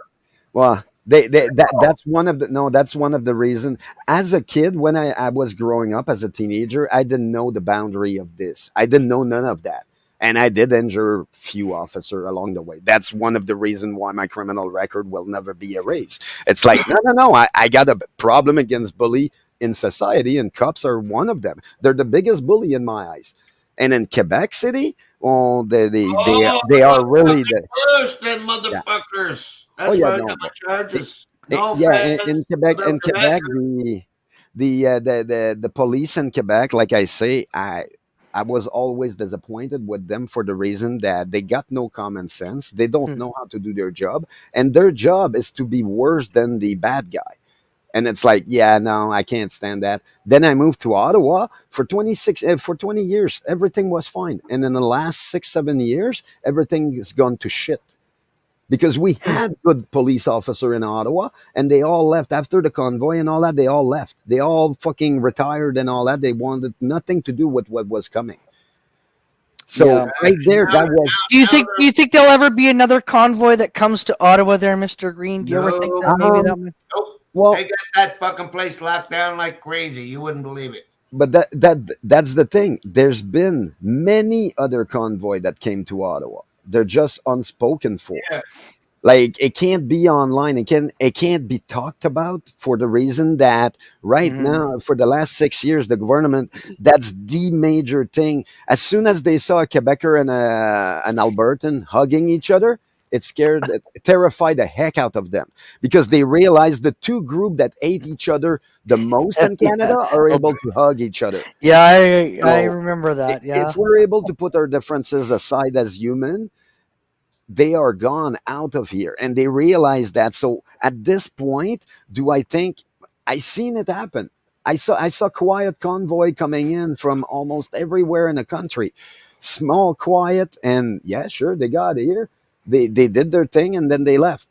Well, that's one of the no, that's one of the reason. As a kid, when I was growing up as a teenager, I didn't know the boundary of this. I didn't know none of that. And I did injure few officer along the way. That's one of the reason why my criminal record will never be erased. It's like, no, no, no. I got a problem against bully in society, and cops are one of them. They're the biggest bully in my eyes. And in Quebec City, oh, Oh, they are really the first, them yeah. motherfuckers. Oh That's yeah, why I got no. my charges. Eh, No yeah, offense to the In Quebec. Quebec, the police in Quebec, like I say, I was always disappointed with them for the reason that they got no common sense. They don't Hmm. know how to do their job, and their job is to be worse than the bad guy. And it's like, yeah, no, I can't stand that. Then I moved to Ottawa for 20 years. Everything was fine, and in the last 6 7 years, everything has gone to shit because we Hmm. had good police officer in Ottawa and they all left after the convoy and all that. They all left. They all fucking retired and all that. They wanted nothing to do with what was coming. So Yeah. right there, Now, that was Do you think there'll ever be another convoy that comes to Ottawa there, Mr. Green? Do you ever think no, that maybe um that might nope. well, They got that fucking place locked down like crazy. You wouldn't believe it. but that's the thing. There's been many other convoy that came to Ottawa. They're just unspoken for. Yeah. Like it can't be online. It can't be talked about for the reason that right Mhm. now, for the last 6 years, the government, that's the major thing. As soon as they saw a Quebecer and an Albertan hugging each other, it terrified the heck out of them because they realized the two group that hate each other the most in Yeah. Canada are Well, able to hug each other. yeah, I So remember that. if Yeah. we're able to put our differences aside as human, they are gone out of here and they realize that. So at this point, do I think I seen it happen? I saw quiet convoy coming in from almost everywhere in the country, small quiet, and yeah, sure, they got here, they did their thing and then they left,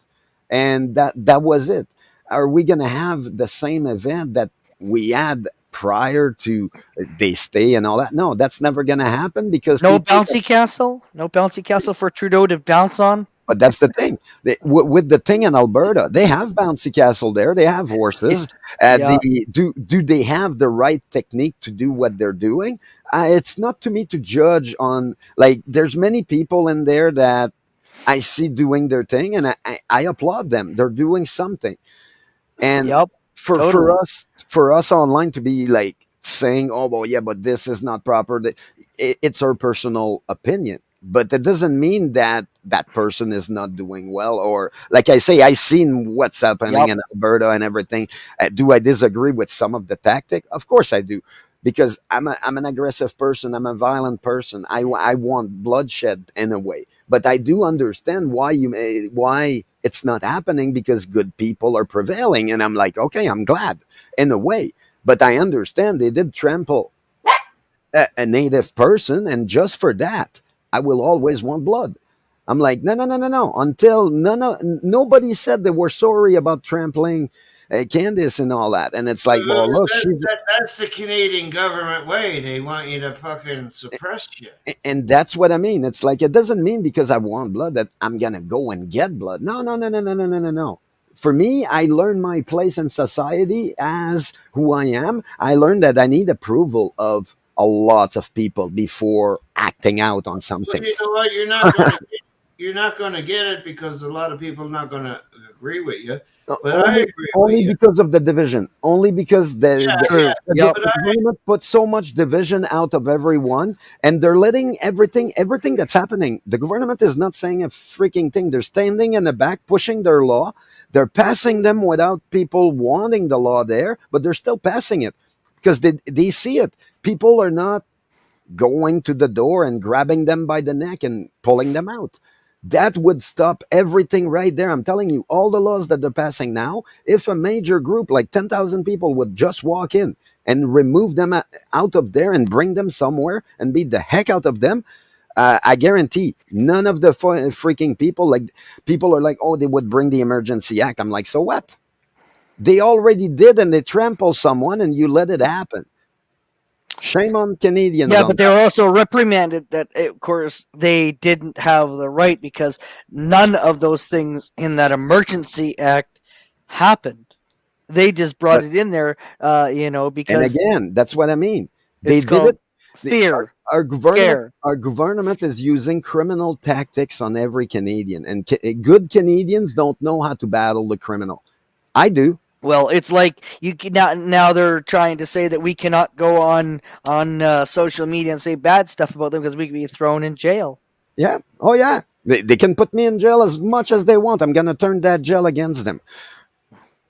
and that was it. Are we gonna have the same event that we had prior to they stay and all that? No, that's never gonna happen because No people. bouncy castle? No bouncy castle for Trudeau to bounce on? But that's the thing. With the thing in Alberta, they have bouncy castle there. They have horses. Yeah. Do they have the right technique to do what they're doing? It's not to me to judge on. Like, there's many people in there that I see doing their thing, and I applaud them. They're doing something. And Yep. for Totally. us online to be like saying, oh well, yeah, but this is not proper, it's our personal opinion, but that doesn't mean that that person is not doing well. Or like I say, I seen what's happening Yep. in Alberta and everything. Do I disagree with some of the tactic? Of course I do, because I'm an aggressive person. I'm a violent person. I want bloodshed in a way, but I do understand why it's not happening, because good people are prevailing, and I'm like, okay, I'm glad in a way, but I understand they did trample a native person, and just for that, I will always want blood. I'm like, no, no, no, no, no. Until nobody said they were sorry about trampling Candice and all that, and it's like, well, look, she's That's the Canadian government way. They want you to fucking suppress you. and that's what I mean. It's like it doesn't mean because I want blood that I'm gonna go and get blood. No, no, no, no, no, no, no, no, no. For me, I learned my place in society as who I am. I learned that I need approval of a lot of people before acting out on But something. you know what? You're not gonna get it because a lot of people are not gonna agree with you, Uh, but I only agree with only you. because of the division. Only because Yeah, True. the Yep. but government put so much division out of everyone, and they're letting everything that's happening. The government is not saying a freaking thing. They're standing in the back, pushing their law. They're passing them without people wanting the law there, but they're still passing it because they see it. People are not going to the door and grabbing them by the neck and pulling them out. That would stop everything right there. I'm telling you, all the laws that they're passing now, if a major group like 10,000 people would just walk in and remove them out of there and bring them somewhere and beat the heck out of them, I guarantee none of the freaking people, like, people are like, oh, they would bring the emergency act. I'm like, so what? They already did, and they trample someone and you let it happen. Shame on Canadians Yeah, on but they were also reprimanded that, of course, they didn't have the right because none of those things in that emergency act happened. They just brought that. it in there, And because again, that's what I mean. They it's did it. called The, fear, our government, scare. our government is using criminal tactics on every Canadian, and good Canadians don't know how to battle the criminal. I do. Well, it's like now they're trying to say that we cannot go on social media and say bad stuff about them because we could be thrown in jail. Yeah. Oh yeah. They can put me in jail as much as they want. I'm gonna turn that jail against them.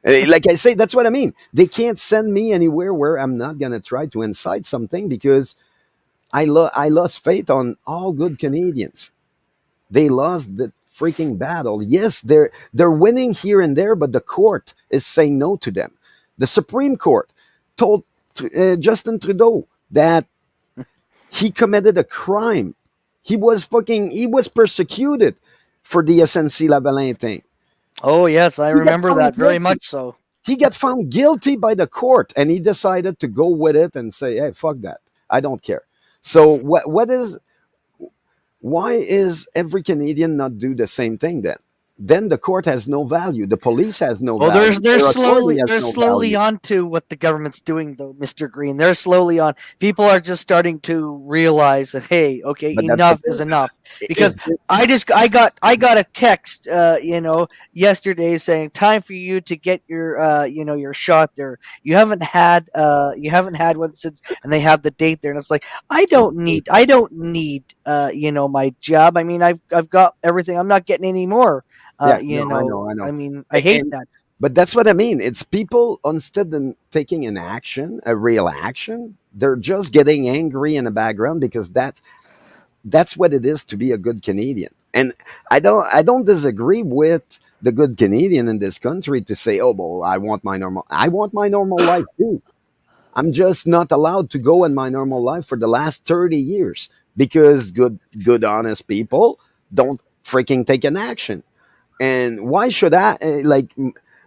Like I say, that's what I mean. They can't send me anywhere where I'm not gonna try to incite something because I lost faith on all good Canadians. They lost the freaking battle. Yes, they're winning here and there, but the court is saying no to them. The Supreme Court told Justin Trudeau that he committed a crime. He was persecuted for the SNC Lavalin thing. Oh yes, I He got remember found that very guilty. much so. He got found guilty by the court, and he decided to go with it and say, "Hey, fuck that. I don't care." So what is why is every Canadian not do the same thing then? Then the court has no value. The police has no Well, they're value. they're Their authority slowly has they're no slowly value. on to what the government's doing, though, Mister Green. They're slowly on. People are just starting to realize that, hey, okay, But that's the enough is thing. enough. Is Because I got a text, yesterday saying time for you to get your shot there. You haven't had one since, and they have the date there, and it's like I don't need my job. I mean, I've got everything. I'm not getting any more. yeah, no, I know. I mean, I hate And that. but that's what I mean. It's people instead of taking an action, a real action, they're just getting angry in the background because that's what it is to be a good Canadian. And I don't disagree with the good Canadian in this country to say, oh well, I want my normal life too. I'm just not allowed to go in my normal life for the last 30 years because good honest people don't freaking take an action. And why should I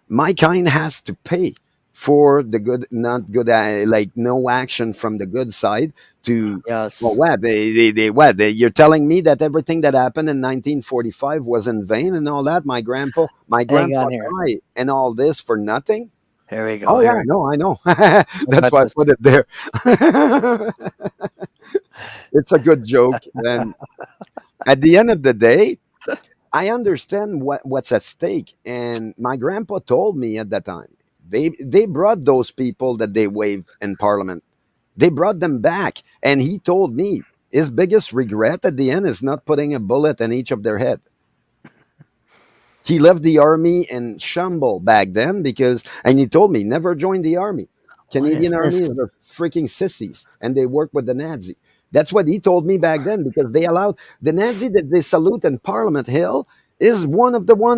my kind has to pay for the good not good like no action from the good side to well Yes. what you're telling me that everything that happened in 1945 was in vain and all that my Hang grandpa on here. died and all this for nothing. Here we go. Oh Here yeah, we no, I know. go. I That's got why I this. put it there. It's a good joke. And at the end of the day, I understand what's at stake. And my grandpa told me at that time, they brought those people that they waived in Parliament. They brought them back. And he told me his biggest regret at the end is not putting a bullet in each of their head. He left the army in shamble back then and he told me never join the army. What is Canadian this? army are freaking sissies and they work with the Nazi. That's what he told me back then because they allowed the Nazi that they salute in Parliament Hill is one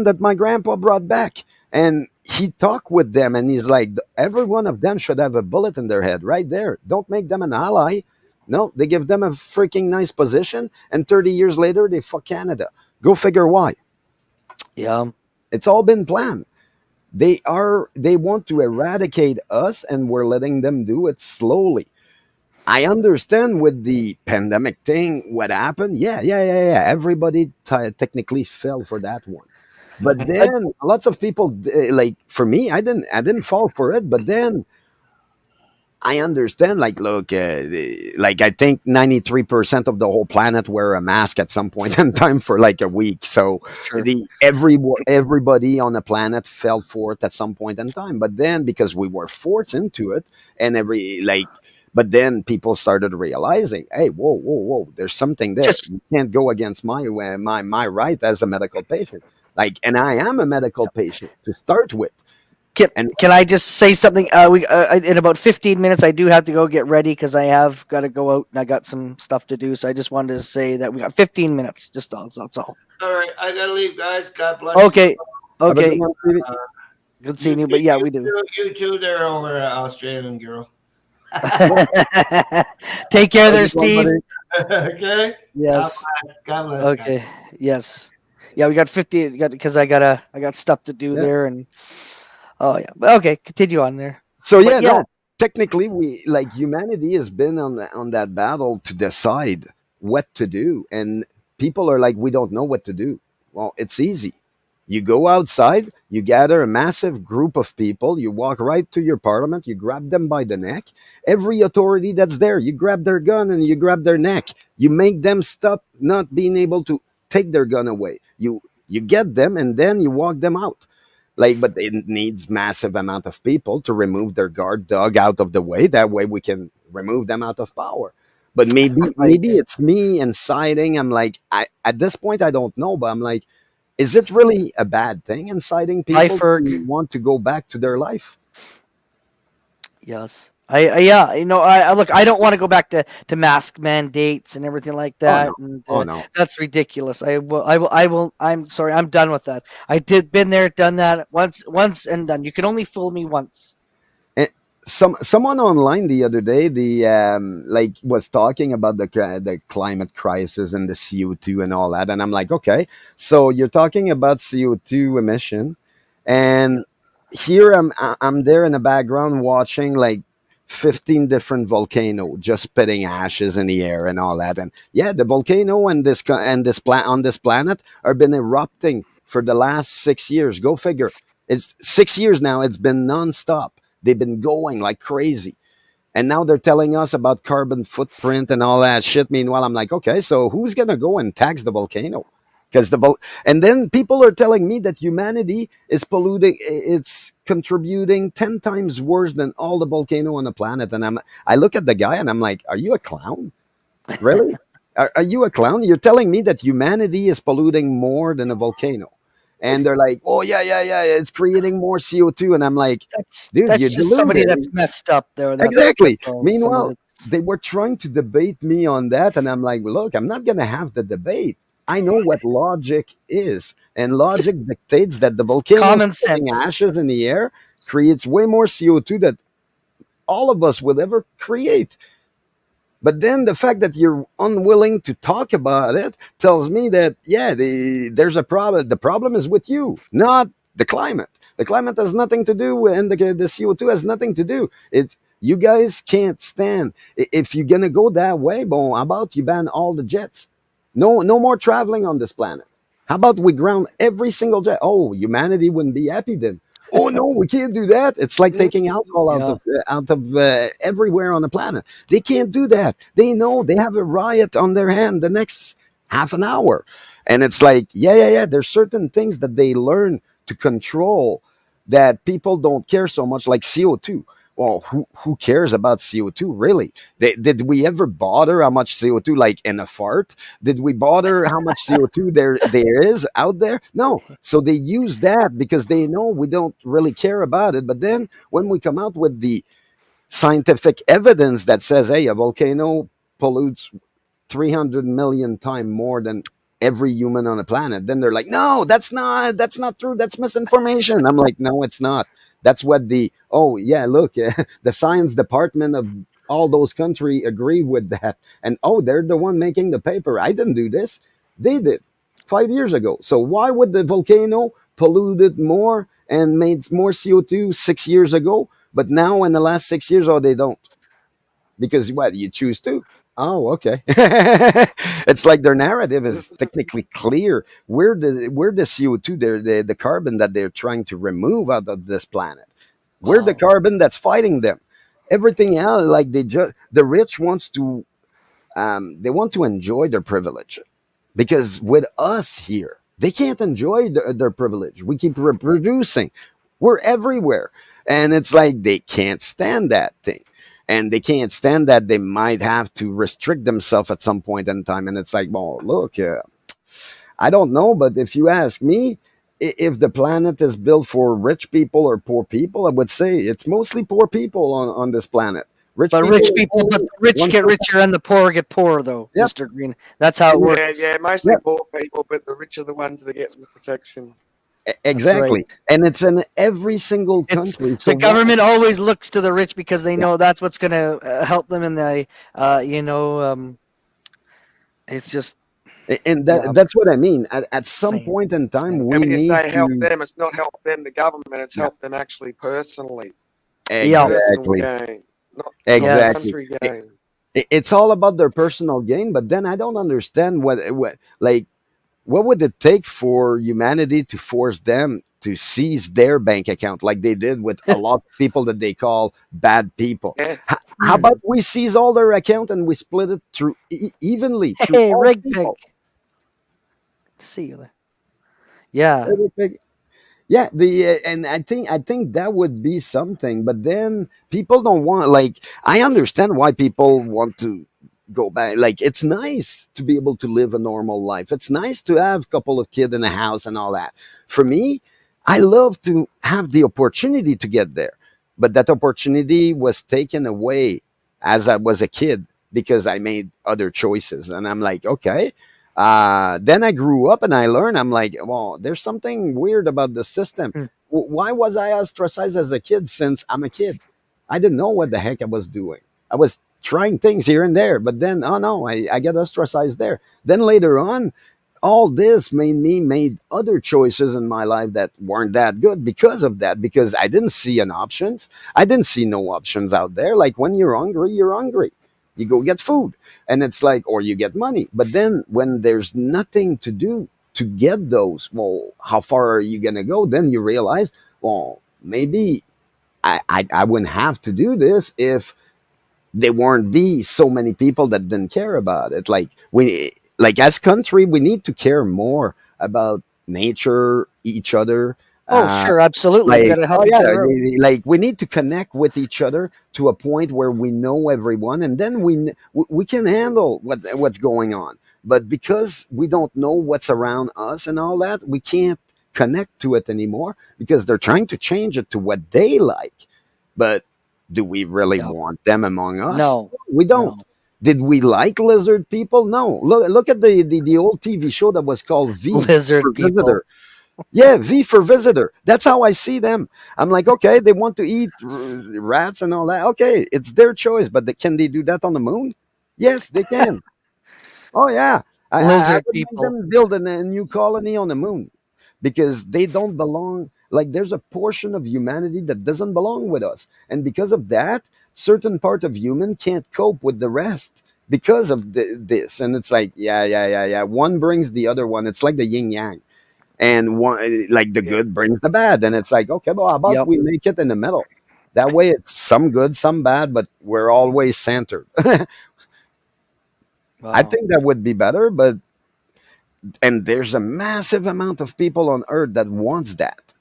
that my grandpa brought back. And he talked with them and he's like, every one of them should have a bullet in their head right there. Don't make them an ally. No, they give them a freaking nice position. And 30 years later, they fuck Canada. Go figure why. Yeah. It's all been planned. They want to eradicate us and we're letting them do it slowly. I understand with the pandemic thing what happened. Yeah. Everybody technically fell for that one. But I, then lots of people like for me, I didn't fall for it. But then I understand. Like, look, like I think 93% of the whole planet wear a mask at some point in time for like a week. So Sure. the everybody on the planet fell for it at some point in time. But then because we were forced into it, and but then people started realizing, hey, whoa, whoa, whoa, there's something there. Just You can't go against my right as a medical patient. Like, and I am a medical patient to start with, can and can I just say something? We in about 15 minutes, I do have to go get ready because I have got to go out and I got some stuff to do. So I just wanted to say that we got 15 minutes. Just that's all. All right, I gotta leave, guys. God bless you. Okay. have a good Okay. one, Stevie. Uh, Good you, seeing you. you, But yeah, you, we do. you two there over Australian girl. Take care Have a there, good one, Steve. buddy. Okay. God Yes. bless. God bless, guys. Okay. Yes. Yeah, we got 50. Got because I got stuff to do Yeah. there, and oh yeah. But okay, continue on there. So But yeah, yeah, no. Technically, we like humanity has been on that battle to decide what to do, and people are like, we don't know what to do. Well, it's easy. You go outside, you gather a massive group of people, you walk right to your parliament, you grab them by the neck. Every authority that's there, you grab their gun and you grab their neck. You make them stop not being able to take their gun away. You get them and then you walk them out. Like, but it needs massive amount of people to remove their guard dog out of the way. That way we can remove them out of power. But right. maybe it's me inciting. I'm like, I at this point I don't know, but I'm like, is it really a bad thing inciting Hi, people Ferg. to want to go back to their life? Yes. I yeah, I look. I don't want to go back to mask mandates and everything like Oh no, that, and oh no. that's ridiculous. I will. I'm sorry. I'm done with that. I did been there, done that once and done. You can only fool me once. Eh, someone online the other day, the like was talking about the climate crisis and the CO2 and all that, and I'm like, okay, so you're talking about CO2 emission, and here I'm there in the background watching like 15 different volcano just spitting ashes in the air and all that, and yeah, the volcano and on this planet are been erupting for the last 6 years. Go figure. It's 6 years now. It's been nonstop. They've been going like crazy. And now they're telling us about carbon footprint and all that shit. Meanwhile, I'm like, okay, so who's going to go and tax the volcano? Because and then people are telling me that humanity is polluting, it's contributing 10 times worse than all the volcano on the planet. And I look at the guy and I'm like, are you a clown? Really? Are you a clown? You're telling me that humanity is polluting more than a volcano. And they're like, oh, yeah, yeah, yeah, it's creating more CO2. And I'm like, dude, That's you're just somebody deluded. that's messed up there. That's Exactly. all. Somebody Meanwhile, that's they were trying to debate me on that. And I'm like, look, I'm not going to have the debate. I know what logic is. And logic dictates that the volcano common spitting sense. ashes in the air creates way more CO2 than all of us would ever create. But then the fact that you're unwilling to talk about it tells me that, yeah, there's a problem. The problem is with you, not the climate. The climate has nothing to do, and the CO2 has nothing to do. It's you guys can't stand. If you're gonna go that way, bon, how about you ban all the jets? No, no more traveling on this planet. How about we ground every single jet? Oh, humanity wouldn't be happy then. Oh no, we can't do that. It's like taking alcohol Yeah. out of everywhere on the planet. They can't do that. They know they have a riot on their hand the next half an hour. And it's like, yeah, yeah, yeah. There's certain things that they learn to control that people don't care so much, like CO2. Well, who cares about CO2 really? Did we ever bother how much CO2, like in a fart? Did we bother how much CO2 there is out there? No. So they use that because they know we don't really care about it. But then when we come out with the scientific evidence that says, hey, a volcano pollutes 300 million times more than every human on the planet, then they're like, no, that's not true, that's misinformation. I'm like, no, it's not. That's what oh yeah, look, the science department of all those countries agree with that, and oh, they're the one making the paper. I didn't do this, they did 5 years ago. So why would the volcano polluted more and made more CO2 6 years ago, but now in the last 6 years, oh, they don't? Because what, you choose to? Oh, okay. It's like their narrative is technically clear. We're the CO2, the carbon that they're trying to remove out of this planet. We're the Wow. carbon that's fighting them. Everything else, like the rich wants to, they want to enjoy their privilege, because with us here they can't enjoy their privilege. We keep reproducing, we're everywhere, and it's like they can't stand that thing, and they can't stand that they might have to restrict themselves at some point in time. And it's like, well, look, I don't know, but if you ask me, if the planet is built for rich people or poor people, I would say it's mostly poor people on this planet. Rich But people rich is people, but only the rich get 1%. richer and the poor get poorer, though, Yep. Mr. Green. That's how it And Yeah, works. yeah, mostly yep, poor people, but the rich are the ones that are getting the protection. That's right. exactly. And it's in every single It's country. So the why? government always looks to the rich because they Yeah. know that's what's going to help them in the, it's just, And yeah, that's what I mean. At some same, point in time, same. And we when you need say help to. them, it's not help them, the government, it's Yeah, help them actually personally. Yeah, Personal exactly. gain, not yes. Exactly. country It, gain. it's all about their personal gain, but then I don't understand what like what would it take for humanity to force them to seize their bank account like they did with a lot of people that they call bad people? Yeah, How Hmm. about we seize all their account and we split it through evenly through Hey, all rig pig. people? See you there. Yeah. Yeah, the and I think that would be something. But then people don't want, like, I understand why people want to go back. Like, it's nice to be able to live a normal life. It's nice to have a couple of kids in a house and all that. For me, I love to have the opportunity to get there, but that opportunity was taken away as I was a kid because I made other choices, and I'm like, okay, then I grew up and I learned. I'm like, well, there's something weird about the system. Hmm. Why was I ostracized as a kid? Since I'm a kid, I didn't know what the heck I was doing. I was trying things here and there, but then, oh no, I get ostracized there. Then later on, all this made other choices in my life that weren't that good because of that. Because I didn't see an options. I didn't see no options out there. Like, when you're hungry, you're hungry. You go get food, and it's like, or you get money. But then when there's nothing to do to get those, well, how far are you gonna go? Then you realize, well, maybe I wouldn't have to do this if there weren't be so many people that didn't care about it. Like, we, like, as country, we need to care more about nature, each other. Oh, uh, sure, absolutely. We got like, to oh help each yeah, other out. like, we need to connect with each other to a point where we know everyone, and then we can handle what's going on. But because we don't know what's around us and all that, we can't connect to it anymore because they're trying to change it to what they like. But do we really Yeah. want them among us? No, We don't. no. Did we like lizard people? No. Look at the old TV show that was called V Lizard for people. Visitor. Yeah, V for Visitor. That's how I see them. I'm like, okay, they want to eat rats and all that. Okay, it's their choice, but can they do that on the moon? Yes, they can. Oh yeah, I Lizard would make people. them build a new colony on the moon because they don't belong. Like, there's a portion of humanity that doesn't belong with us, and because of that, certain part of human can't cope with the rest because of this. And it's like, yeah. One brings the other one. It's like the yin yang, and one, like, the yeah. good brings the bad. And it's like, okay, well, how about Yep. we make it in the middle? That way, it's some good, some bad, but we're always centered. I Wow. think that would be better, but and there's a massive amount of people on earth that wants that,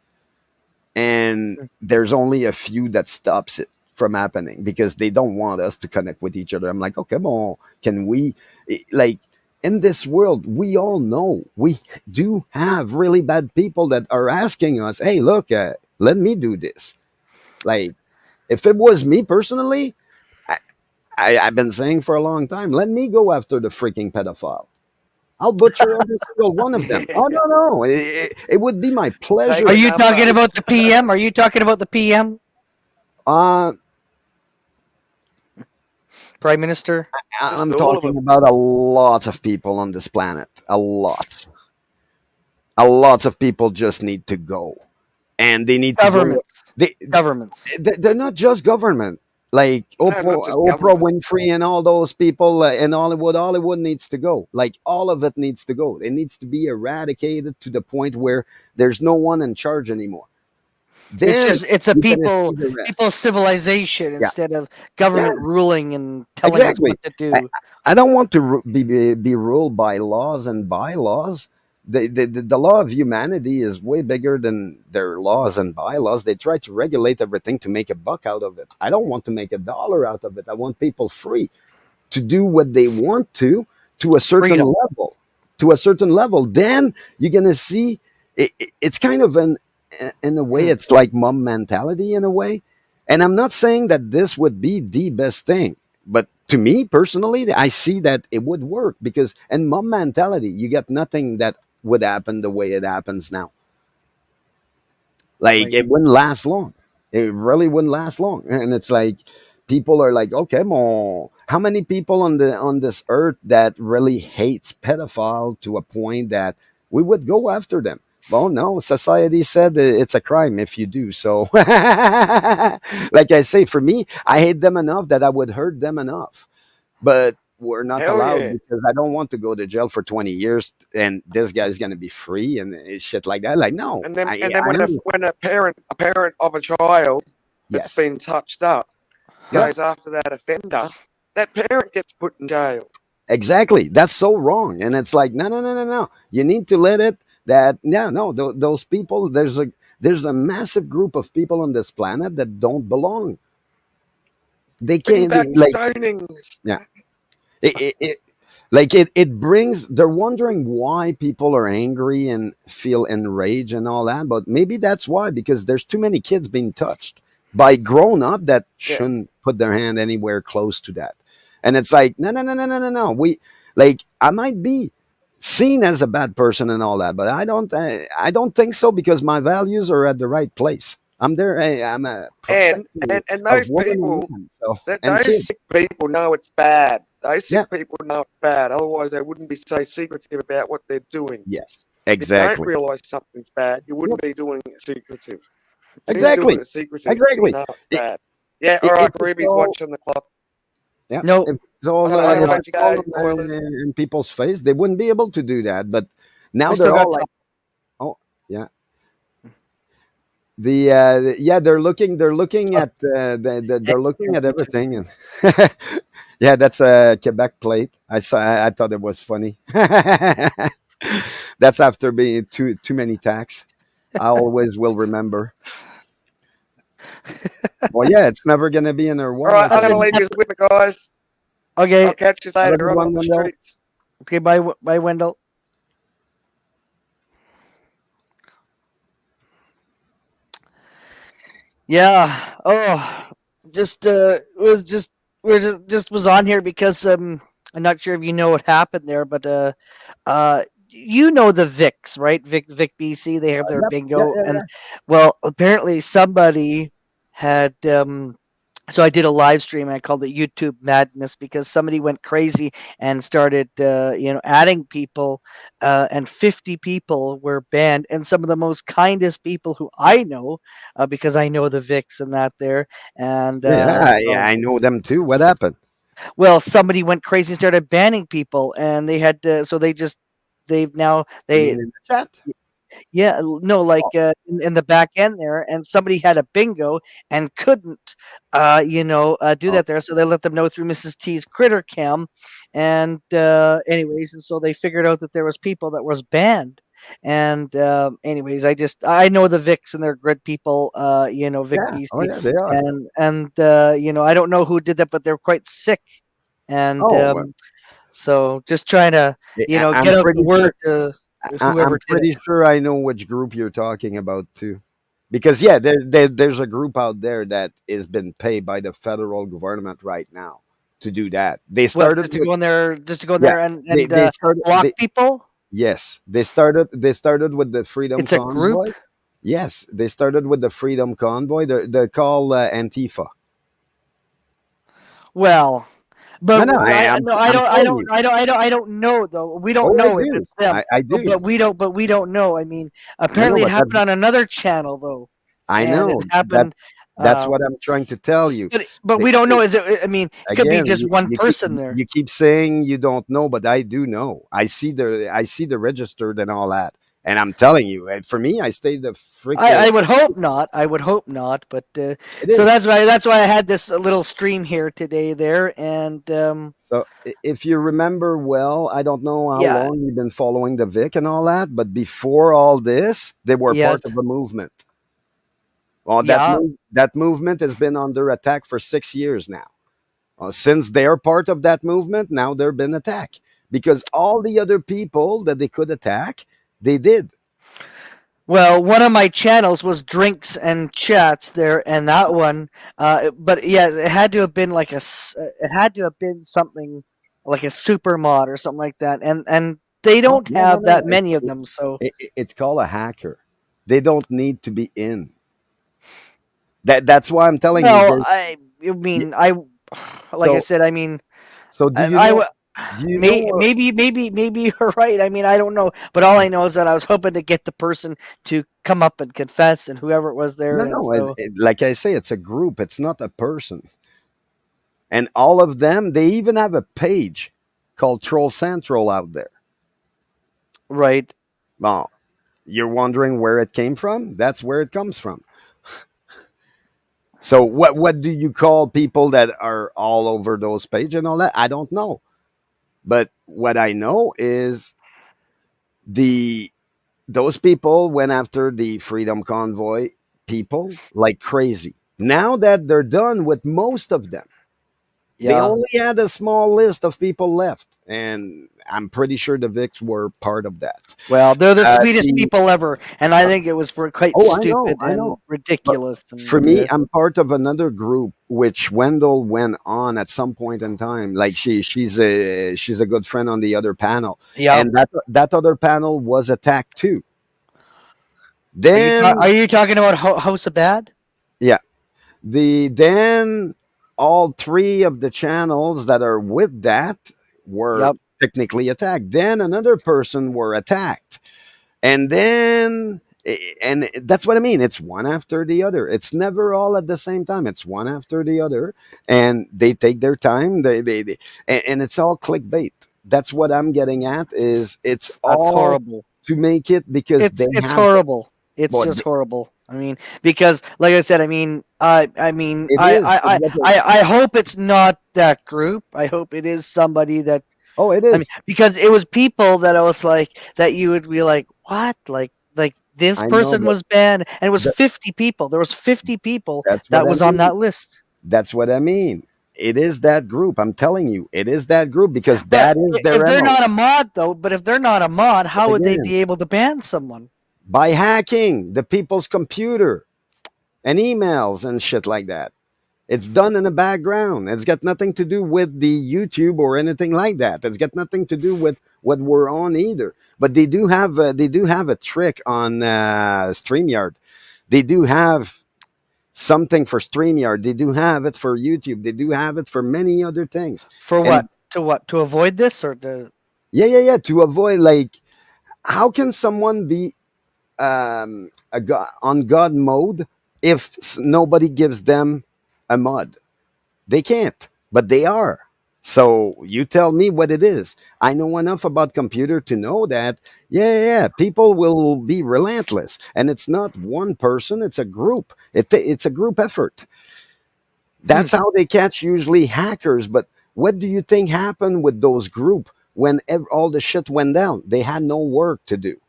and there's only a few that stops it from happening because they don't want us to connect with each other. I'm like, okay, well, can we, like, in this world, we all know we do have really bad people that are asking us, hey, look, let me do this. Like, if it was me personally, I, I've been saying for a long time, let me go after the freaking pedophile. I'll butcher every single one of them. Oh no, no, it would be my Take Are the pleasure. you talking number. about the PM? Are you talking about the PM? Uh, Prime Minister? Just I'm all of talking them. about a lot of people on this planet. A lot of people just need to go, and they need to go. Governments. They Governments. they're not just government. Like, No, not just Oprah government. Winfrey and all those people in Hollywood. Hollywood needs to go. Like, all of it needs to go. It needs to be eradicated to the point where there's no one in charge anymore. then It's a you're gonna see the people rest. civilization Yeah, instead of yeah, government ruling and telling us exactly. what to I, do. I don't want to be ruled by laws and bylaws. The law of humanity is way bigger than their laws and bylaws. They try to regulate everything to make a buck out of it. I don't want to make a dollar out of it. I want people free to do what they want to a certain Freedom. level. To a certain level, then you're gonna see it's kind of an in a way, Hmm. it's like mom mentality in a way. And I'm not saying that this would be the best thing, but to me personally, I see that it would work because in mom mentality, you get nothing that would happen the way it happens now. Like Right. it wouldn't last long. It really wouldn't last long. And it's like people are like, okay, well, how many people on this earth that really hates pedophile to a point that we would go after them? Well, no, society said it's a crime if you do. So, like I say, for me, I hate them enough that I would hurt them enough. But we're not Hell allowed yeah. because I don't want to go to jail for 20 years and this guy's going to be free and shit like that. Like, no, And then I under- when a parent of a child that's yes. been touched up Yeah, goes after that offender, that parent gets put in jail. exactly. That's so wrong. And it's like, no, no, no, no, no. You need to let it that, yeah, no, those people, there's a massive group of people on this planet that don't belong. They Bring can't, back like, stonings. yeah. It like it brings they're wondering why people are angry and feel enraged and all that, but maybe that's why, because there's too many kids being touched by grown up that Yeah. shouldn't put their hand anywhere close to that. And it's like, no, no, no, no, no, no, no. We like I might be seen as a bad person and all that, but I don't think so because my values are at the right place. I'm there. I'm a And protector and of those women and people, men, so that and those kids. sick people know it's bad. Those sick Yeah. people know it's bad. Otherwise, they wouldn't be so secretive about what they're doing. Yes. If you don't Exactly. realise something's bad, you Yep. wouldn't be doing it secretive. As soon as you're Exactly. doing it secretive, you Exactly. know it's It, bad. Yeah, all right, if it's Ruby's all, watching the clock. yeah, No, I don't know how I'm if not. about you it's all guys, boilers. in people's face, they wouldn't be able to do that. But I now still they're got all like, time. oh yeah, yeah, they're looking at they're looking at everything, and yeah, that's a Quebec plate. I thought it was funny. That's after being too many tax. I always will remember. Well, yeah, it's never gonna be in our All war. right, Like I'm That's I it. going to leave you with it, guys. Okay. I'll catch you have a later good on one, the Wendell. streets. Okay. Bye. Bye, Wendell. Yeah. Oh, just was just was on here because I'm not sure if you know what happened there, but you know the Vicks, right? Vic BC, they have their Yep, yeah, bingo, yeah, and yeah. well, apparently somebody had so I did a live stream. I called it YouTube Madness because somebody went crazy and started, adding people, and 50 people were banned, and some of the most kindest people who I know, because I know the Vix and that there, and Yeah, yeah, I know them too. What happened? well, somebody went crazy and started banning people, and they had to, so they've now You they mean in the chat? yeah, no, like, Oh, in the back end there, and somebody had a bingo and couldn't, do oh, that there, so they let them know through Mrs. T's Critter Cam, and, anyways, and so they figured out that there was people that was banned, and, anyways, I know the Vics and they're good people, Vic yeah. Oh, BC, yeah, they are. and I don't know who did that, but they're quite sick, and, Oh, well, so just trying to, I'm get out the pretty word sure. to I'm whoever did it. pretty sure I know which group you're talking about too, because yeah, there's a group out there that has been paid by the federal government right now to do that. They What, started with just to go in yeah. there and They started. block people? Yes, they started with the Freedom It's a group? Convoy. Yes, they started with the Freedom Convoy. They're called Antifa. Well, but No, no, I'm telling you. I don't know though. We don't Oh, I know if do. it's them, I do. but we don't know. I mean, No, no, apparently it but happened on another channel though, I and it know that. happened. That's Uh, what I'm trying to tell you. but They, we don't they, know. Is it? I mean, it could be again, just one person there. you keep saying you don't know, but I do know. I see the registered and all that, And I'm telling you, for me, I stayed the I freaking. would hope not. I would hope not. But It so is. that's why I had this little stream here today there, and So if you remember well, I don't know how yeah, long you've been following the Vic and all that, but before all this, they were yes, part of a movement. Well, yeah. that movement has been under attack for 6 years now. Since they're part of that movement, now they've been attacked because all the other people that they could attack, they did. Well, one of my channels was drinks and chats there, and that one, but yeah, it had to have been like it had to have been something like a super mod or something like that, and they Oh don't no, no, have no! that many of them. So It's called a hacker. They don't need to be in. That's why I'm telling you. well, There's I mean, I like I so said, I mean, so. Do you I know? w- Do you know? maybe you're right. I mean, I don't know, but all I know is that I was hoping to get the person to come up and confess, and whoever it was there, No, and no. so Like I say, it's a group. It's not a person. And all of them, they even have a page called Troll Central out there. right. Well, you're wondering where it came from? That's where it comes from. So what do you call people that are all over those pages and all that? I don't know. But what I know is the those people went after the Freedom Convoy people like crazy. Now that they're done with most of them, they Yeah. only had a small list of people left, and I'm pretty sure the Vics were part of that. Well, they're the sweetest The people ever, and I think it was for quite Oh, I know, stupid I and know. But ridiculous. for And me, I'm part of another group which Wendell went on at some point in time. Like she's a good friend on the other panel, yeah, and that other panel was attacked too. are Then you talking about House of Bad? yeah, then all three of the channels that are with that were Yep. technically attacked. Then another person were attacked. And then and that's what I mean. It's one after the other. It's never all at the same time. It's one after the other, and they take their time. They and it's all clickbait. That's what I'm getting at. Is it's That's all horrible. to make it because they It's have to. horrible. It's But just horrible. I mean, because like I said, I mean, I mean, it is. It's what I hope it's not that group. I hope it is somebody that oh, it I mean, is. because it was people that I was like that you would be like, what? Like this I know, person but was banned, and it was that, 50 people. There was 50 people that's what that I was on mean. that list. That's what I mean. It is that group. I'm telling you, it is that group because But that is if their they're MO. not a mod, though, but if they're not a mod, But how would they again, be able to ban someone? by hacking the people's computer and emails and shit like that. It's done in the background. It's got nothing to do with the YouTube or anything like that. It's got nothing to do with what we're on either. But they do have a trick on Streamyard. They do have something for Streamyard. They do have it for YouTube. They do have it for many other things. For And what? To what? To avoid this or to? yeah, yeah, yeah. To avoid like, how can someone be on God mode if nobody gives them a mod? They can't, but they are. So you tell me what it is. I know enough about computer to know that yeah, people will be relentless, and it's not one person; it's a group. It's a group effort. Hmm. That's how they catch usually hackers. But what do you think happened with those group when all the shit went down? They had no work to do.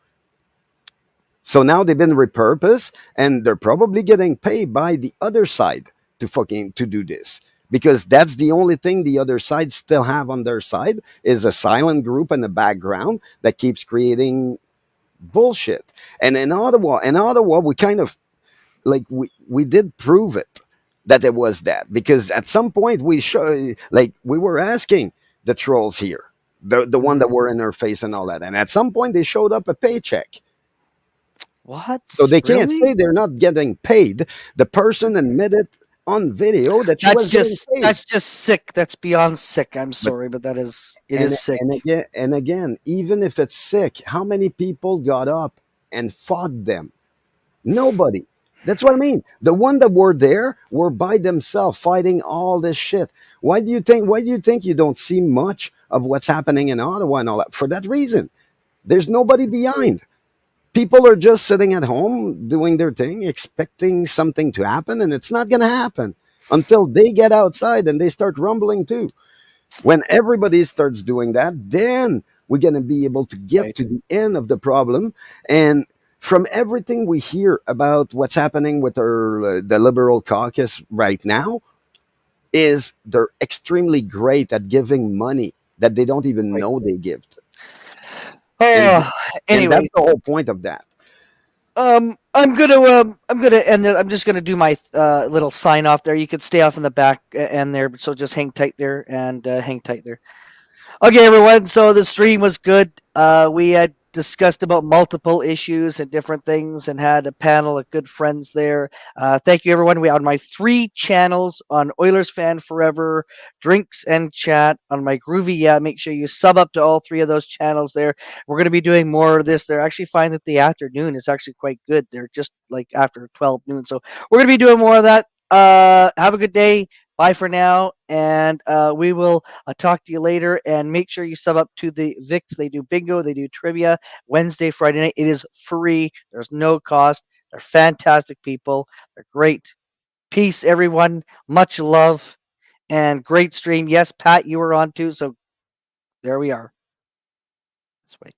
So now they've been repurposed and they're probably getting paid by the other side to do this. Because that's the only thing the other side still have on their side is a silent group in the background that keeps creating bullshit. And in Ottawa, we kind of like we did prove it that it was that because at some point we were asking the trolls here, the one that Hmm. were in their face and all that, and at some point they showed up a paycheck. So What? they can't Really? say they're not getting paid. The person admitted on video that she was getting paid. That's just sick. That's beyond sick. I'm But sorry, but it is sick. and again, even if it's sick, how many people got up and fought them? Nobody. That's what I mean. The one that were there were by themselves fighting all this shit. Why do you think you don't see much of what's happening in Ottawa and all that? For that reason. There's nobody behind. people are just sitting at home doing their thing, expecting something to happen, and it's not going to happen until they get outside and they start rumbling too. When everybody starts doing that, then we're going to be able to get Right. to the end of the problem. And from everything we hear about what's happening with the liberal caucus right now, is they're extremely great at giving money that they don't even Right. know they give, and Oh, and that's anyways, the whole point of that. I'm gonna end. I'm just gonna do my little sign off there. You could stay off in the back end there, so just hang tight there and hang tight there. Okay, everyone. So the stream was good. We had discussed about multiple issues and different things, and had a panel of good friends there. Thank you, everyone. We on my 3 channels on Oilers Fan Forever, Drinks and Chat on my Groovy. Yeah, make sure you sub up to all 3 of those channels there. We're going to be doing more of this. They're actually find that the afternoon is actually quite good. They're just like after 12 noon, so we're going to be doing more of that. Have a good day. Bye for now, and we will talk to you later. And make sure you sub up to the VIX. They do bingo, they do trivia Wednesday, Friday night. It is free. There's no cost. They're fantastic people. They're great. Peace, everyone. Much love and great stream. Yes, Pat, you were on too. So there we are. Let's wait.